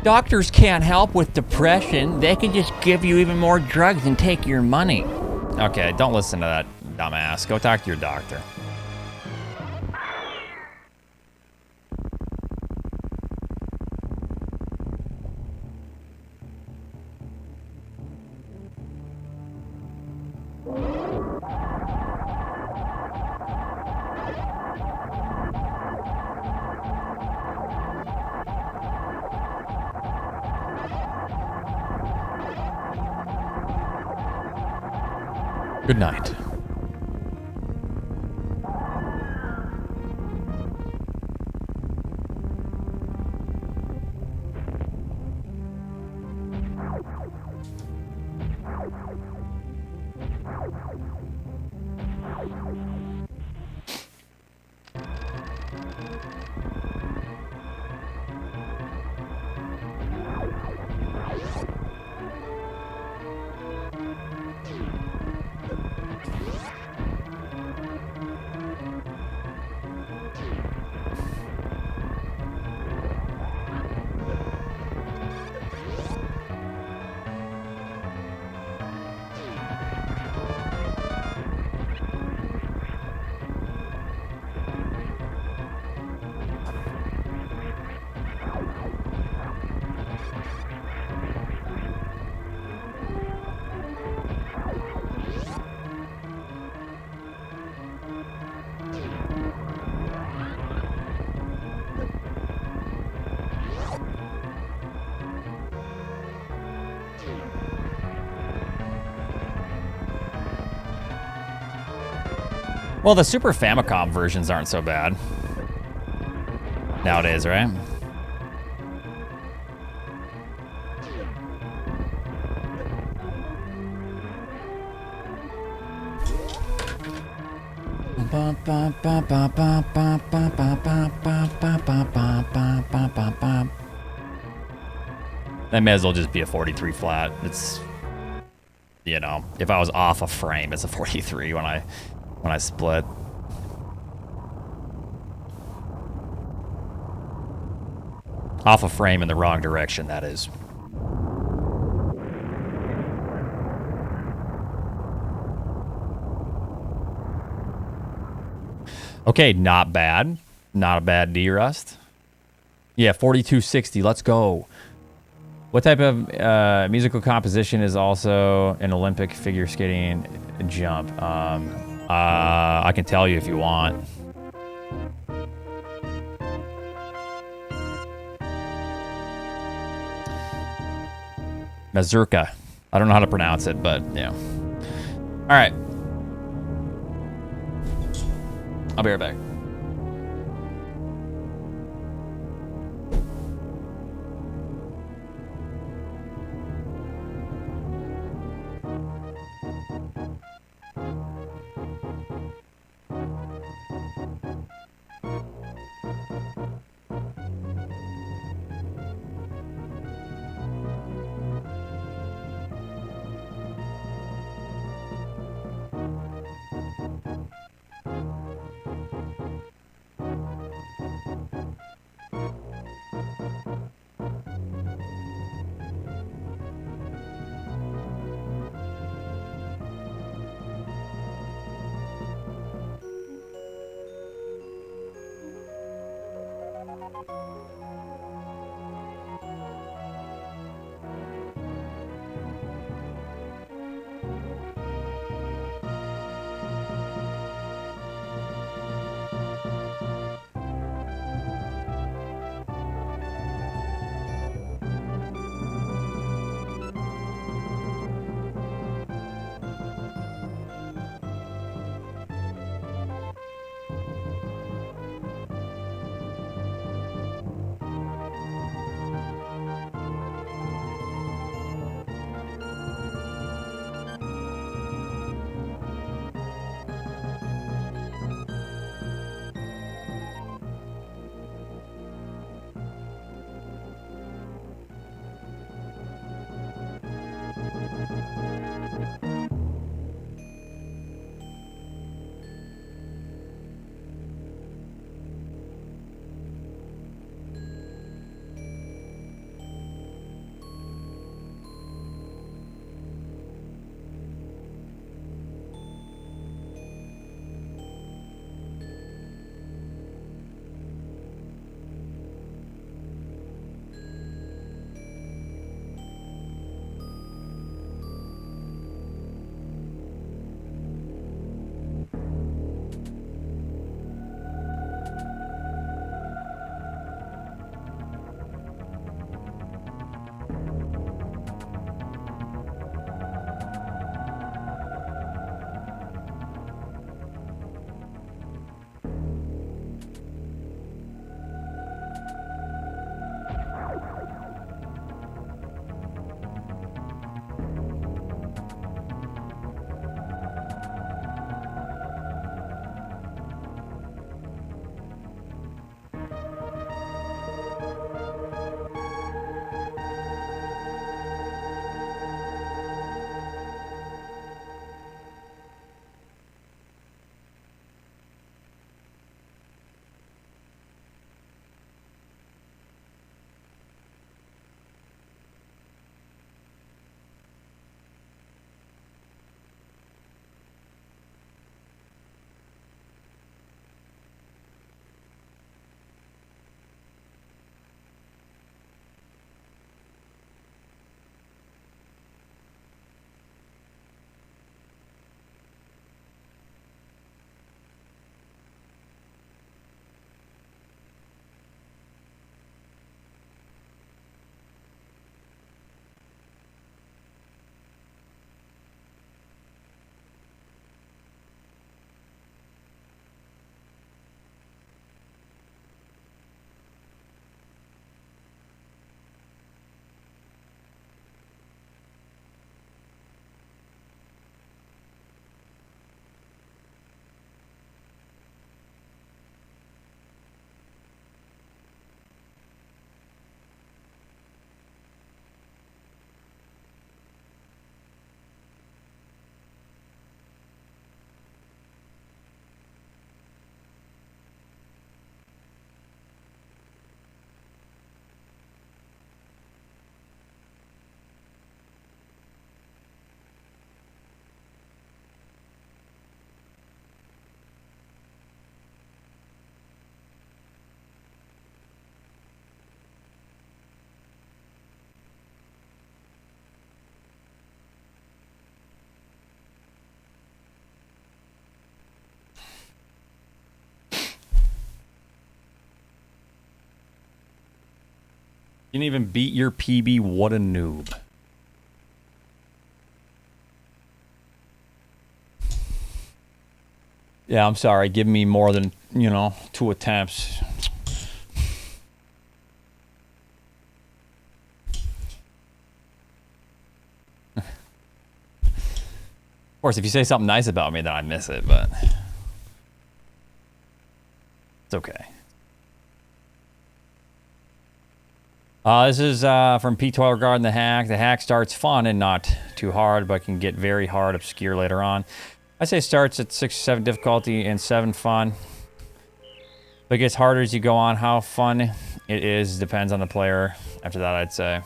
Doctors can't help with depression. They can just give you even more drugs and take your money. Okay, don't listen to that dumbass. Go talk to your doctor. Good night. Well, the Super Famicom versions aren't so bad nowadays, right? That may as well just be a 43 flat. It's, you know, if I was off a frame, it's a 43 when I split. Off a frame in the wrong direction, that is. Okay, not bad. Not a bad D-Rust. Yeah, 4260, let's go. What type of musical composition is also an Olympic figure skating jump? I can tell you if you want. Mazurka. I don't know how to pronounce it, but yeah. All right. I'll be right back. Didn't even beat your PB. What a noob. Yeah, I'm sorry. Give me more than, 2 attempts. Of course, if you say something nice about me, then I miss it, but it's okay. This is from P12 regarding the hack. The hack starts fun and not too hard, but can get very hard, obscure later on. I say starts at 6 or 7 difficulty and 7 fun. But it gets harder as you go on. How fun it is depends on the player. After that, I'd say.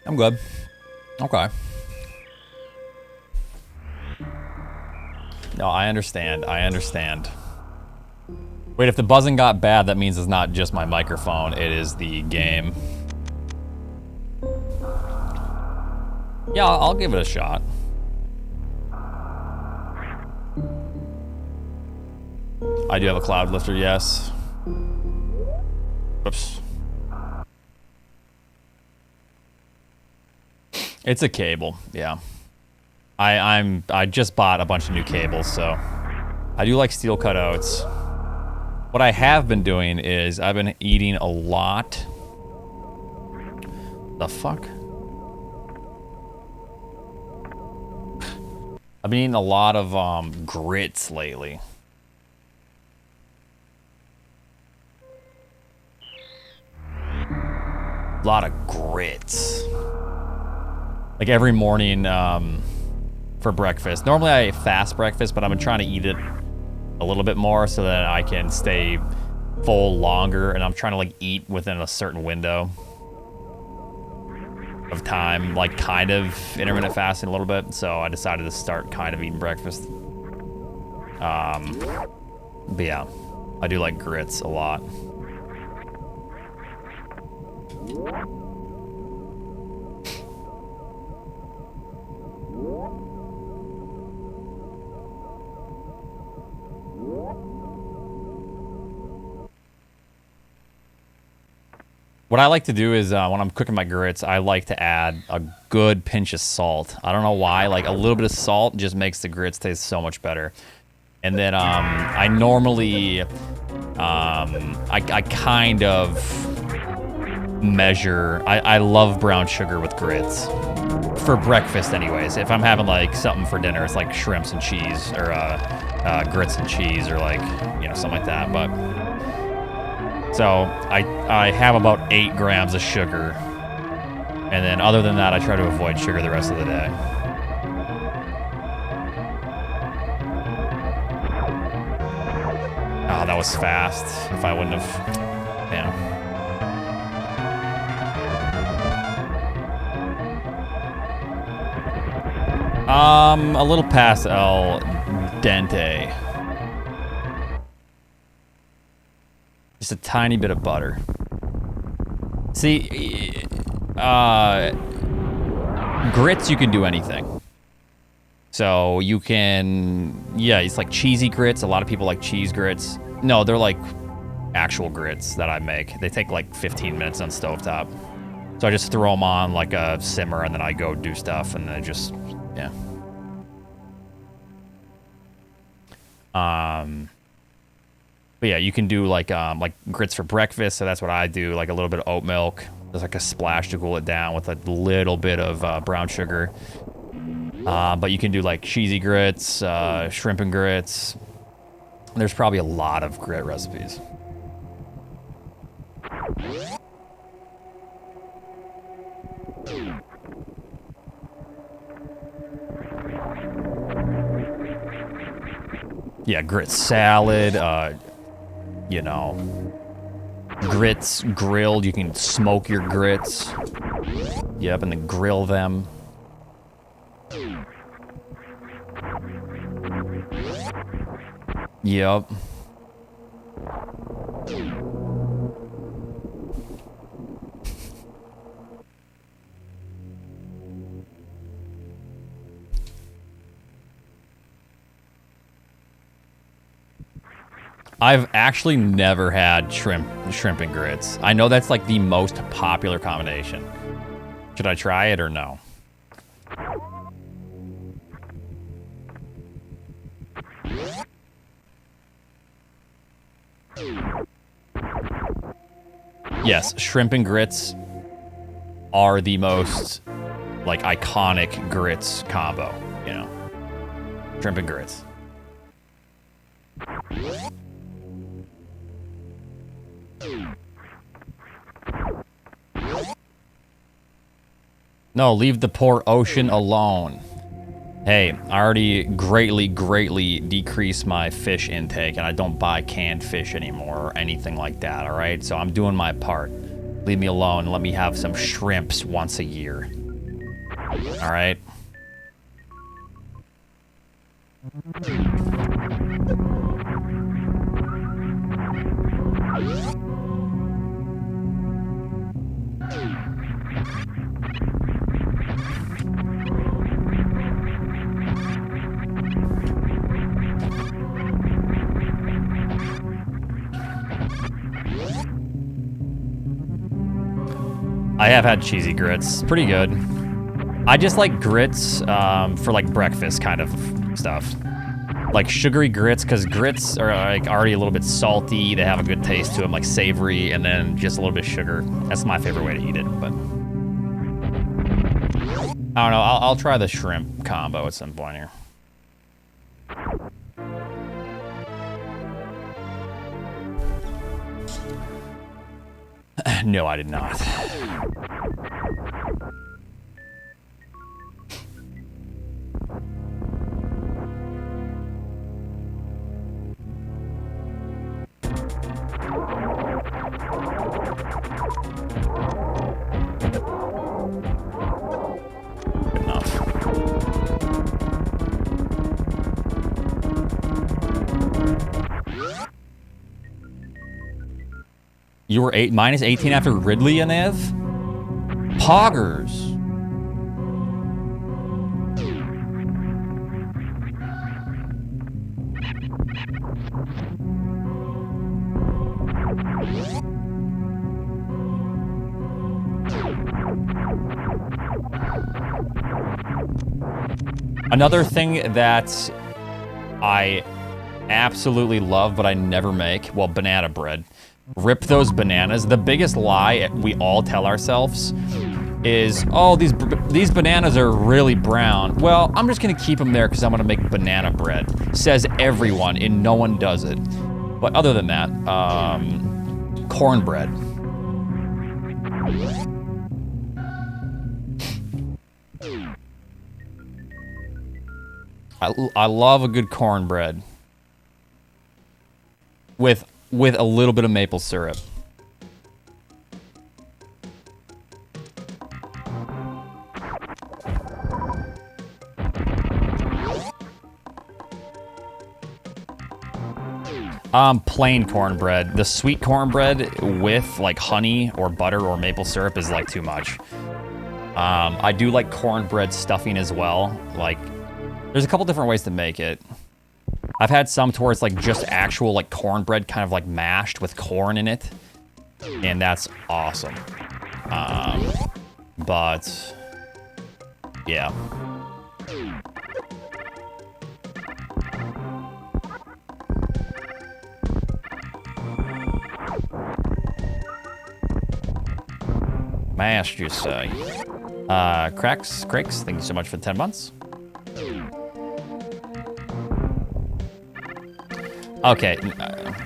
I'm good. Okay. No, I understand. I understand. Wait, if the buzzing got bad, that means it's not just my microphone. It is the game. Yeah, I'll give it a shot. I do have a cloud lifter, yes. Oops. It's a cable, yeah. I just bought a bunch of new cables, so I do like steel cut oats. What I have been doing is I've been eating a lot. The fuck? I've been eating a lot of grits lately. A lot of grits. Like every morning for breakfast. Normally I fast breakfast, but I've been trying to eat it a little bit more so that I can stay full longer, and I'm trying to like eat within a certain window of time, like kind of intermittent fasting a little bit. So I decided to start kind of eating breakfast. But yeah, I do like grits a lot. What I like to do is when I'm cooking my grits, I like to add a good pinch of salt. I don't know why, like a little bit of salt just makes the grits taste so much better. And then I normally, I kind of measure, I love brown sugar with grits. For breakfast anyways. If I'm having like something for dinner, it's like shrimps and cheese or grits and cheese or like, something like that. But so I have about 8 grams of sugar. And then other than that, I try to avoid sugar the rest of the day. Oh, that was fast. If I wouldn't have, damn. A little past el dente. Just a tiny bit of butter. See, grits, you can do anything. So you can, yeah, it's like cheesy grits. A lot of people like cheese grits. No, they're like actual grits that I make. They take like 15 minutes on stovetop. So I just throw them on like a simmer and then I go do stuff and then just, yeah. But yeah, you can do like grits for breakfast. So that's what I do. Like a little bit of oat milk. There's like a splash to cool it down with a little bit of brown sugar. But you can do like cheesy grits, shrimp and grits. There's probably a lot of grit recipes. Yeah, grit salad, grits grilled. You can smoke your grits. Yep, and then grill them. Yep. I've actually never had shrimp and grits. I know that's like the most popular combination. Should I try it or no? Yes, shrimp and grits are the most like iconic grits combo, you know. Shrimp and grits. No, leave the poor ocean alone. Hey, I already greatly decreased my fish intake, and I don't buy canned fish anymore or anything like that, all right? So I'm doing my part. Leave me alone. Let me have some shrimps once a year. All right? I have had cheesy grits. Pretty good. I just like grits for like breakfast kind of stuff. Like sugary grits, because grits are like already a little bit salty. They have a good taste to them, like savory, and then just a little bit of sugar. That's my favorite way to eat it, but I don't know. I'll try the shrimp combo at some point here. No, I did not. Good enough. You were minus 18 after Ridley and Ev? Poggers. Another thing that I absolutely love, but I never make, well, banana bread. Rip those bananas. The biggest lie we all tell ourselves is, oh, these bananas are really brown. Well, I'm just gonna keep them there because I'm gonna make banana bread. Says everyone, and no one does it. But other than that, cornbread. I love a good cornbread with a little bit of maple syrup. Plain cornbread. The sweet cornbread with like honey or butter or maple syrup is like too much. I do like cornbread stuffing as well. Like, there's a couple different ways to make it. I've had some to where it's like just actual like cornbread kind of like mashed with corn in it. And that's awesome. But yeah. Mashed, you say. Cracks, thank you so much for the 10 months. Okay,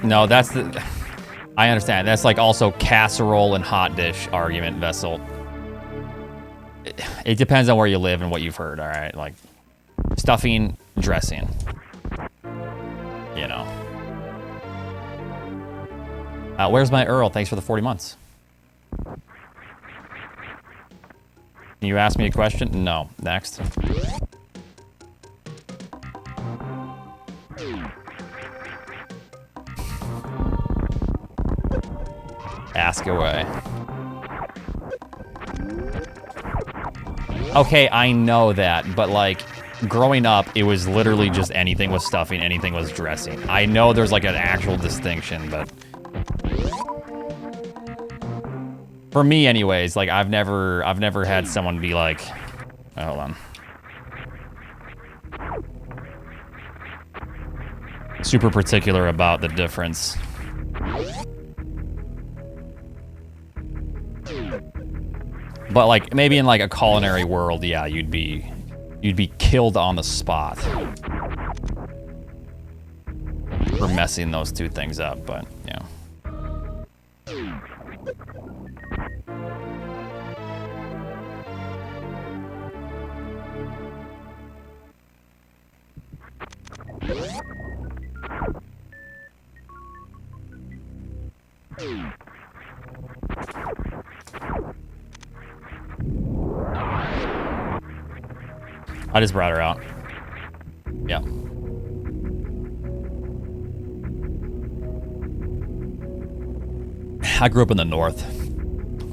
no, that's the... I understand. That's like also casserole and hot dish argument, Vessel. It depends on where you live and what you've heard, all right? Like, stuffing, dressing. You know. Where's my Earl? Thanks for the 40 months. Can you ask me a question? No. Next. Ask away. Okay, I know that, but like, growing up, it was literally just anything was stuffing, anything was dressing. I know there's like an actual distinction, but for me anyways, like I've never had someone be like, oh, hold on. Super particular about the difference. But like maybe in like a culinary world, yeah, you'd be killed on the spot for messing those two things up, but yeah. I just brought her out. Yeah. I grew up in the north,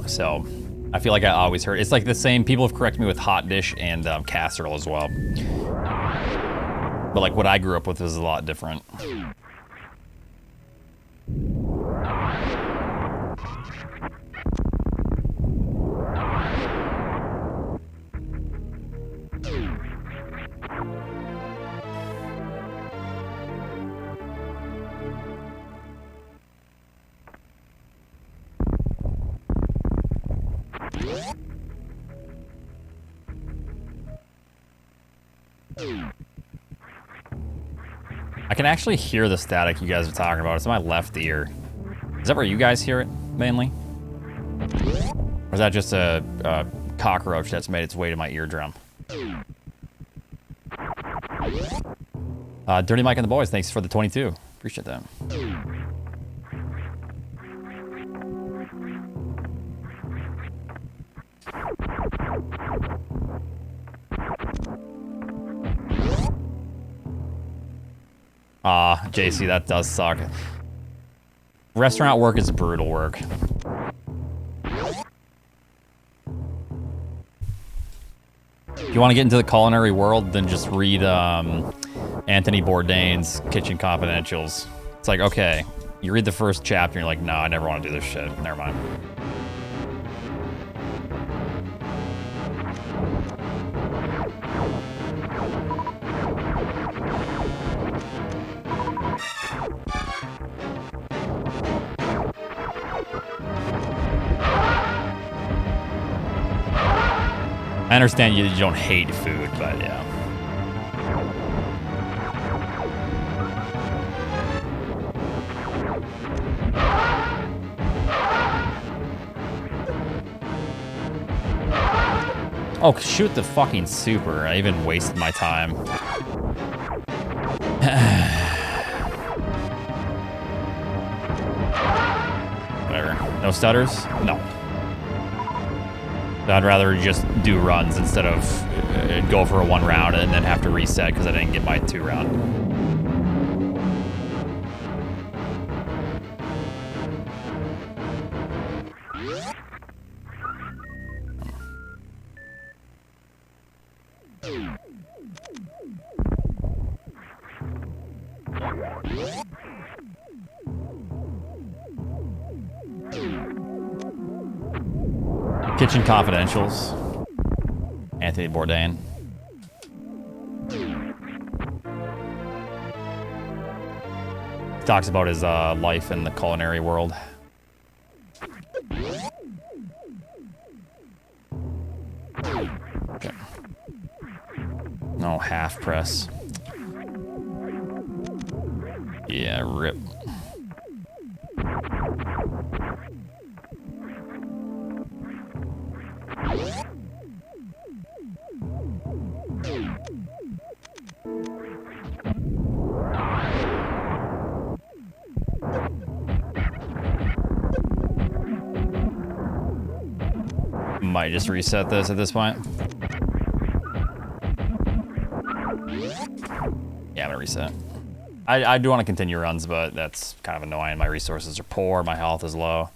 so I feel like I always heard it's like the same. People have corrected me with hot dish and casserole as well, but like what I grew up with was a lot different. I can actually hear the static you guys are talking about. It's in my left ear. Is that where you guys hear it, mainly? Or is that just a cockroach that's made its way to my eardrum? Dirty Mike and the boys, thanks for the 22. Appreciate that. JC, that does suck. Restaurant work is brutal work. If you want to get into the culinary world, then just read Anthony Bourdain's Kitchen Confidentials. It's like, okay, you read the first chapter and you're like, no, I never want to do this shit. Never mind. I understand you don't hate food, but yeah. Oh, shoot the fucking super. I even wasted my time. Whatever. No stutters? No. I'd rather just do runs instead of go for a 1 round and then have to reset because I didn't get my 2 round. Kitchen Confidentials. Anthony Bourdain. He talks about his life in the culinary world. Okay. No half press. Yeah, rip. Might just reset this at this point. Yeah, I'm gonna reset. I do want to continue runs, but that's kind of annoying. My resources are poor, my health is low.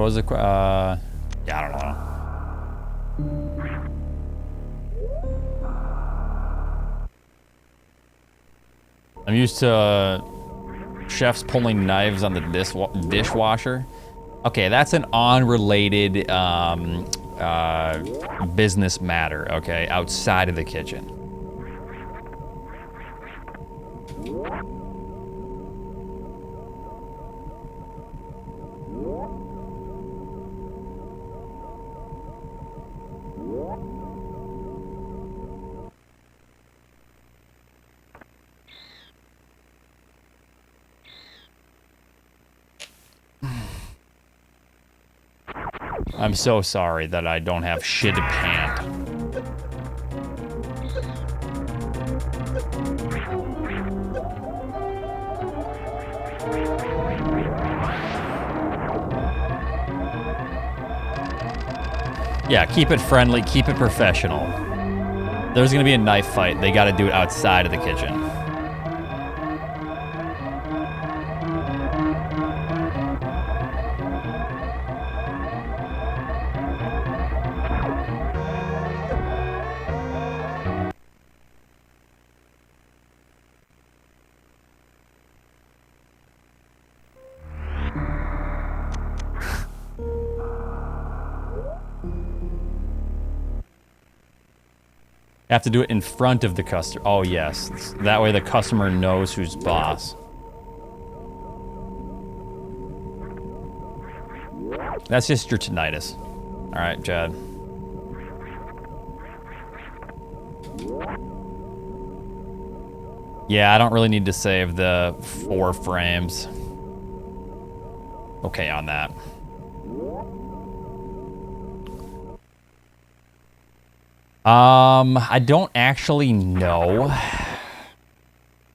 What was the yeah, I don't know. I'm used to chefs pulling knives on the dishwasher. Okay, that's an unrelated business matter, okay, outside of the kitchen. I'm so sorry that I don't have shit to pant. Yeah, keep it friendly, keep it professional. There's gonna be a knife fight. They gotta do it outside of the kitchen. Have to do it in front of the customer. Oh, yes. That way the customer knows who's boss. That's just your tinnitus. All right, Chad. Yeah, I don't really need to save the 4 frames. Okay on that. I don't actually know.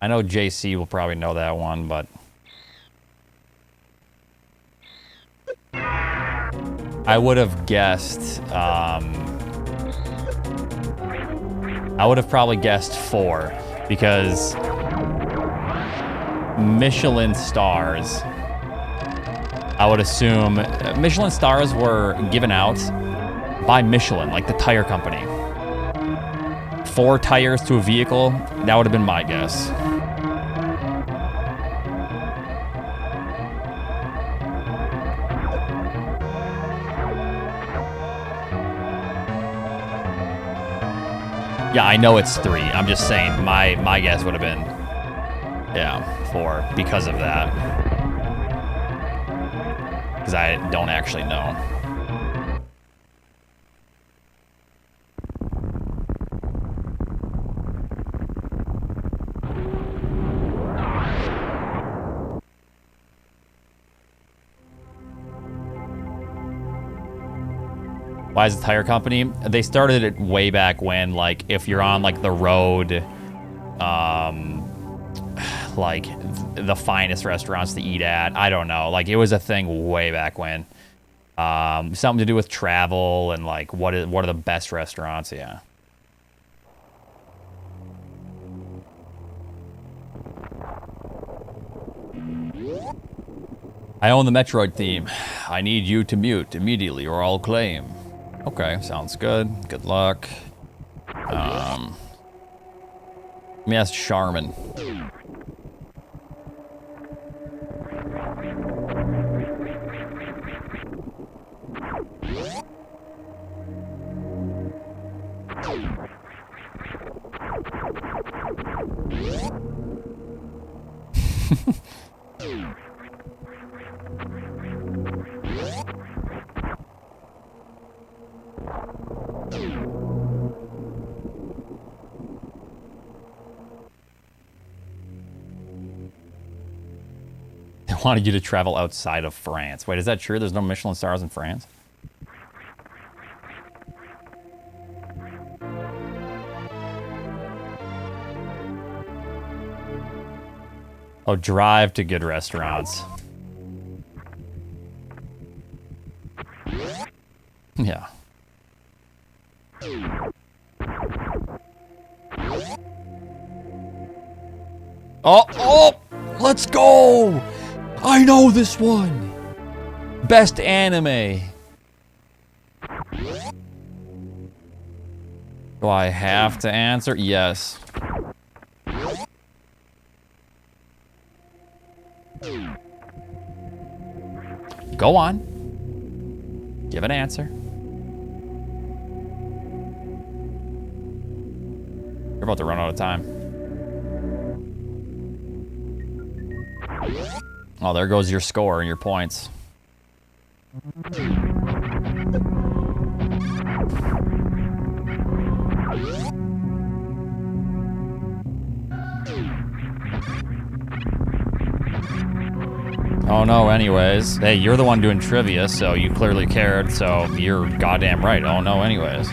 I know JC will probably know that one, but I would have guessed, I would have probably guessed 4 because Michelin stars, I would assume Michelin stars were given out by Michelin, like the tire company. 4 tires to a vehicle, that would have been my guess. Yeah, I know it's 3. I'm just saying my guess would have been, yeah, 4 because of that. Because I don't actually know. Why is the tire company? They started it way back when, like, if you're on, like, the road, like, the finest restaurants to eat at. I don't know. Like, it was a thing way back when. Something to do with travel and, like, what are the best restaurants, yeah. I own the Metroid theme. I need you to mute immediately or I'll claim. Okay, sounds good. Good luck. Let me ask Charmin. They wanted you to travel outside of France. Wait, is that true? There's no Michelin stars in France? Oh, drive to good restaurants. Yeah. Oh, let's go! I know this one! Best anime. Do I have to answer? Yes. Go on. Give an answer. You're about to run out of time. Oh, there goes your score and your points. Oh no, anyways. Hey, you're the one doing trivia, so you clearly cared, so you're goddamn right. Oh no, anyways.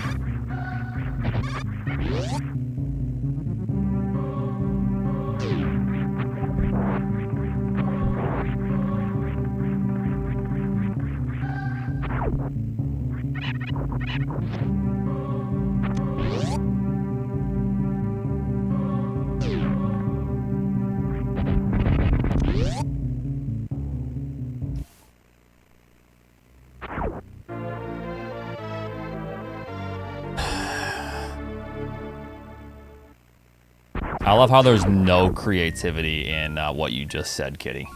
I love how there's no creativity in what you just said, Kitty.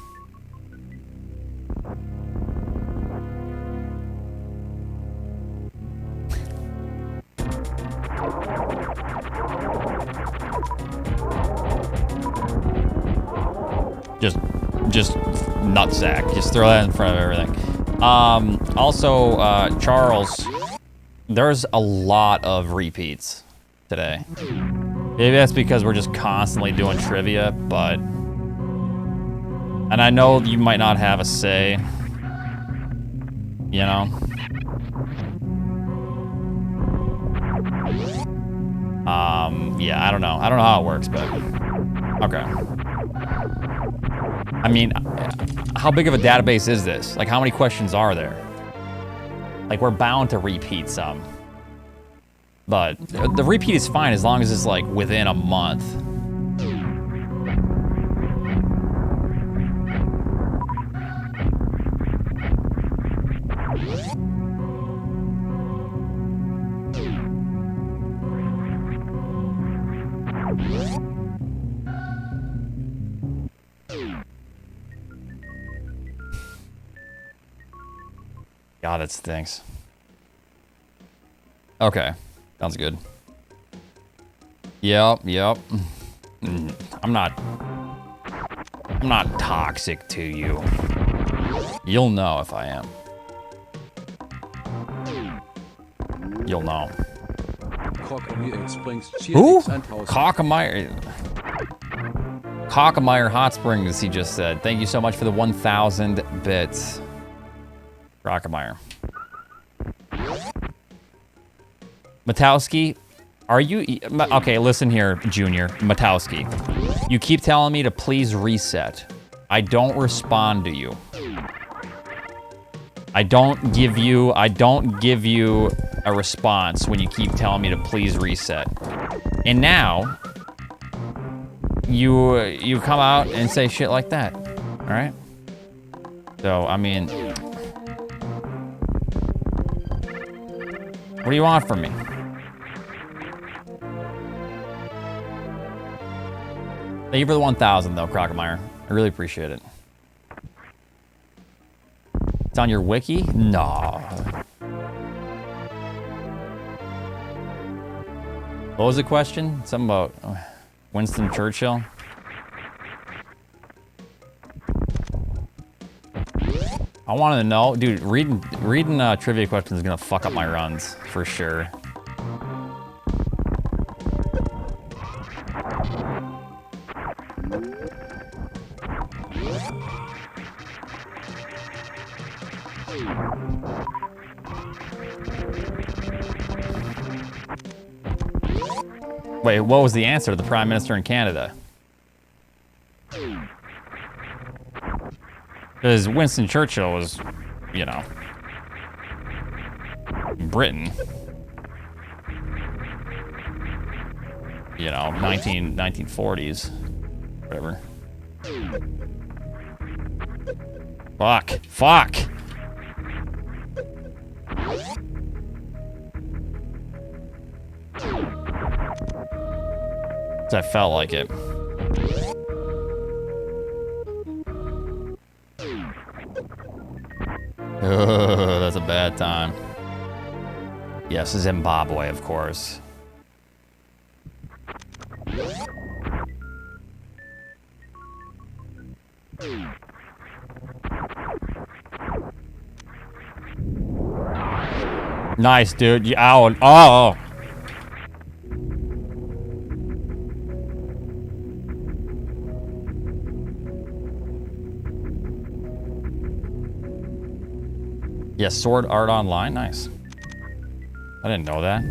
Just nutsack. Just throw that in front of everything. Also, Charles, there's a lot of repeats today. Maybe that's because we're just constantly doing trivia, but... And I know you might not have a say. You know? Yeah, I don't know. I don't know how it works, but... Okay. I mean, how big of a database is this? Like, how many questions are there? Like, we're bound to repeat some. But the repeat is fine as long as it's like within a month. God, that stinks. Okay. Sounds good. Yep. I'm not toxic to you. You'll know if I am. You'll know. Who? Cockemeyer Hot Springs, he just said. Thank you so much for the 1,000 bits. Cockemeyer. Matowski, are you... Okay, listen here, Junior. Matowski. You keep telling me to please reset. I don't respond to you. I don't give you a response when you keep telling me to please reset. And now, you come out and say shit like that. All right? So, I mean... What do you want from me? Thank you for the 1,000, though, Crockemeyer. I really appreciate it. It's on your wiki? No. What was the question? Something about Winston Churchill? I wanted to know. Dude, reading trivia questions is going to fuck up my runs, for sure. Wait, what was the answer to the Prime Minister in Canada? Because Winston Churchill was, you know, Britain. You know, 1940s. Whatever. Fuck. 'Cause I felt like it. Ugh, that's a bad time. Yes, Zimbabwe, of course. Nice, dude. Ow. Oh. Yeah, Sword Art Online. Nice. I didn't know that.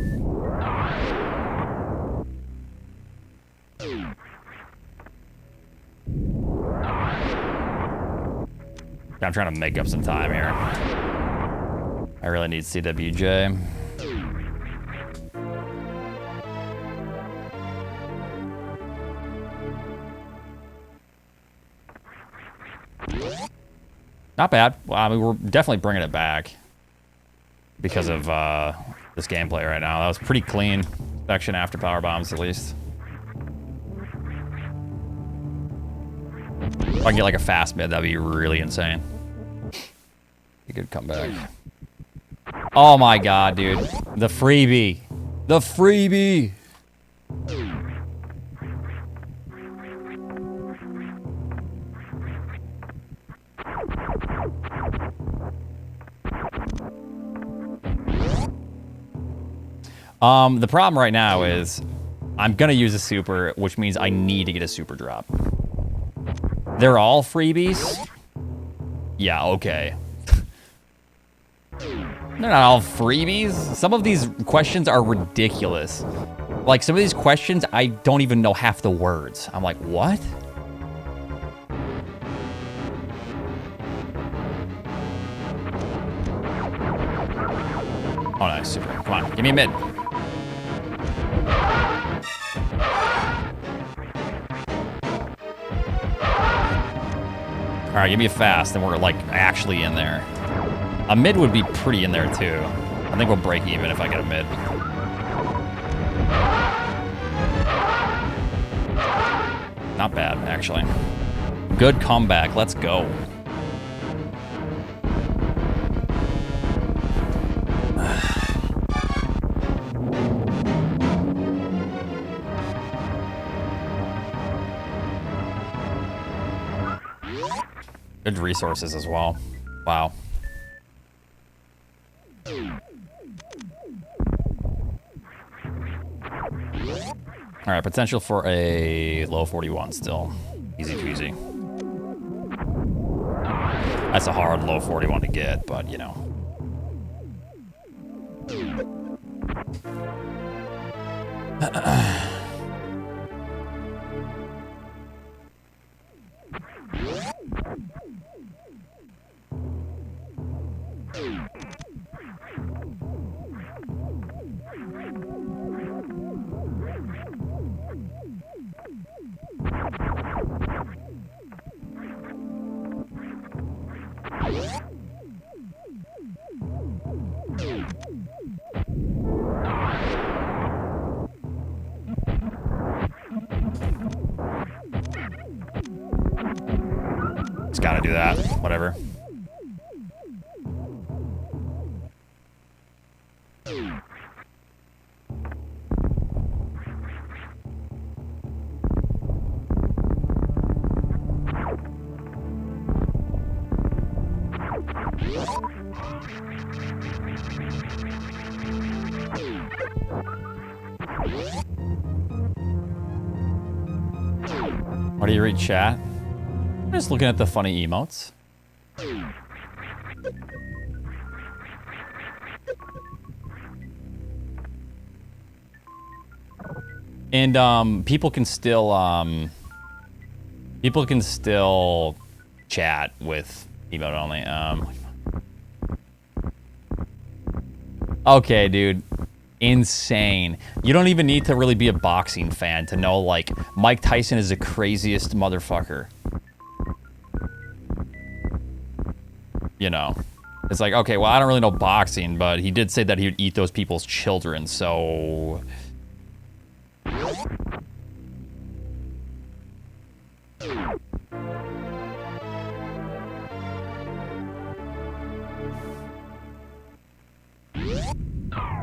I'm trying to make up some time here. I really need CWJ. Not bad. Well, I mean, we're definitely bringing it back because of this gameplay right now. That was pretty clean section after power bombs, at least. If I can get like a fast mid, that'd be really insane. A good comeback. Oh my god, dude. The freebie. The freebie. The problem right now is I'm gonna use a super, which means I need to get a super drop. They're all freebies? Yeah, okay. They're not all freebies. Some of these questions are ridiculous. Like, some of these questions, I don't even know half the words. I'm like, what? Oh, nice, super. Come on, give me a mid. All right, give me a fast, and we're like actually in there. A mid would be pretty in there too. I think we'll break even if I get a mid. Not bad, actually. Good comeback. Let's go. Good resources as well. Wow. All right, potential for a low 41 still. Easy peasy. That's a hard low 41 to get, but you know. Just gotta do that. Whatever. What do you read, chat? I'm just looking at the funny emotes. And people can still chat with emote only. Okay, dude. Insane. You don't even need to really be a boxing fan to know, like, Mike Tyson is the craziest motherfucker. You know. It's like, okay, well, I don't really know boxing, but he did say that he would eat those people's children, so...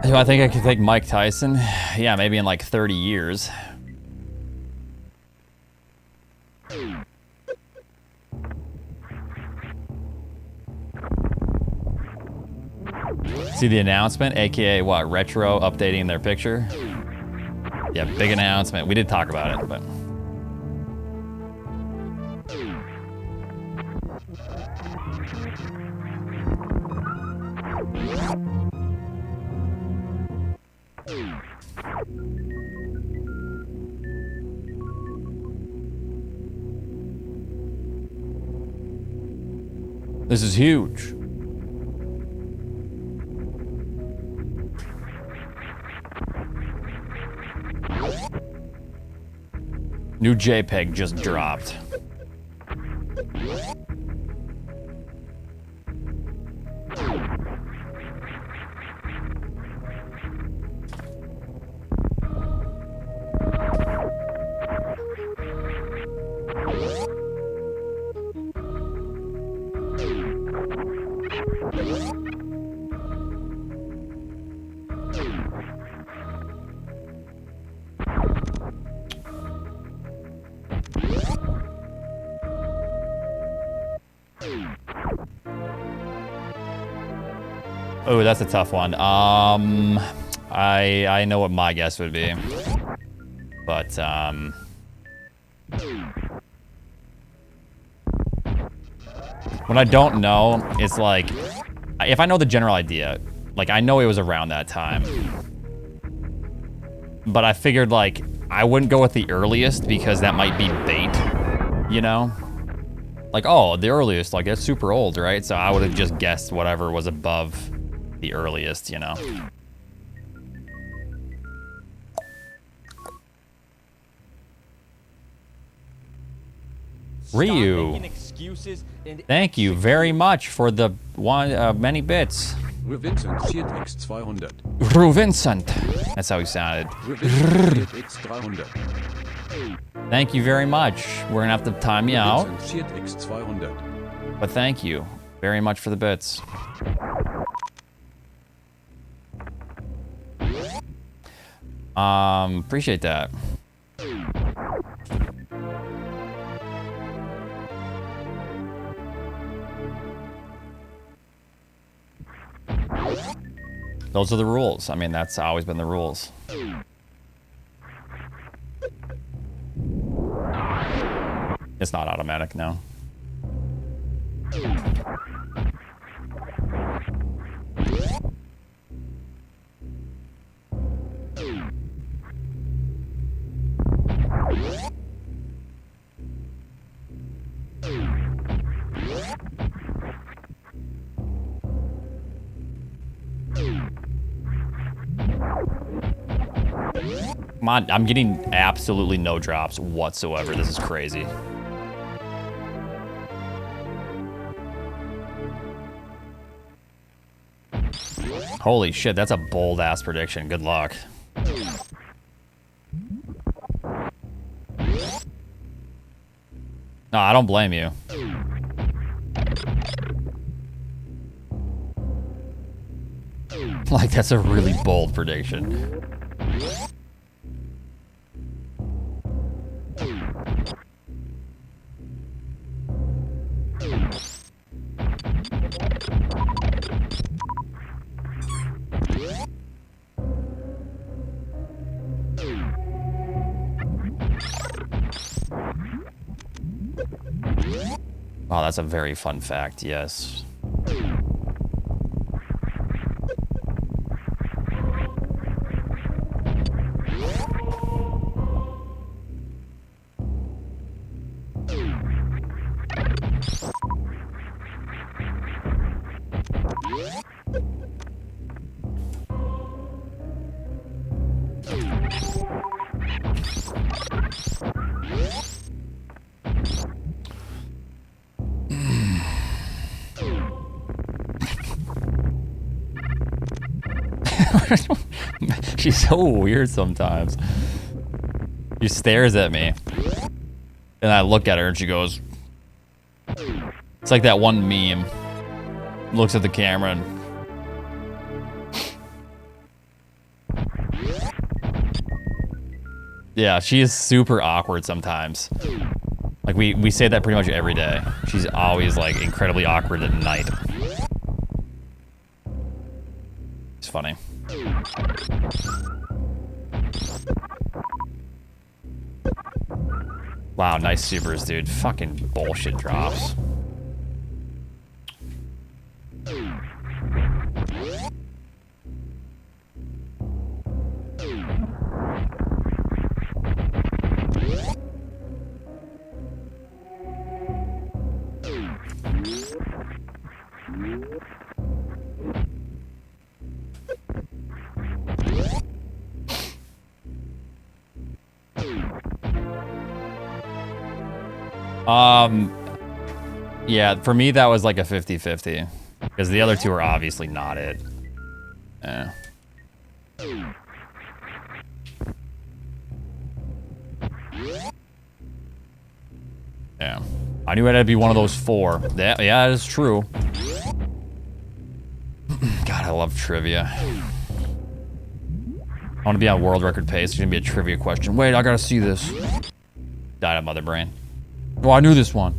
Do I think I could take Mike Tyson? Yeah, maybe in like 30 years. See the announcement, aka what? Retro updating their picture? Yeah, big announcement. We did talk about it, but. This is huge. New JPEG just dropped. Oh, that's a tough one. I know what my guess would be, but what I don't know is like, if I know the general idea, like I know it was around that time, but I figured like I wouldn't go with the earliest because that might be bait, you know? Like, oh, the earliest, like that's super old, right? So I would have just guessed whatever was above the earliest, you know. Ryu, thank you very much for the many bits. Vincent X200. Vincent, that's how he sounded. X300. Thank you very much. We're gonna have to time you out, X200. but thank you very much for the bits. Appreciate that. Those are the rules. I mean, that's always been the rules. It's not automatic, no. Come on, I'm getting absolutely no drops whatsoever. This is crazy. Holy shit, that's a bold ass prediction. Good luck. No, I don't blame you. Like, that's a really bold prediction. Oh, that's a very fun fact, yes. She's so weird sometimes. She stares at me. And I look at her and she goes... It's like that one meme. Looks at the camera and... Yeah, she is super awkward sometimes. Like, we say that pretty much every day. She's always, like, incredibly awkward at night. It's funny. Wow, nice supers, dude. Fucking bullshit drops. Yeah, for me, that was like a 50-50. Because the other two are obviously not it. Yeah. Yeah. I knew it had to be one of those 4. Yeah, that is true. God, I love trivia. I want to be on world record pace. There's going to be a trivia question. Wait, I got to see this. Died of mother brain. Oh, I knew this one.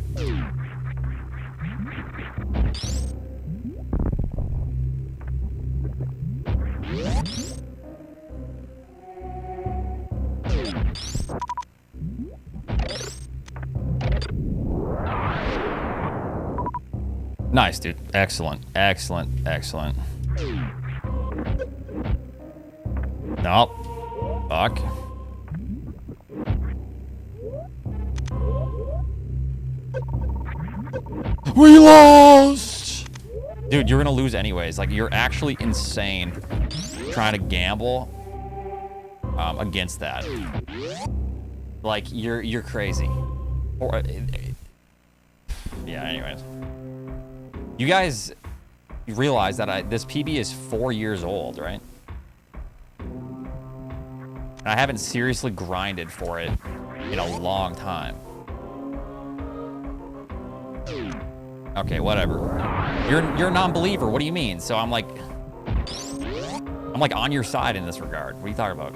Nice, dude. Excellent. Excellent. Excellent. Nope. Fuck. We lost! Dude, you're gonna lose anyways. Like, you're actually insane trying to gamble against that. Like, you're crazy. Or, yeah, anyways. You guys realize that this PB is 4 years old, right? And I haven't seriously grinded for it in a long time. Okay, whatever. You're a non-believer. What do you mean? So I'm like on your side in this regard. What are you talking about?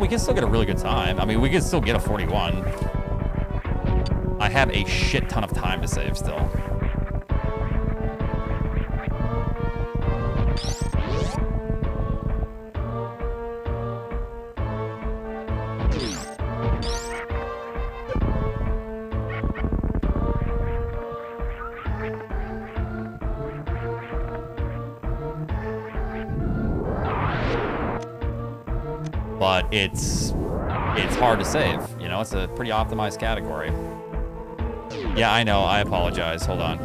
We can still get a really good time. I mean, we can still get a 41. I have a shit ton of time to save still. But it's hard to save, you know. It's a pretty optimized category. Yeah, I know. I apologize. Hold on.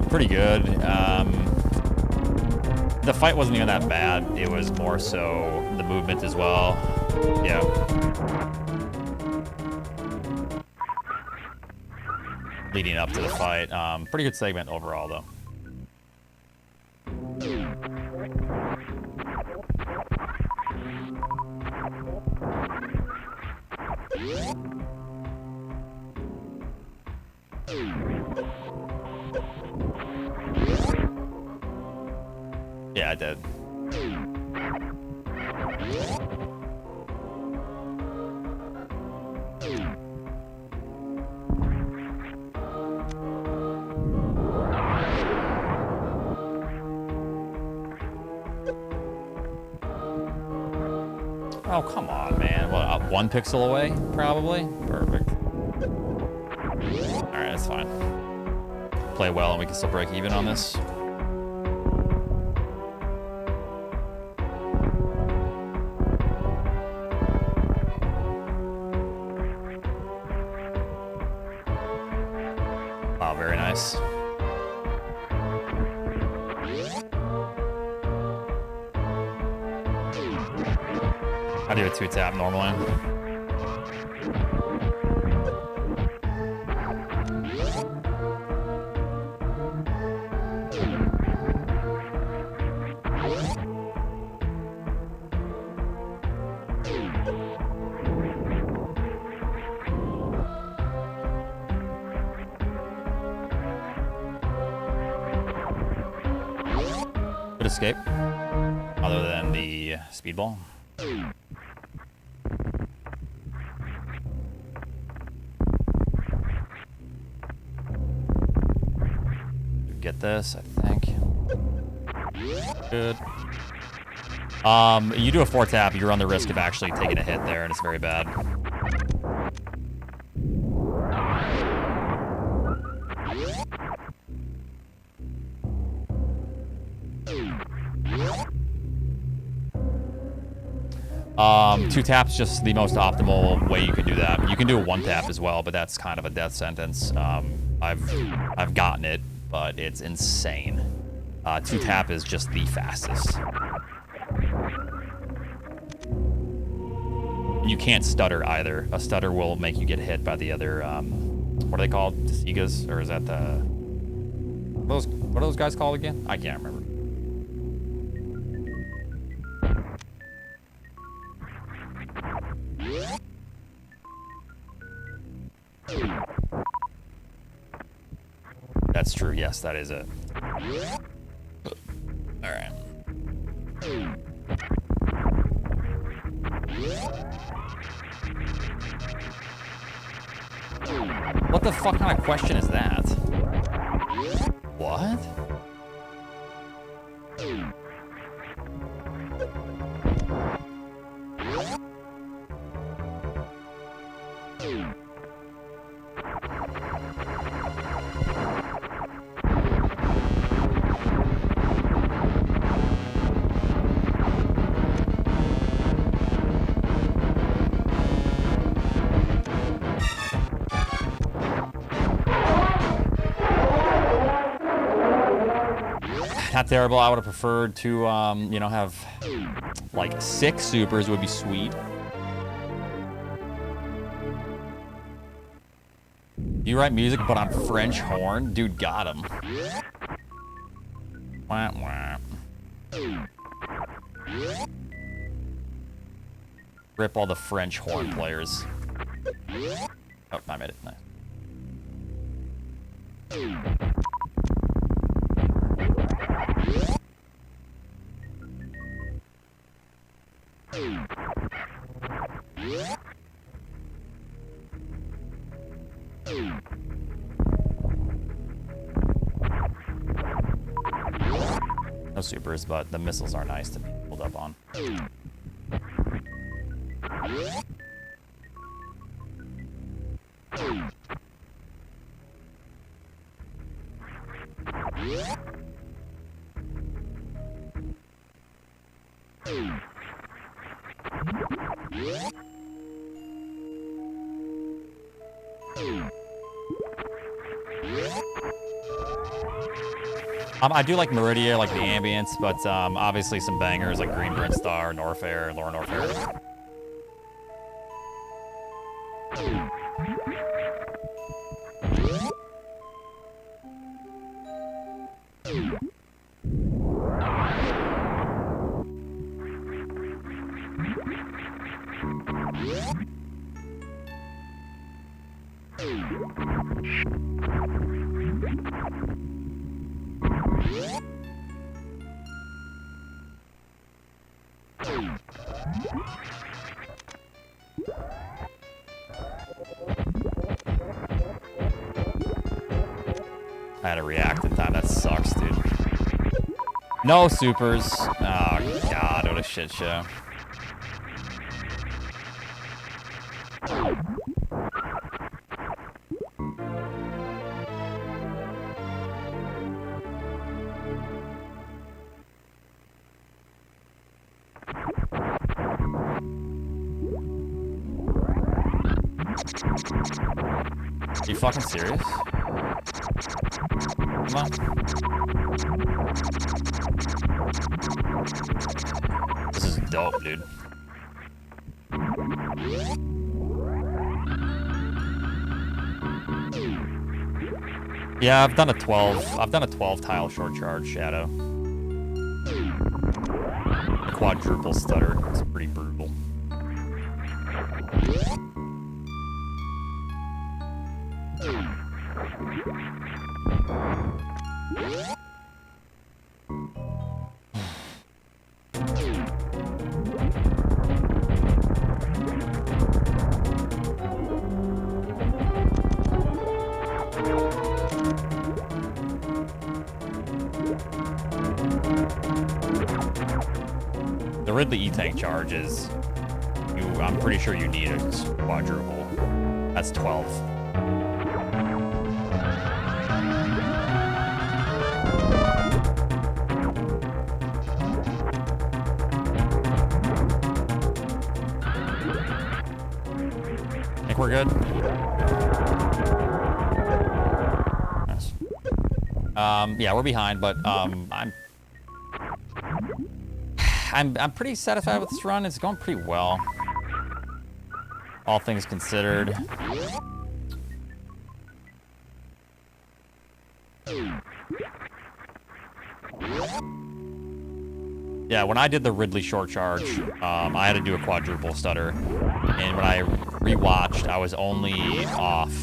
Pretty good. The fight wasn't even that bad. It was more so the movement as well. Yeah. Leading up to the fight. Pretty good segment overall, though. Yeah, I did. Oh, come on, man. What, 1 pixel away, probably? Perfect. All right, that's fine. Play well and we can still break even on this. Wow, very nice. I do a 2-tap normally. Good escape, other than the speedball. Get this, I think. Good. You do a 4-tap, you run the risk of actually taking a hit there, and it's very bad. Two taps just the most optimal way you can do that. You can do a 1-tap as well, but that's kind of a death sentence. I've gotten it, but it's insane. 2-tap is just the fastest. You can't stutter either. A stutter will make you get hit by the other, what are they called? Desigas? Or is that the... what are those guys called again? I can't remember. That's true, yes, that is it. Alright. What the fuck kind of question is that? What? Not terrible. I would have preferred to, you know, have like 6 supers would be sweet. You write music, but on French horn? Dude, got him. Wah, wah. Rip all the French horn players. Oh, I made it. Nice. No supers, but the missiles are nice to be pulled up on. I do like Meridia, like the ambience, but obviously some bangers like Green Brent Star, Norfair, Laura Norfair. I had to react in time. That sucks, dude. No supers. Oh, God. What a shit show. Are you fucking serious? Come on. This is dope, dude. Yeah, I've done a 12. I've done a 12 tile short charge shadow. A quadruple stutter. It's pretty brutal. The Ridley E-Tank charge is, I'm pretty sure you need a quadruple. That's 12. Think we're good? Nice. Yeah, we're behind, but I'm pretty satisfied with this run. It's going pretty well, all things considered. Yeah, when I did the Ridley short charge, I had to do a quadruple stutter, and when I rewatched, I was only off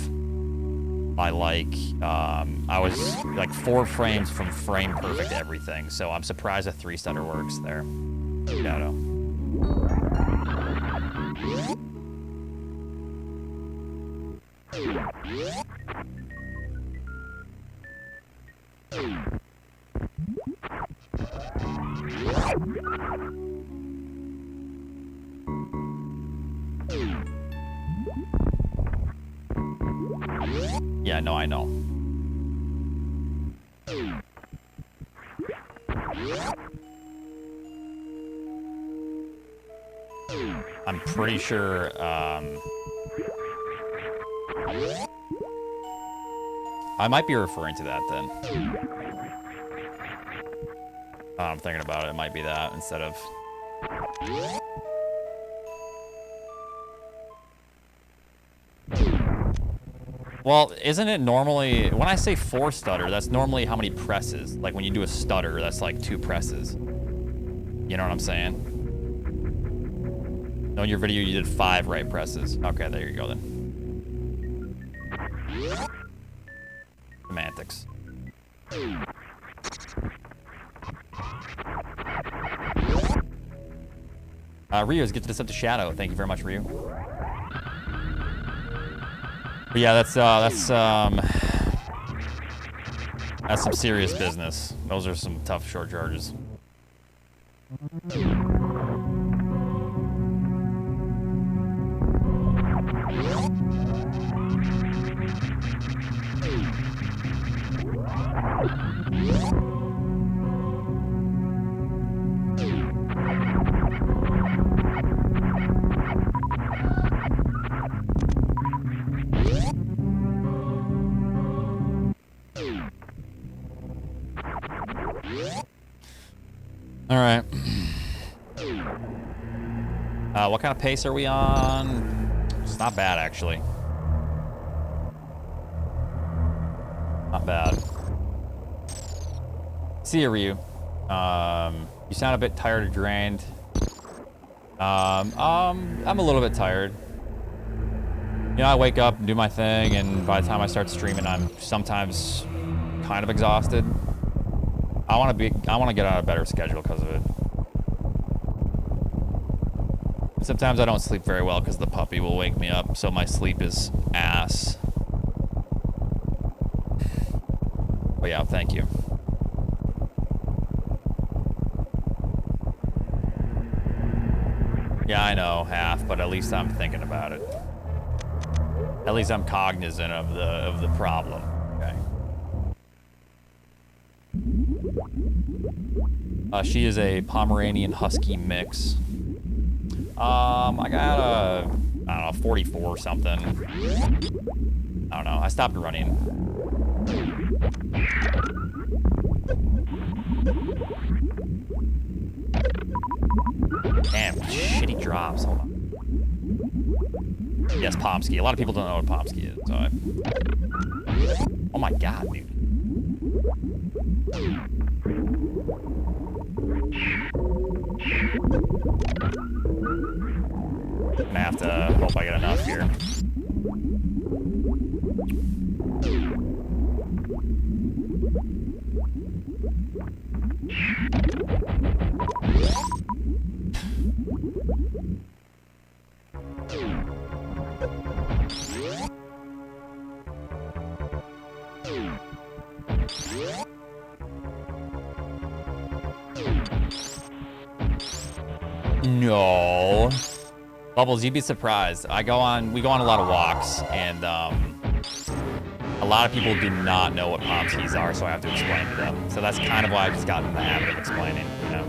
by like I was like 4 frames from frame perfect everything. So I'm surprised a 3 stutter works there. Shadow. Yeah, no, I know. I'm pretty sure, I might be referring to that then. I'm thinking about it. It might be that instead of... Well, isn't it normally... When I say 4 stutter, that's normally how many presses. Like when you do a stutter, that's like 2 presses. You know what I'm saying? No, in your video you did 5 right presses. Okay, there you go then. Semantics. Rio's get to this up to Shadow. Thank you very much, Rio. But yeah, that's some serious business. Those are some tough short charges. All right. What kind of pace are we on? It's not bad, actually. Not bad. See you, Ryu. You sound a bit tired or drained. I'm a little bit tired. You know, I wake up and do my thing, and by the time I start streaming, I'm sometimes kind of exhausted. I want to get on a better schedule because of it. Sometimes I don't sleep very well because the puppy will wake me up, so my sleep is ass. But yeah, thank you. Yeah, I know, half, but at least I'm thinking about it. At least I'm cognizant of the problem. Okay. She is a Pomeranian Husky mix. I got a, I don't know, 44 or something. I don't know. I stopped running. Damn, shitty drops. Hold on. Yes, Pomsky. A lot of people don't know what Pomsky is. So oh my god, dude. I'm gonna have to hope I get enough here. No. Bubbles, you'd be surprised. We go on a lot of walks, and a lot of people do not know what Pomskis are, so I have to explain to them. So that's kind of why I've just gotten in the habit of explaining, you know.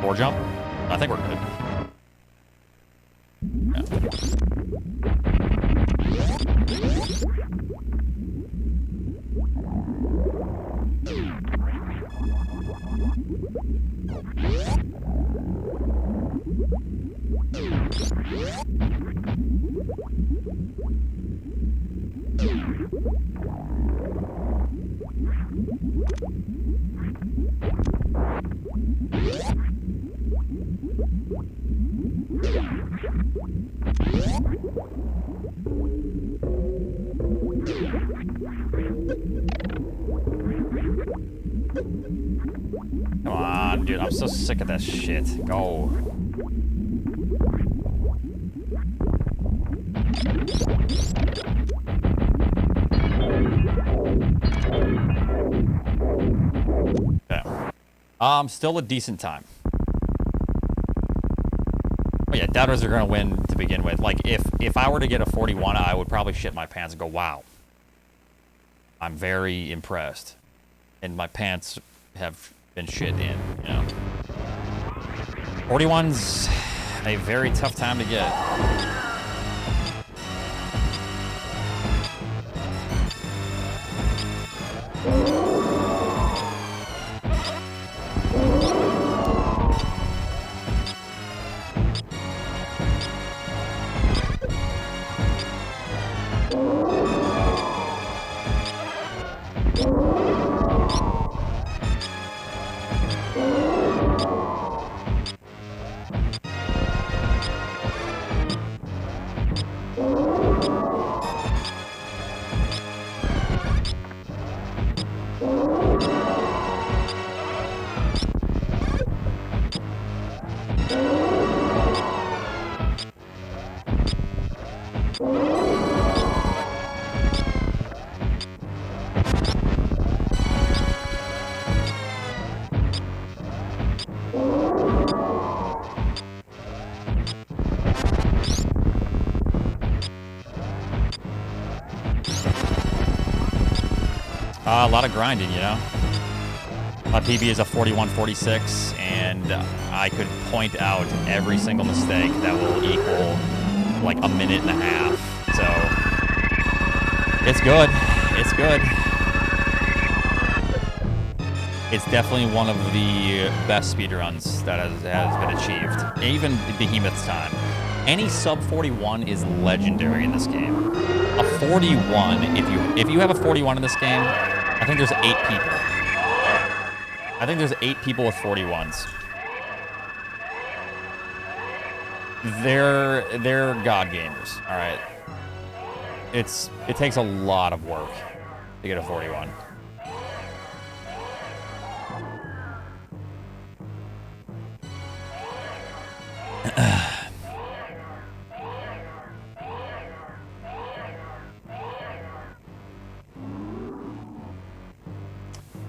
Four jump? I think we're good. Come on, dude. I'm so sick of that shit. Go. Okay. Still a decent time. Oh yeah, doubters are gonna win to begin with. Like, if I were to get a 41, I would probably shit my pants and go, wow. I'm very impressed. And my pants have been shit in, you know. 41's a very tough time to get. A lot of grinding, you know. My PB is a 41-46, and I could point out every single mistake that will equal like a minute and a half. So it's good. It's good. It's definitely one of the best speedruns that has been achieved. Even Behemoth's time. Any sub 41 is legendary in this game. A 41, if you have a 41 in this game, I think there's 8 people. I think there's 8 people with 41s. They're god gamers. All right. It takes a lot of work to get a 41.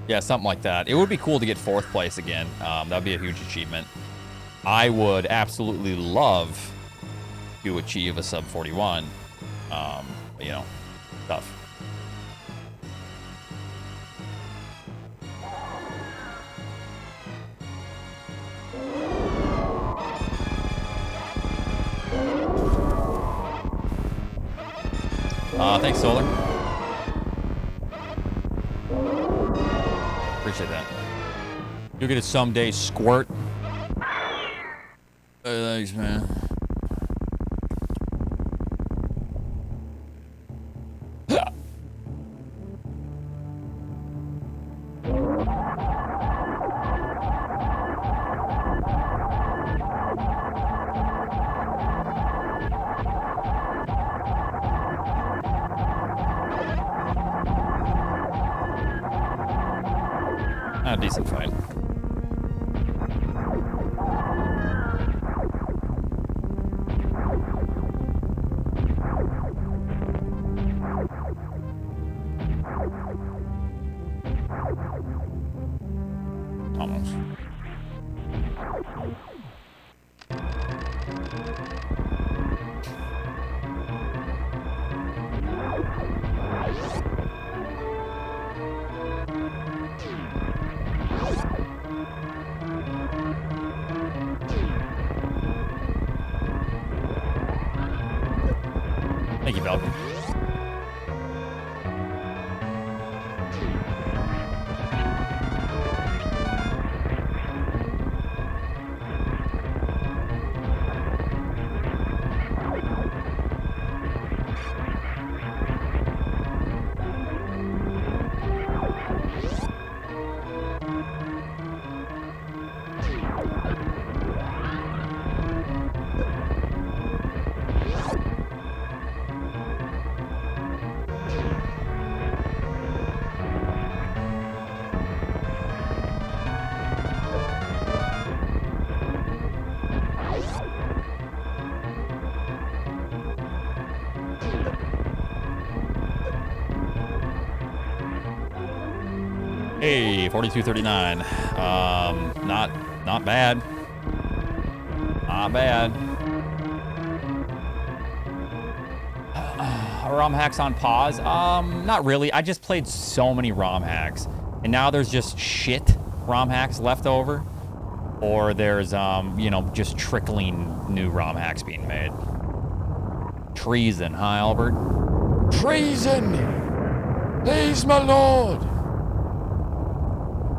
Yeah, something like that. It would be cool to get 4th place again. That would be a huge achievement. I would absolutely love to achieve a sub 41. But, you know, tough. Thanks, Solar. Appreciate that. You'll get it someday, Squirt. Thanks, man. A decent fight. Almost. Thank you, Falcon. Hey, 4239. Not bad. Not bad. ROM hacks on pause? Not really. I just played so many ROM hacks, and now there's just shit ROM hacks left over, or there's you know, just trickling new ROM hacks being made. Treason, huh, Albert? Treason! Please, my lord!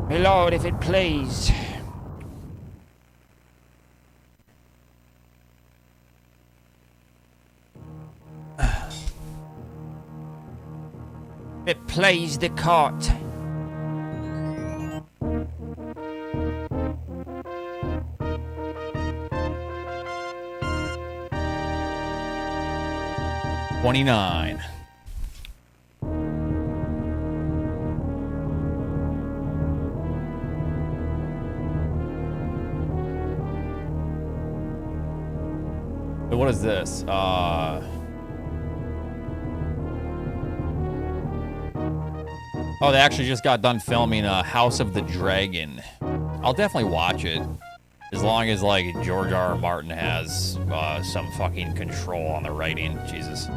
My lord, if it please. It plays the court. $29. What is this? Oh, they actually just got done filming House of the Dragon. I'll definitely watch it. As long as, like, George R.R. Martin has some fucking control on the writing. Jesus.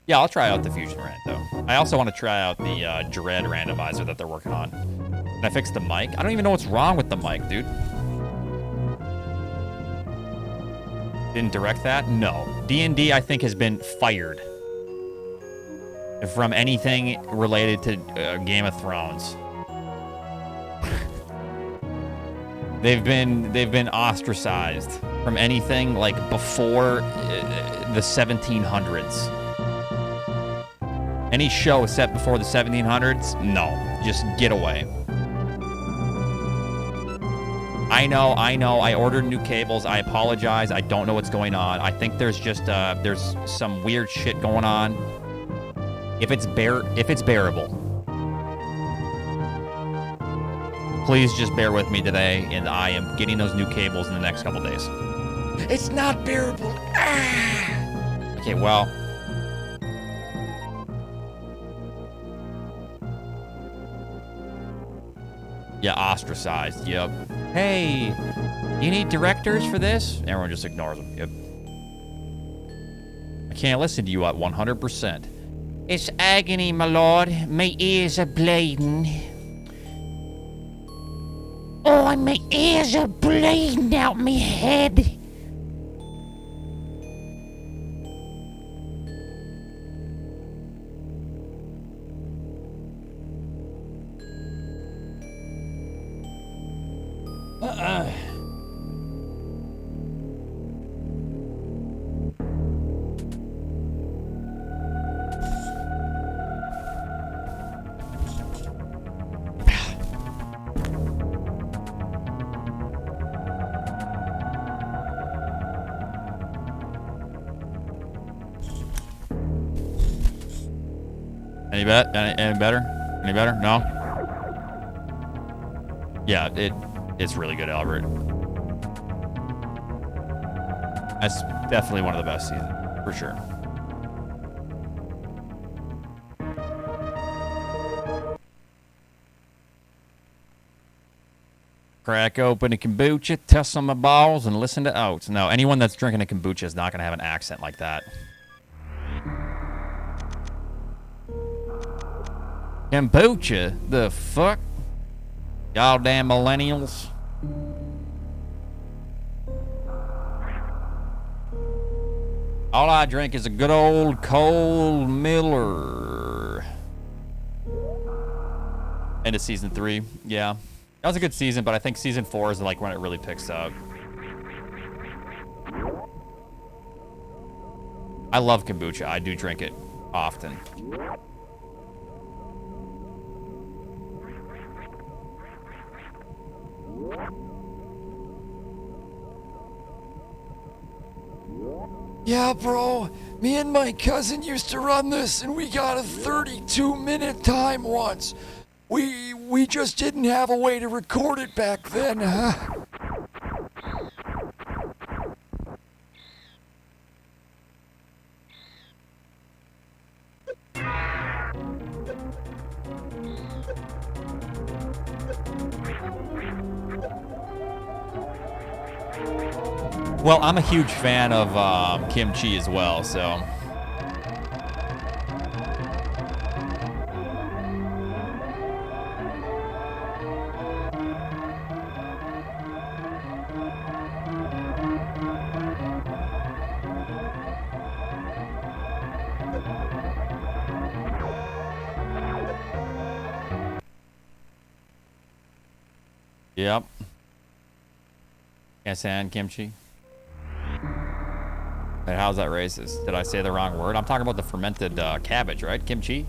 Yeah, I'll try out the Fusion Rant, though. I also want to try out the Dread randomizer that they're working on. And I fixed the mic. I don't even know what's wrong with the mic, dude. Didn't direct that? No. D&D, I think, has been fired from anything related to Game of Thrones. They've been ostracized from anything like before the 1700s. Any show set before the 1700s? No. Just get away. I know. I ordered new cables. I apologize. I don't know what's going on. I think there's just there's some weird shit going on. If it's bearable, please just bear with me today, and I am getting those new cables in the next couple days. It's not bearable. Ah! Okay, well. Yeah, ostracized. Yep. Hey, you need directors for this? Everyone just ignores them. Yep. I can't listen to you at 100%. It's agony, my lord. My ears are bleeding. Oh, my ears are bleeding out my head. Any better? Any better? No? Yeah, it's really good, Albert. That's definitely one of the best seasons, for sure. Crack open a kombucha, test on my balls, and listen to oats. No, anyone that's drinking a kombucha is not going to have an accent like that. Kombucha? The fuck? Y'all damn millennials. All I drink is a good old cold Miller. End of season 3. Yeah. That was a good season, but I think season 4 is like when it really picks up. I love kombucha. I do drink it often. Yeah, bro. Me and my cousin used to run this, and we got a 32-minute time once. We just didn't have a way to record it back then, huh? Well, I'm a huge fan of kimchi as well, so. Yep. Yes, and kimchi. Wait, how's that racist? Did I say the wrong word? I'm talking about the fermented cabbage, right? Kimchi?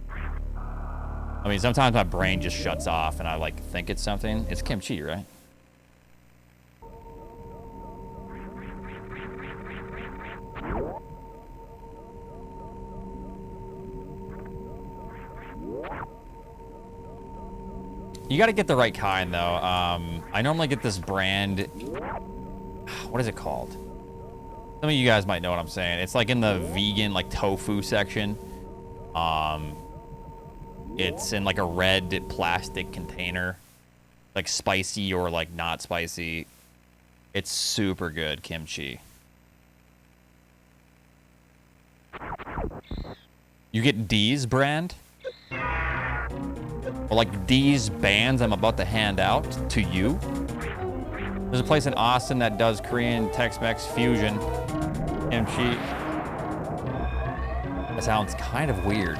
I mean, sometimes my brain just shuts off and I like think it's something. It's kimchi, right? You got to get the right kind, though. I normally get this brand. What is it called? Some of you guys might know what I'm saying. It's like in the vegan, like tofu section. It's in like a red plastic container, like spicy or like not spicy. It's super good kimchi. You get D's brand? Or like D's bands I'm about to hand out to you? There's a place in Austin that does Korean Tex-Mex fusion. Kimchi. That sounds kind of weird.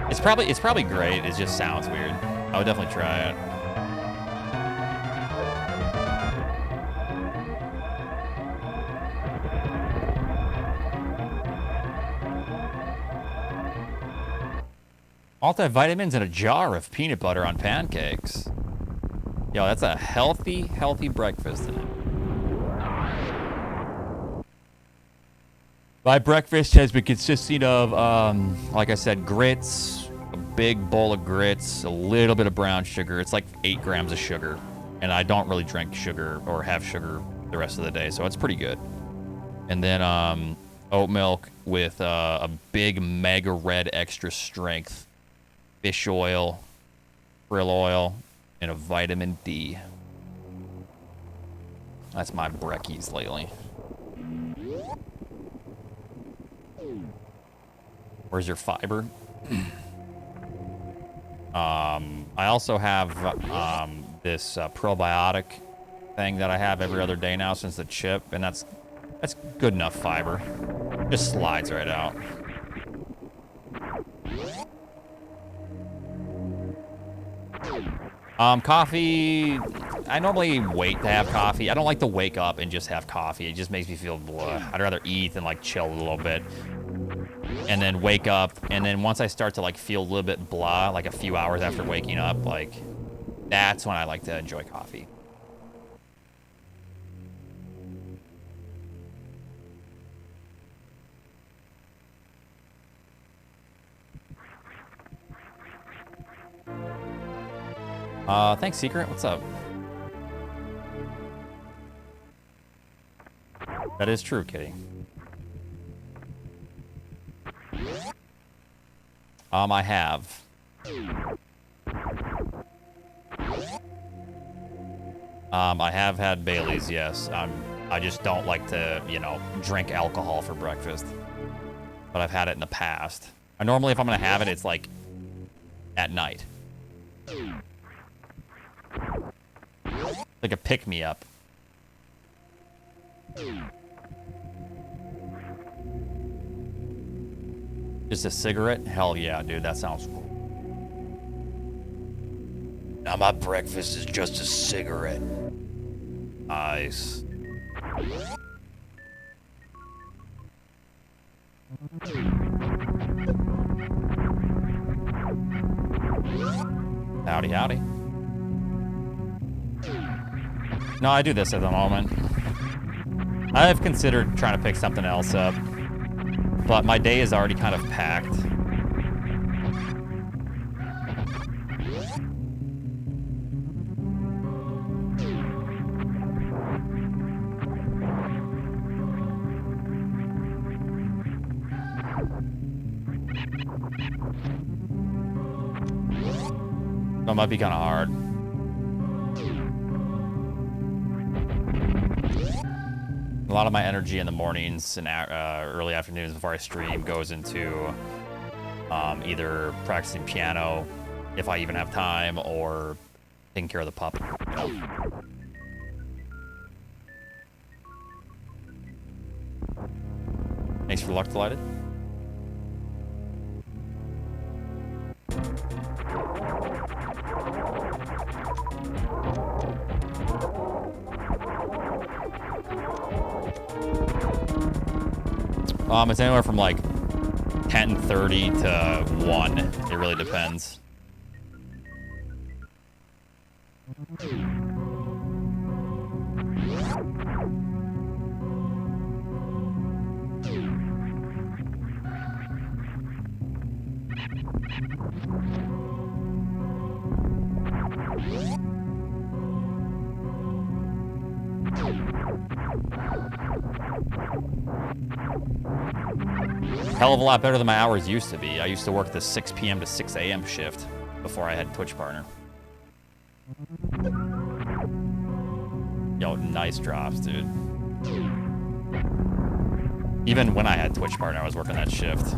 It's probably great. It just sounds weird. I would definitely try it. Multivitamins and a jar of peanut butter on pancakes. Yo, that's a healthy breakfast tonight. My breakfast has been consisting of, like I said, grits, a big bowl of grits, a little bit of brown sugar. It's like 8 grams of sugar. And I don't really drink sugar or have sugar the rest of the day, so it's pretty good. And then oat milk with a big mega red extra strength fish oil, krill oil, and a vitamin D. That's my brekkies lately. Where's your fiber? I also have this probiotic thing that I have every other day now since the chip, and that's good enough fiber. Just slides right out. Coffee, I normally wait to have coffee. I don't like to wake up and just have coffee. It just makes me feel blah. I'd rather eat than like chill a little bit. And then wake up, and then once I start to like feel a little bit blah, like a few hours after waking up, like that's when I like to enjoy coffee. Thanks, Secret. What's up? That is true, Kitty. I have. I have had Bailey's, yes. I just don't like to, you know, drink alcohol for breakfast. But I've had it in the past. Normally, if I'm gonna have it, it's like at night. Like a pick-me-up. Just a cigarette? Hell yeah, dude. That sounds cool. Now my breakfast is just a cigarette. Nice. Howdy, howdy. No, I do this at the moment. I have considered trying to pick something else up, but my day is already kind of packed. So it might be kind of hard. A lot of my energy in the mornings and early afternoons before I stream goes into either practicing piano, if I even have time, or taking care of the pup. You know? Thanks for luck delighted. It's anywhere from like 10:30 to 1. It really depends. Hell of a lot better than my hours used to be. I used to work the 6 p.m. to 6 a.m. shift before I had Twitch partner. Yo, nice drops, dude. Even when I had Twitch partner, I was working that shift.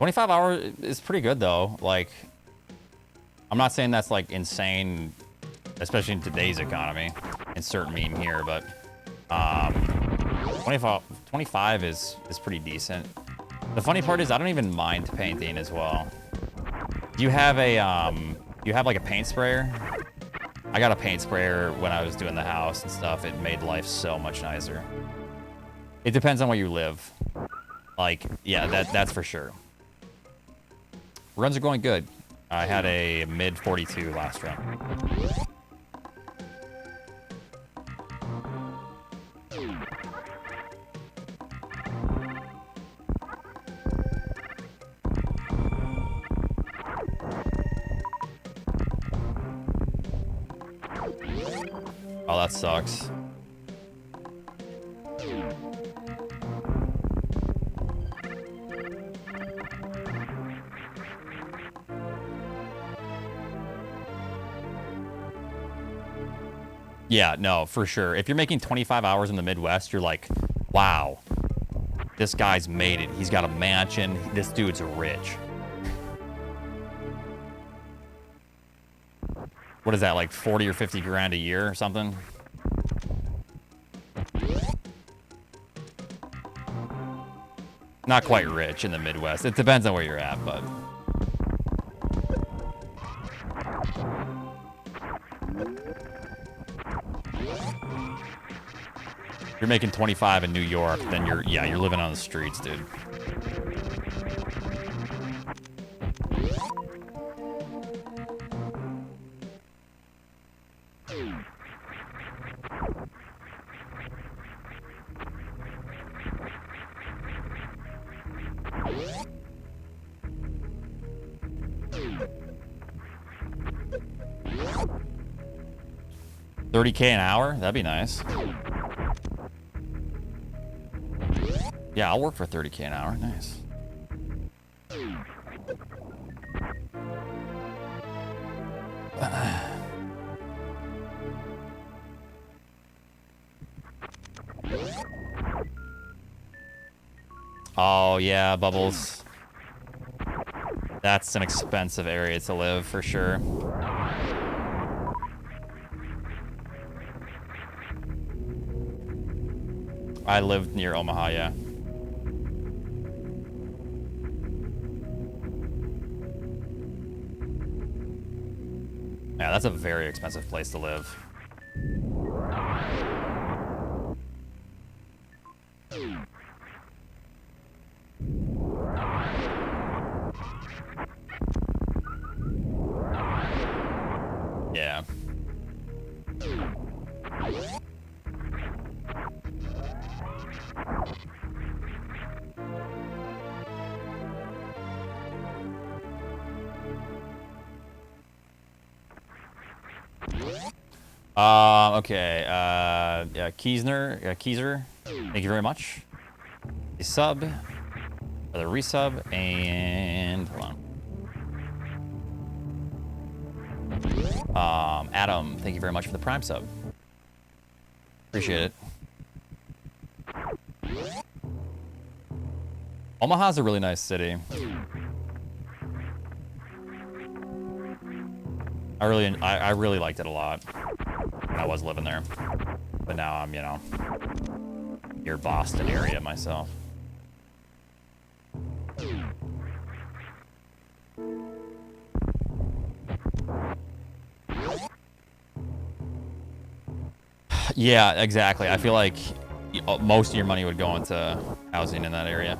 $25 hours is pretty good though. Like, I'm not saying that's like insane, especially in today's economy. Insert meme here, but 25 is pretty decent. The funny part is I don't even mind painting as well. Do you have a like a paint sprayer? I got a paint sprayer when I was doing the house and stuff. It made life so much nicer. It depends on where you live. Like, yeah, that's for sure. Runs are going good. I had a mid 42 last run. Oh, that sucks. Yeah, no, for sure. If you're making 25 hours in the Midwest, you're like, wow, this guy's made it. He's got a mansion. This dude's rich. What is that, like 40 or 50 grand a year or something? Not quite rich in the Midwest. It depends on where you're at, but... If you're making 25 in New York, then you're living on the streets, dude. $30K an hour? That'd be nice. Yeah, I'll work for $30K an hour. Nice. Oh, yeah, Bubbles. That's an expensive area to live, for sure. I lived near Omaha, yeah. Yeah, that's a very expensive place to live. Yeah. Okay, yeah, Keezer, thank you very much. A sub, another resub, and hold on. Adam, thank you very much for the Prime sub. Appreciate it. Omaha's a really nice city. I really liked it a lot when I was living there, but now I'm, you know, near Boston area myself. Yeah, exactly. I feel like most of your money would go into housing in that area.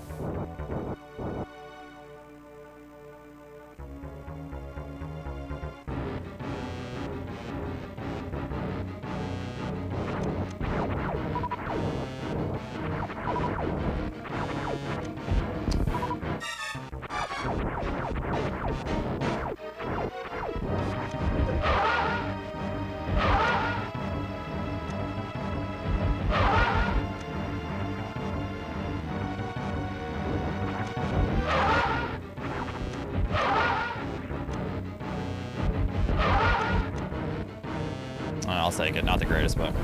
I'll take it. Not the greatest, but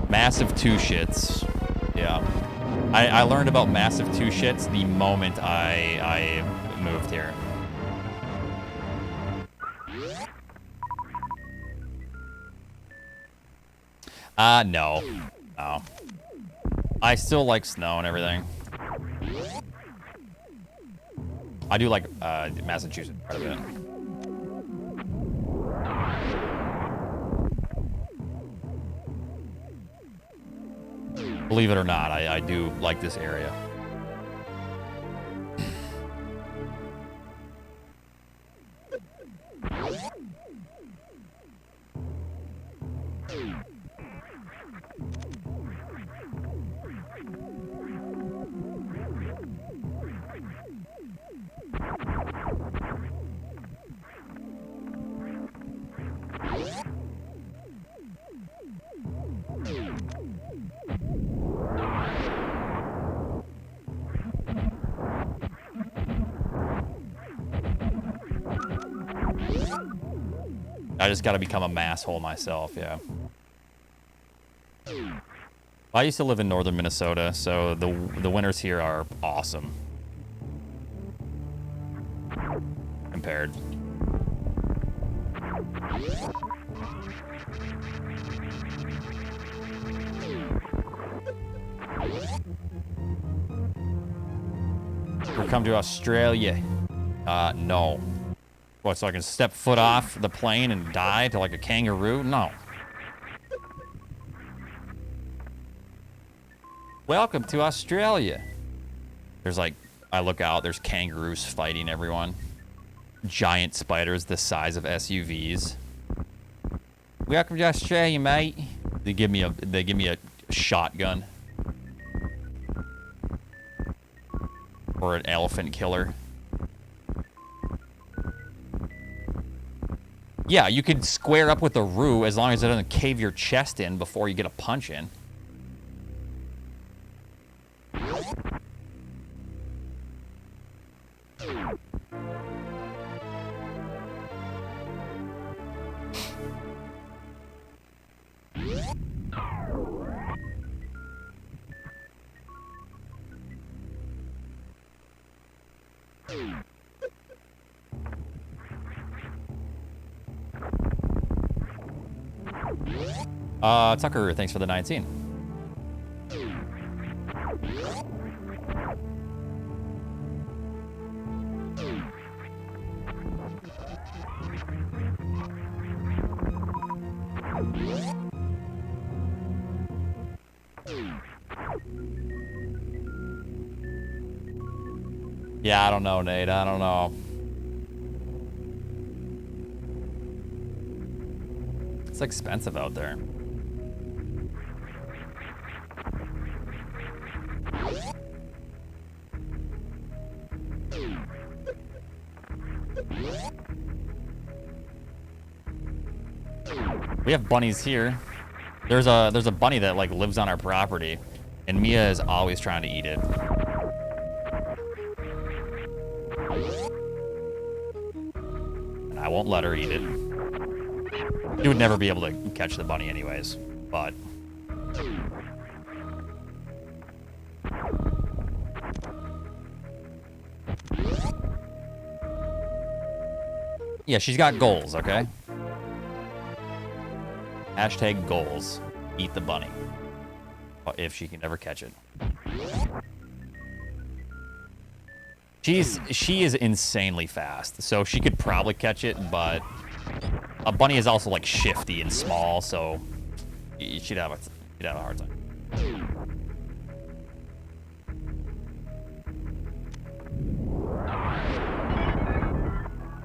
massive two shits. Yeah, I learned about massive two shits the moment I moved here. No. I still like snow and everything. I do like Massachusetts quite a bit. Believe it or not, I do like this area. I just gotta become a masshole myself, yeah. I used to live in northern Minnesota, so the winters here are awesome. Compared. We'll come to Australia. No. What, so I can step foot off the plane and die to like a kangaroo? No. Welcome to Australia. There's like, I look out, there's kangaroos fighting everyone. Giant spiders the size of SUVs. Welcome to Australia, mate. They give me a shotgun. Or an elephant killer. Yeah, you could square up with a roo as long as it doesn't cave your chest in before you get a punch in. Tucker, thanks for the 19. Yeah, I don't know, Nate. I don't know. It's expensive out there. We have bunnies here. There's a bunny that like lives on our property, and Mia is always trying to eat it. And I won't let her eat it. She would never be able to catch the bunny anyways, but yeah, she's got goals, okay? Hashtag goals. Eat the bunny. If she can ever catch it. She is insanely fast, so she could probably catch it, but a bunny is also like shifty and small, so she'd have a hard time.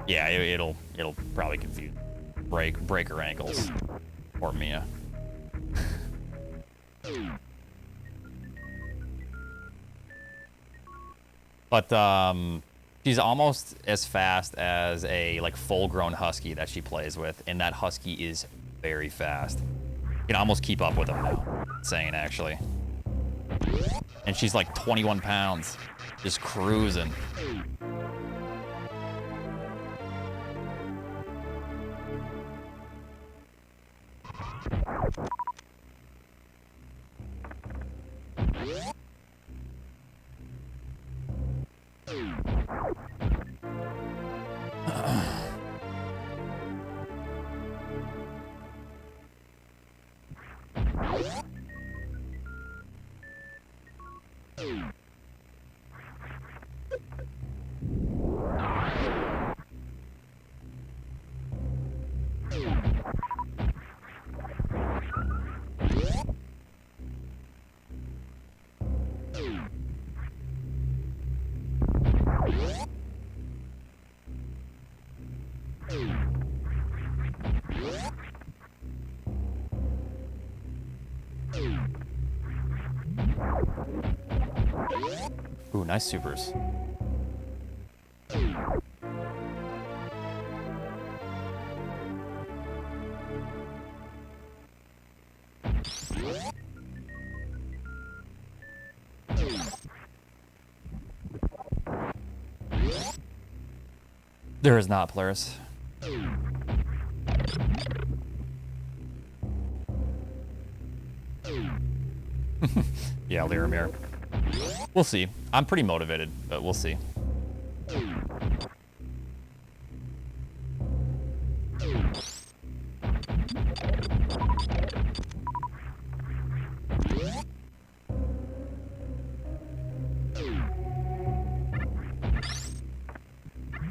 Yeah, it'll probably confuse, break her ankles. Poor Mia. But she's almost as fast as a like full-grown husky that she plays with, and that husky is very fast. You can almost keep up with him now. Insane, actually. And she's like 21 pounds, just cruising. Ooh, nice supers. There is not, players. Yeah, Liramir. We'll see. I'm pretty motivated, but we'll see.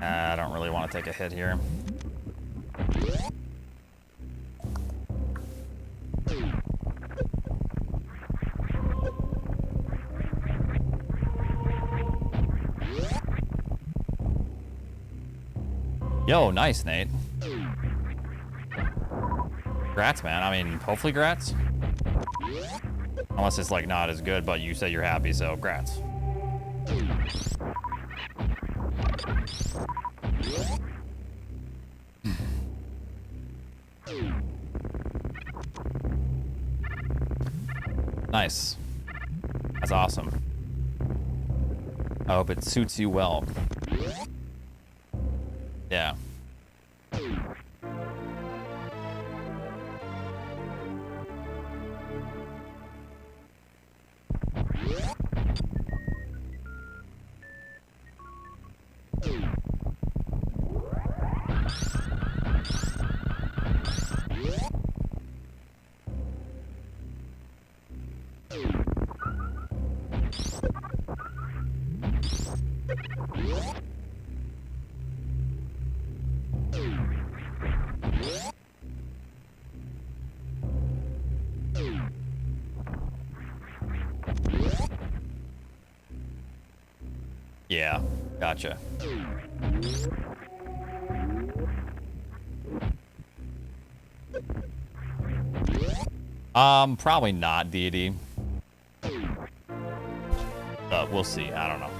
I don't really want to take a hit here. Yo, nice, Nate. Grats, man. I mean, hopefully grats. Unless it's like not as good, but you say you're happy, so grats. Nice. That's awesome. I hope it suits you well. Yeah. Yeah, gotcha. Probably not, Deity. But we'll see. I don't know.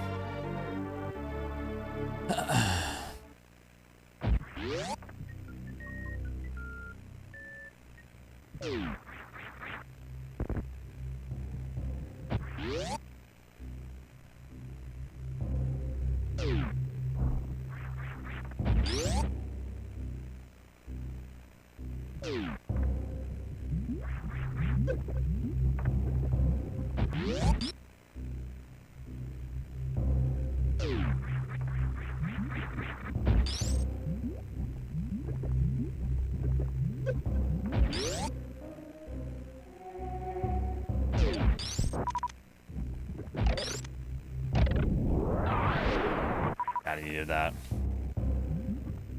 Gotta needed that.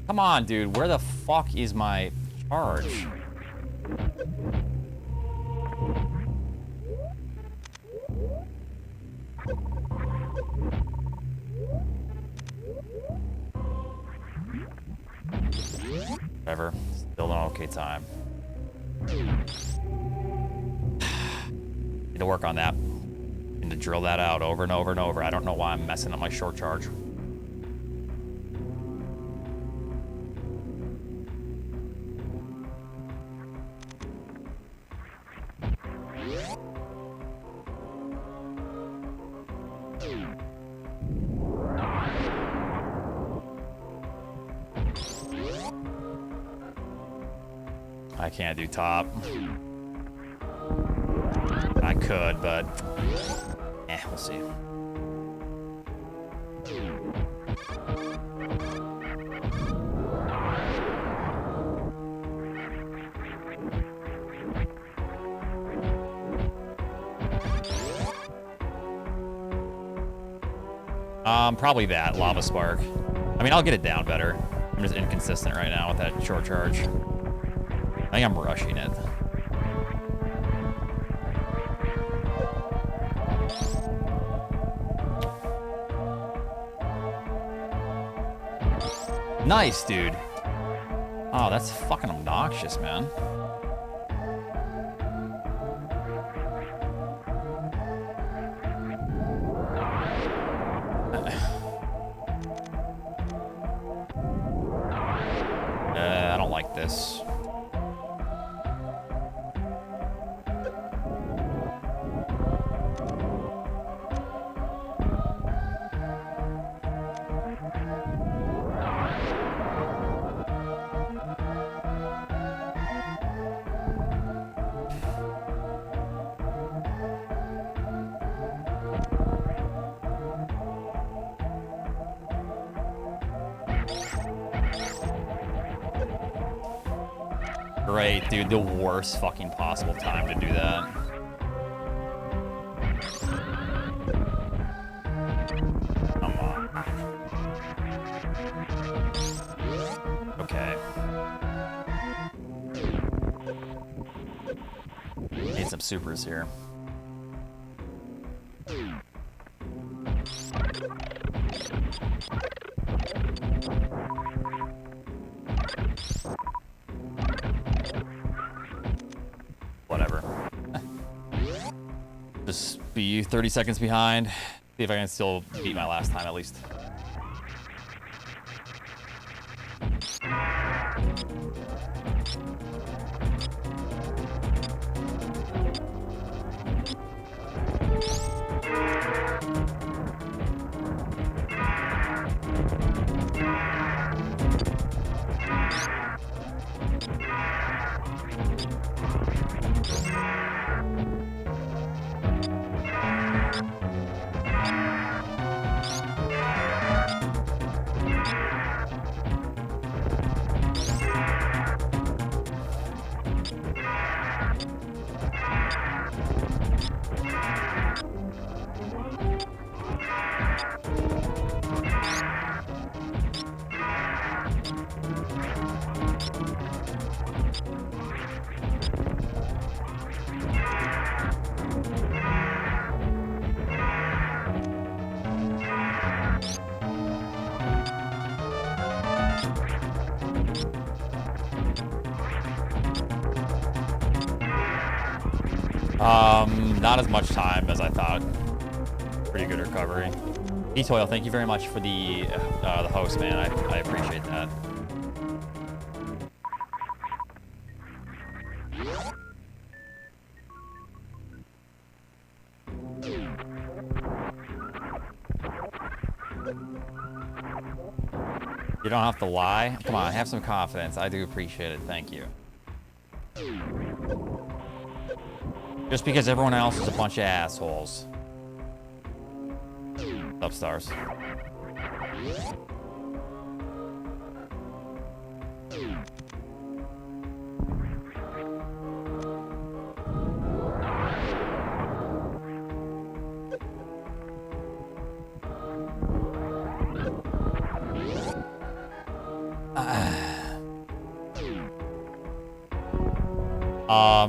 Come on, dude. Where the fuck is my charge? Whatever. Still an okay time. Need to work on that. Need to drill that out over and over and over. I don't know why I'm messing up my short charge. I can't do top. I could, but we'll see. Probably that lava spark. I mean, I'll get it down better. I'm just inconsistent right now with that short charge. I think I'm rushing it. Nice, dude. Oh, that's fucking obnoxious, man. Great, dude. The worst fucking possible time to do that. Come on. Okay. Need some supers here. Whatever. Just be 30 seconds behind. See if I can still beat my last time at least. Not as much time as I thought. Pretty good recovery. Etoil, thank you very much for the host, man. I appreciate that. You don't have to lie. Come on, have some confidence. I do appreciate it. Thank you. Just because everyone else is a bunch of assholes. Upstars.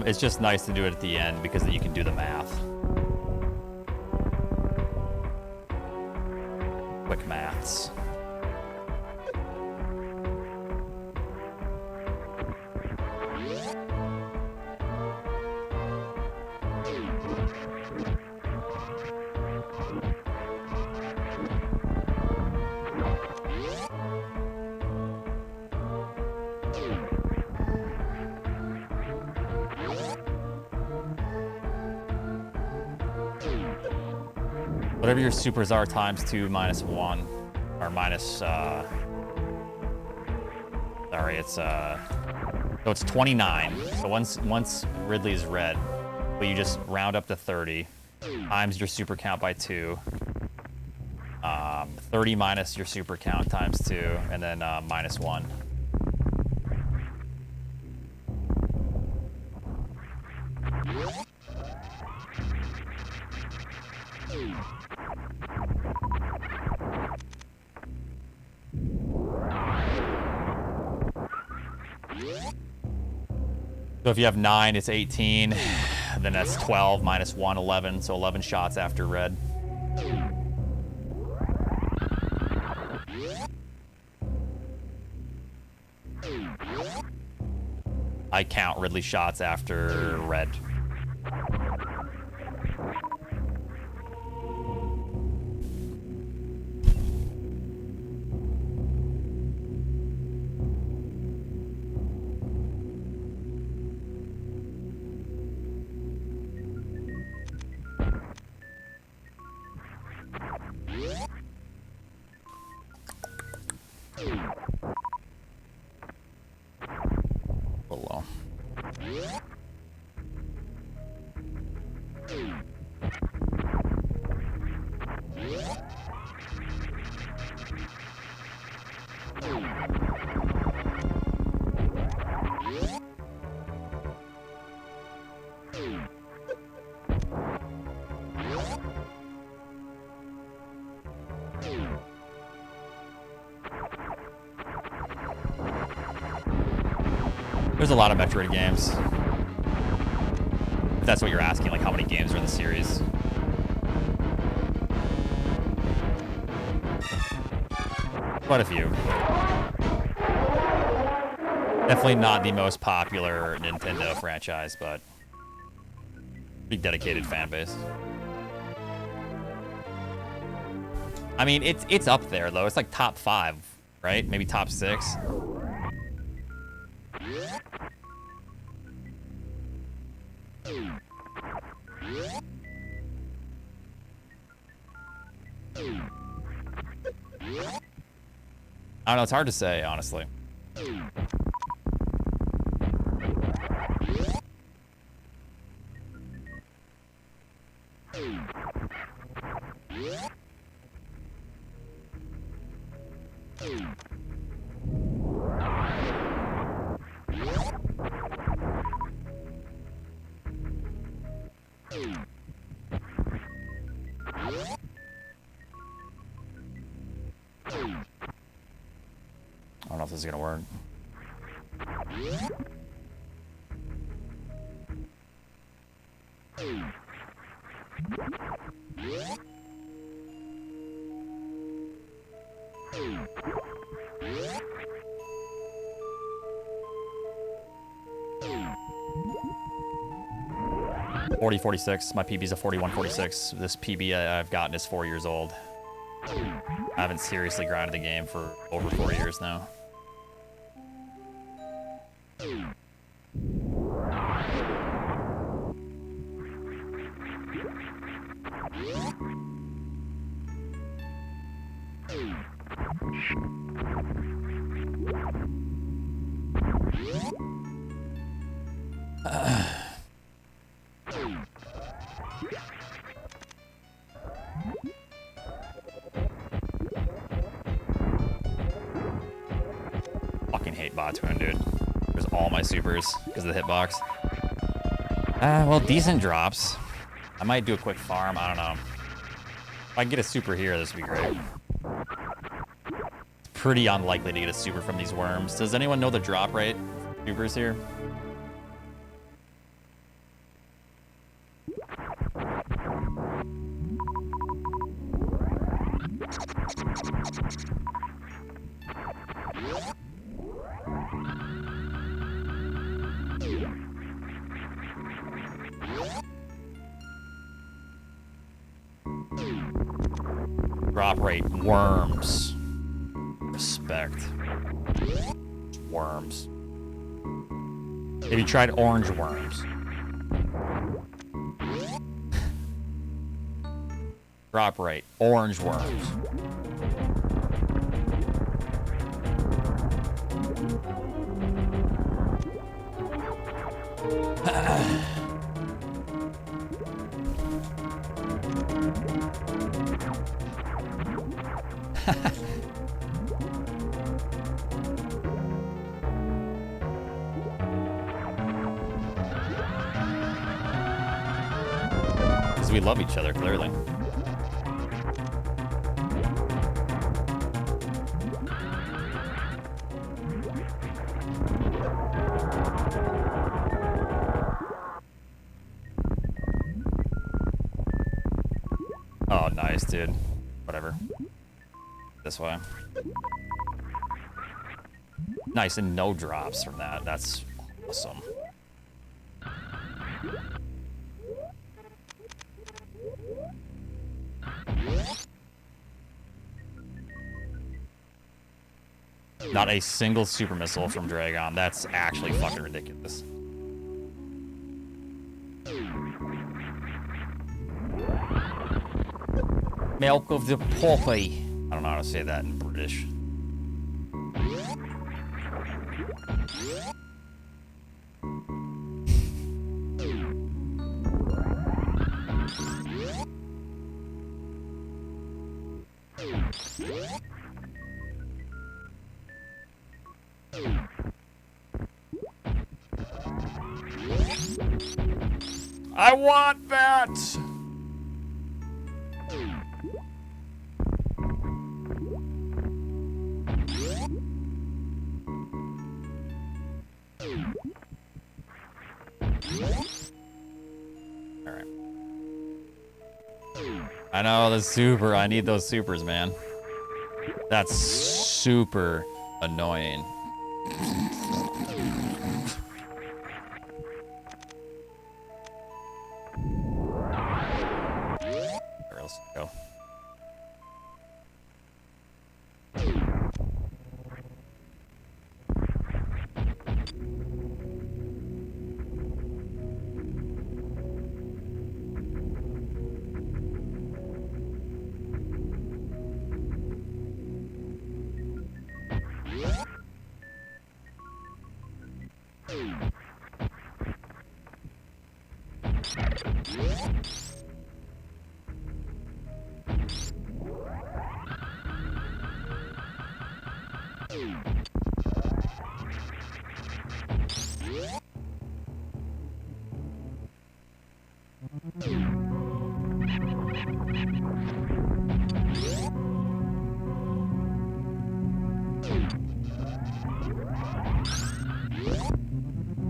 It's just nice to do it at the end because then you can do the math. Quick maths. Whatever your supers are times 2 minus 1, or minus, sorry, it's, so it's 29. So once Ridley's red, but you just round up to 30, times your super count by 2, 30 minus your super count times 2, and then minus 1. So if you have 9, it's 18. Then that's 12 minus 1, 11. So 11 shots after red. I count Ridley shots after red. There's a lot of Metroid games. If that's what you're asking, like how many games are in the series. Quite a few. Definitely not the most popular Nintendo franchise, but big dedicated fan base. I mean, it's up there though. It's like top 5, right? Maybe top 6. I don't know, it's hard to say, honestly. I don't know if this is gonna work. .4046. My PB is a 41.46. This PB I've gotten is 4 years old. I haven't seriously grinded the game for over 4 years now. Fucking hate bot twin, dude. There's all my supers because of the hitbox. Well, decent drops. I might do a quick farm. I don't know. If I can get a super here, this would be great. It's pretty unlikely to get a super from these worms. Does anyone know the drop rate for supers here? Drop rate, worms. Respect. Worms. Have you tried orange worms? Drop rate, orange worms. Because we love each other, clearly. Oh, nice, dude. Whatever. This way. Nice, and no drops from that. That's awesome. Not a single super missile from Dragon. That's actually fucking ridiculous. Milk of the poppy. I don't know how to say that in British. I want that! Alright. I know, the super. I need those supers, man. That's super annoying. Where else to go?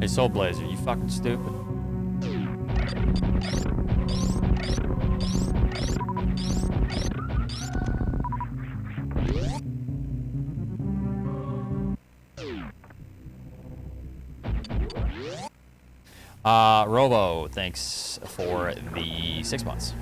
Hey, Soul Blazer, you fucking stupid. Robo, thanks for the 6 months.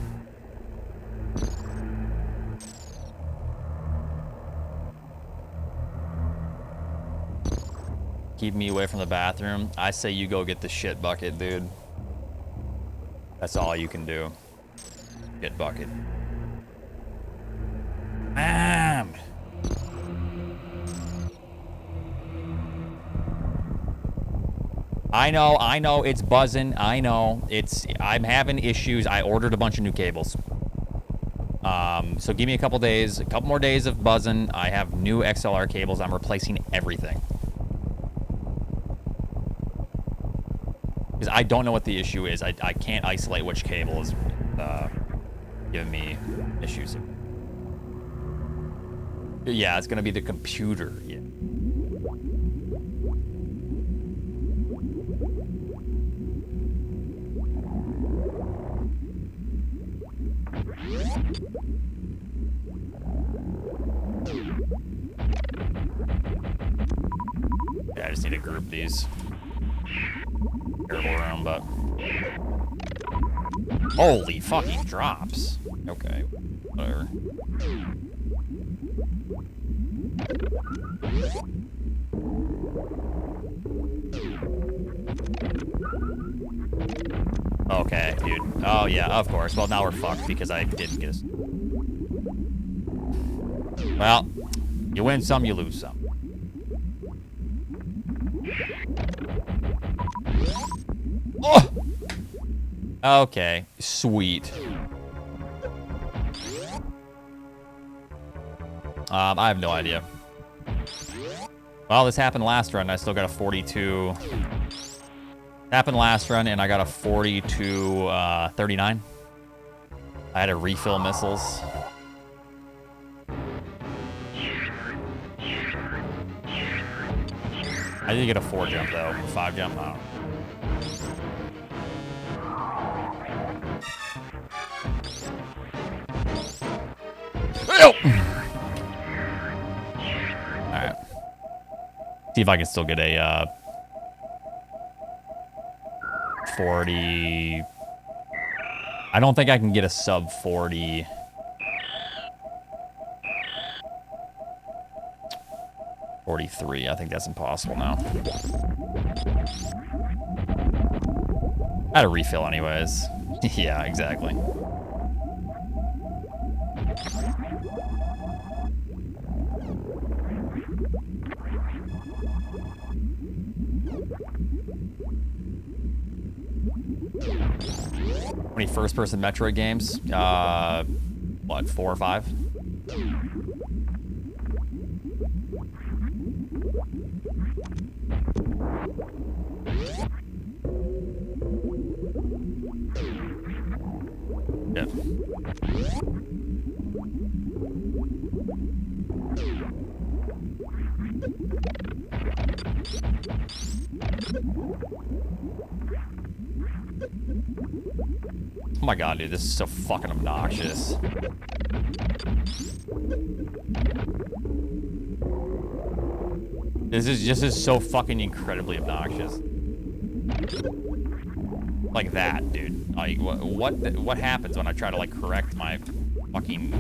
Keep me away from the bathroom. I say you go get the shit bucket, dude. That's all you can do. Shit bucket. Mom! I know, it's buzzing. I know, I'm having issues. I ordered a bunch of new cables. So give me a couple more days of buzzing. I have new XLR cables. I'm replacing everything. Because I don't know what the issue is. I can't isolate which cable is giving me issues. Yeah, it's gonna be the computer. Yeah. Yeah, I just need to group these. Terrible room, but holy fucking drops. Okay, whatever. Okay, dude. Oh yeah, of course. Well, now we're fucked because I didn't get us. Well, you win some, you lose some. Oh! Okay, sweet. I have no idea. Well, this happened last run. I still got a 42. Happened last run, and I got a 42, 39. I had to refill missiles. I did get a 4 jump though. 5 jump. I don't know. Alright. See if I can still get a 40. I don't think I can get a sub 40. 43. I think that's impossible now. I had a refill anyways. Yeah, exactly. How many first-person Metroid games? What, 4 or 5? Yeah. Oh my god, dude, this is so fucking obnoxious. This is so fucking incredibly obnoxious. Like that, dude. Like what happens when I try to like correct my fucking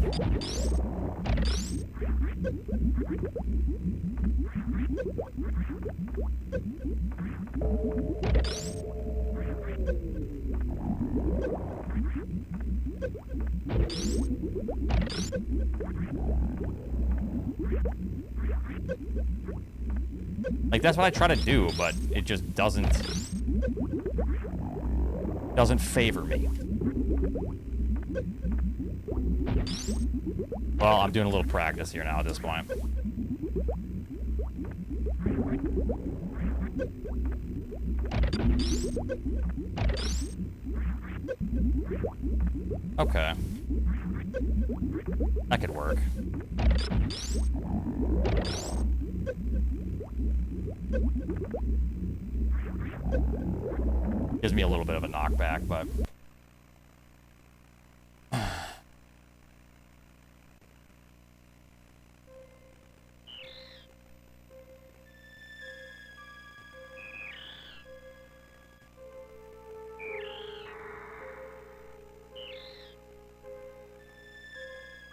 like that's what I try to do, but it just doesn't favor me. Well, I'm doing a little practice here now at this point. Okay. That could work. Gives me a little bit of a knockback, but...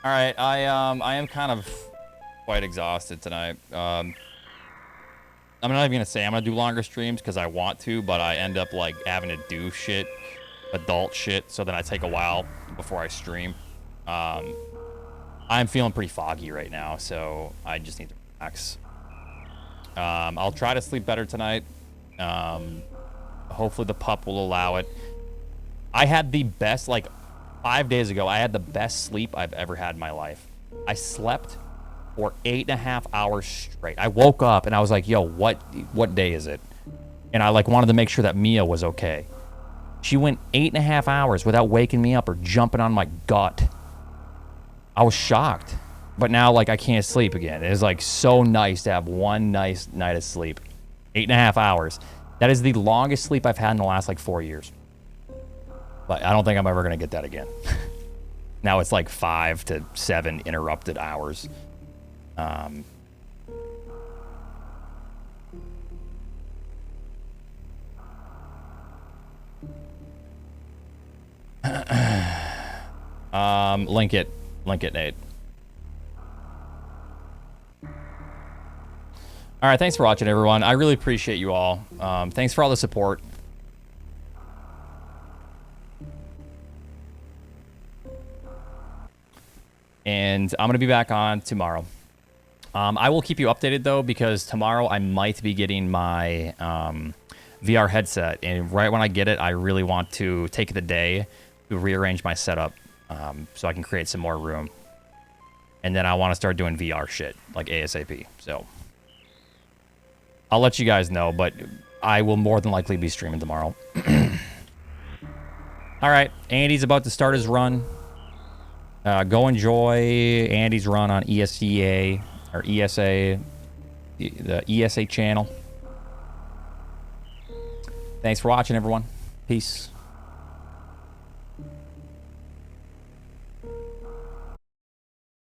All right, I am kind of quite exhausted tonight. I'm not even gonna say I'm gonna do longer streams because I want to, but I end up like having to do shit, adult shit, so then I take a while before I stream. I'm feeling pretty foggy right now, so I just need to relax. I'll try to sleep better tonight. Hopefully the pup will allow it. I had the best, like 5 days ago, I had the best sleep I've ever had in my life. I slept for 8.5 hours straight. I woke up and I was like, yo, what day is it? And I like wanted to make sure that Mia was okay. She went 8.5 hours without waking me up or jumping on my gut. I was shocked. But now like I can't sleep again. It is like so nice to have one nice night of sleep. 8.5 hours. That is the longest sleep I've had in the last like 4 years. But I don't think I'm ever gonna get that again. Now it's like 5 to 7 interrupted hours. Link it, Nate. All right, thanks for watching, everyone. I really appreciate you all. Thanks for all the support. And I'm going to be back on tomorrow. I will keep you updated, though, because tomorrow I might be getting my VR headset. And right when I get it, I really want to take the day to rearrange my setup so I can create some more room. And then I want to start doing VR shit, like ASAP. So I'll let you guys know, but I will more than likely be streaming tomorrow. All right, Andy's about to start his run. Go enjoy Andy's run on ESA, or ESA, the ESA channel. Thanks for watching, everyone. Peace.